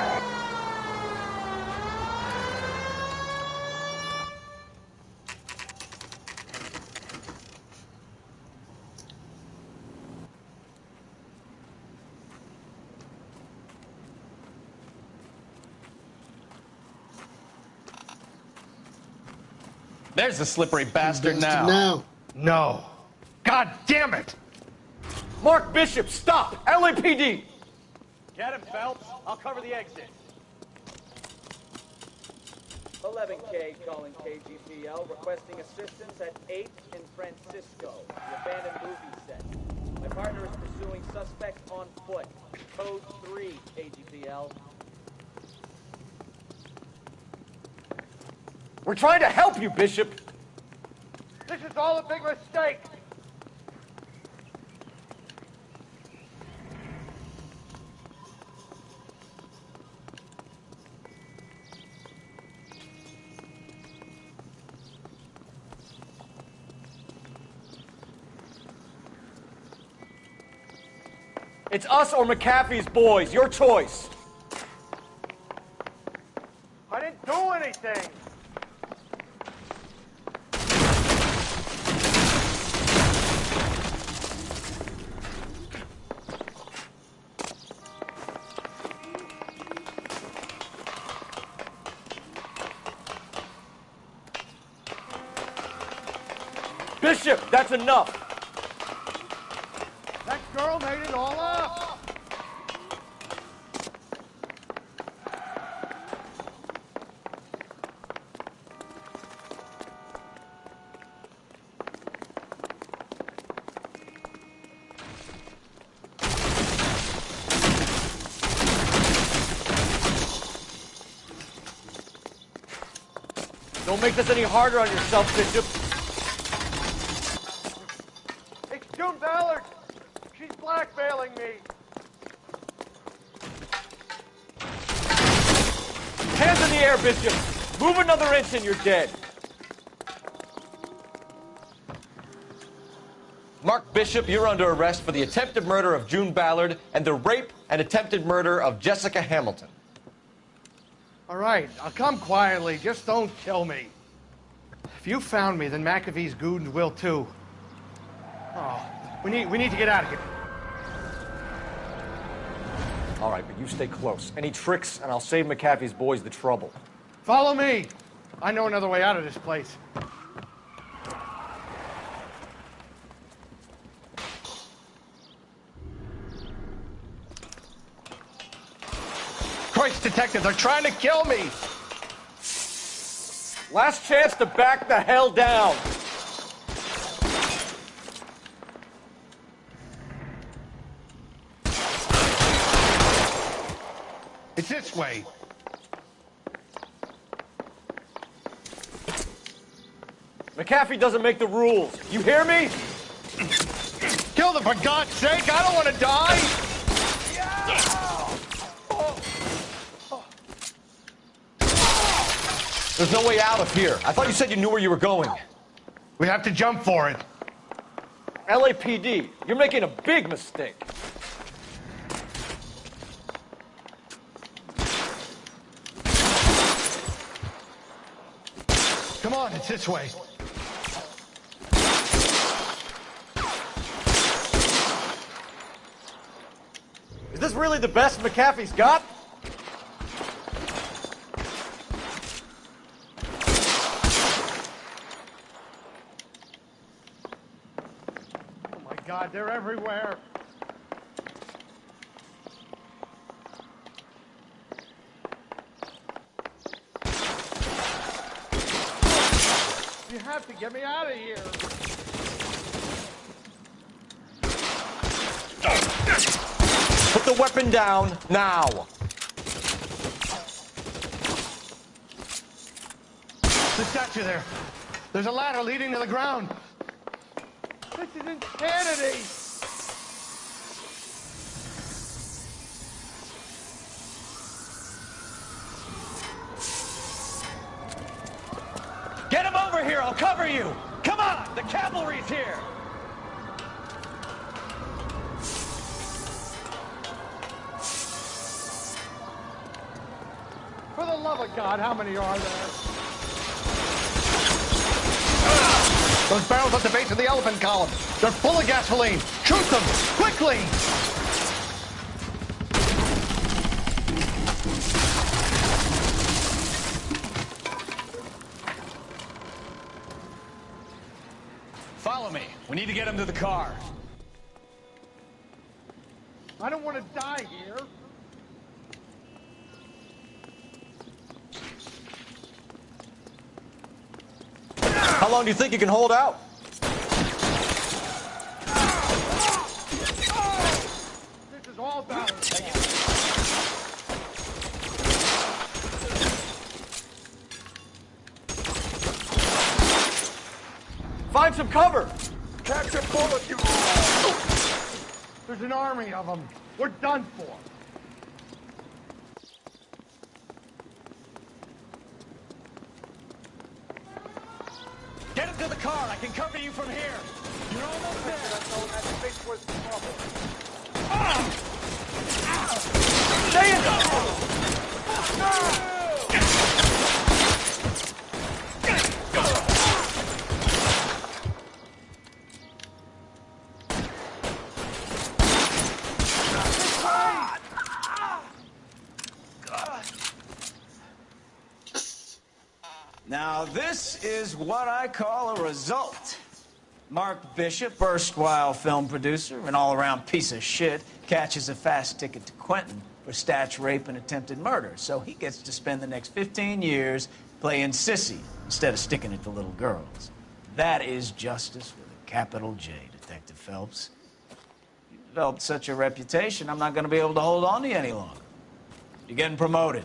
There's the slippery bastard now. Now. No. God damn it! Mark Bishop, stop! LAPD! Get him, Phelps. I'll cover the exit. 11K calling KGPL, requesting assistance at 8th in Francisco, the abandoned movie set. My partner is pursuing suspect on foot. Code 3, KGPL. We're trying to help you, Bishop! This is all a big mistake! It's us or McAfee's boys. Your choice. I didn't do anything. Bishop, that's enough. That girl made it all up. Don't make this any harder on yourself, Bishop. It's June Ballard. She's blackmailing me. Hands in the air, Bishop. Move another inch and you're dead. Mark Bishop, you're under arrest for the attempted murder of June Ballard and the rape and attempted murder of Jessica Hamilton. All right, I'll come quietly. Just don't kill me. If you found me, then McAfee's goons will too. Oh, we need to get out of here. All right, but you stay close. Any tricks, and I'll save McAfee's boys the trouble. Follow me. I know another way out of this place. Christ, detective, they're trying to kill me. Last chance to back the hell down. It's this way. McAfee doesn't make the rules. You hear me? Kill them, for God's sake. I don't want to die. There's no way out of here. I thought you said you knew where you were going. We have to jump for it. LAPD, you're making a big mistake. Come on, it's this way. Is this really the best McAfee's got? Oh my God, they're everywhere. You have to get me out of here. Put the weapon down now. The statue there. There's a ladder leading to the ground. This is insanity. Get him over here, I'll cover you. Come on, the cavalry's here. For the love of God, how many are there? Those barrels at the base of the elephant column. They're full of gasoline. Shoot them, quickly! Follow me. We need to get him to the car. I don't want to die here. How long do you think you can hold out? This is all balance. Find some cover. Capture full of you. There's an army of them. We're done for. Get him to the car. I can cover you from here. You're almost there. Stay in there. Now, this is what I call a result. Mark Bishop, erstwhile film producer, an all-around piece of shit, catches a fast ticket to Quentin for statch rape and attempted murder. So he gets to spend the next 15 years playing sissy instead of sticking it to little girls. That is justice with a capital J, Detective Phelps. You developed such a reputation, I'm not going to be able to hold on to you any longer. You're getting promoted.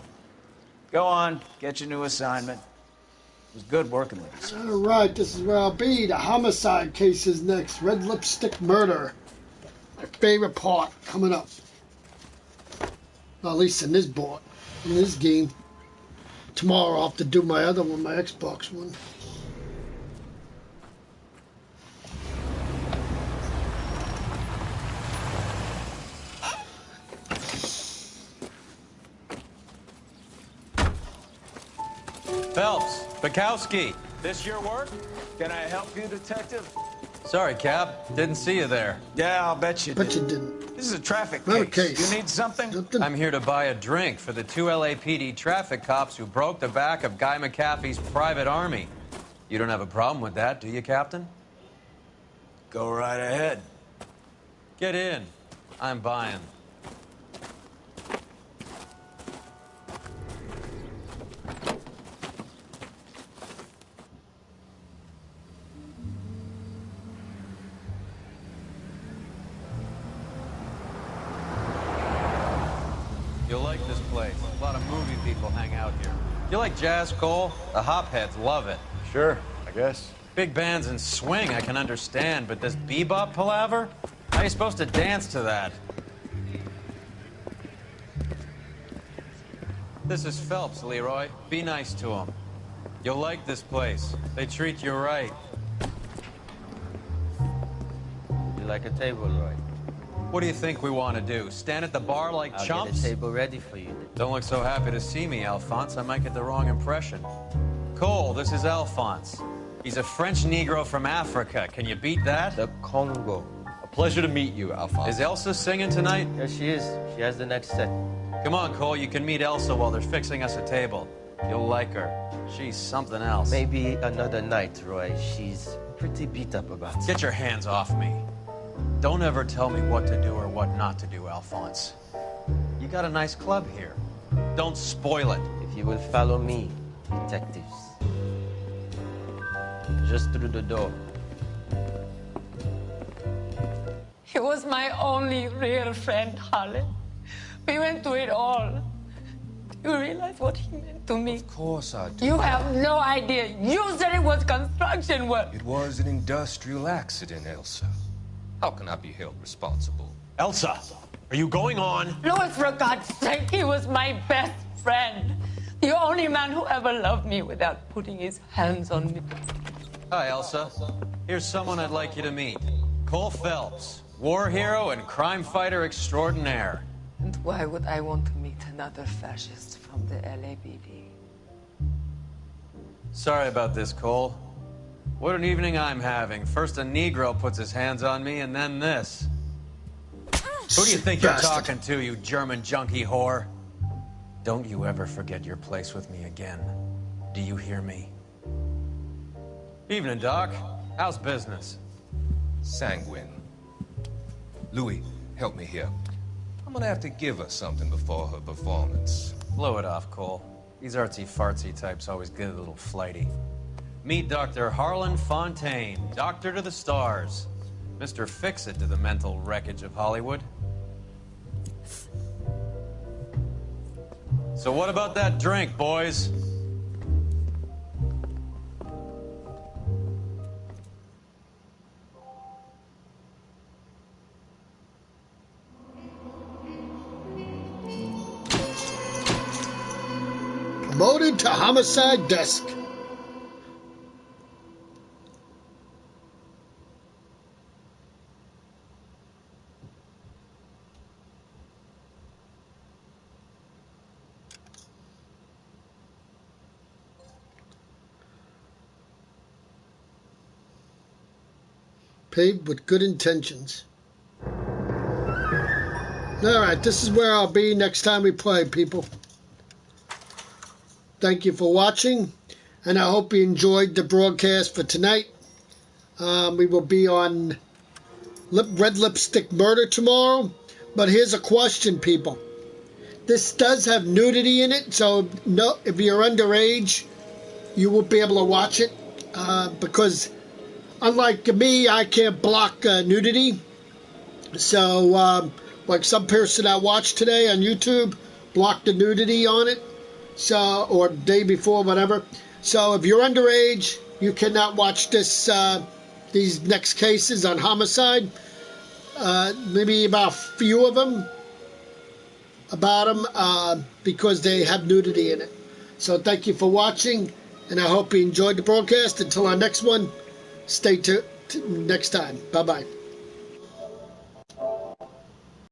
Go on, get your new assignment. It was good working with you. All right, this is where I'll be. The homicide case is next. Red lipstick murder. My favorite part coming up. Well, at least in this board, in this game. Tomorrow I'll have to do my other one, my Xbox one. Phelps, Bukowski. This your work? Can I help you, Detective? Sorry, Cap. Didn't see you there. Yeah, I'll bet you Bet did. you didn't. This is a traffic Not case. a case. You need something? I'm here to buy a drink for the 2 LAPD traffic cops who broke the back of Guy McAfee's private army. You don't have a problem with that, do you, Captain? Go right ahead. Get in. I'm buying. You'll like this place. A lot of movie people hang out here. You like jazz, Cole? The hopheads love it. Sure, I guess. Big bands and swing I can understand, but this bebop palaver? How are you supposed to dance to that? This is Phelps, Leroy. Be nice to him. You'll like this place. They treat you right. You like a table, Roy? What do you think we want to do? Stand at the bar like I'll chumps? get a table ready for you. Don't look so happy to see me, Alphonse. I might get the wrong impression. Cole, this is Alphonse. He's a French Negro from Africa. Can you beat that? The Congo. A pleasure to meet you, Alphonse. Is Elsa singing tonight? Yes, she is. She has the next set. Come on, Cole. You can meet Elsa while they're fixing us a table. You'll like her. She's something else. Maybe another night, Roy. She's pretty beat up about it. Get your hands off me. Don't ever tell me what to do or what not to do, Alphonse. You got a nice club here. Don't spoil it. If you will follow me, detectives. Just through the door. He was my only real friend, Harlan. We went through it all. Do you realize what he meant to me? Of course I do. You have no idea. You said it was construction work. It was an industrial accident, Elsa. How can I be held responsible? Elsa, are you going on? Louis, for God's sake, he was my best friend. The only man who ever loved me without putting his hands on me. Hi, Elsa. Here's someone I'd like you to meet. Cole Phelps, war hero and crime fighter extraordinaire. And why would I want to meet another fascist from the LAPD? Sorry about this, Cole. What an evening I'm having. First a Negro puts his hands on me, and then this. Who do you think you're talking to, you German junkie whore? Don't you ever forget your place with me again. Do you hear me? Evening, Doc. How's business? Sanguine. Louis, help me here. I'm gonna have to give her something before her performance. Blow it off, Cole. These artsy-fartsy types always get a little flighty. Meet Dr. Harlan Fontaine, doctor to the stars. Mr. Fix-It to the mental wreckage of Hollywood. So what about that drink, boys? Promoted to homicide desk. Paved with good intentions. Alright, this is where I'll be next time we play, people. Thank you for watching, and I hope you enjoyed the broadcast for tonight. We will be on Red Lipstick Murder tomorrow. But here's a question, people. This does have nudity in it, so no, if you're underage, you won't be able to watch it. Because unlike me, I can't block nudity. So, like some person I watched today on YouTube blocked the nudity on it. So, or day before, whatever. So if you're underage, you cannot watch these next cases on homicide. Maybe about a few of them, because they have nudity in it. So thank you for watching, and I hope you enjoyed the broadcast. Until our next one, stay tuned next time. Bye-bye.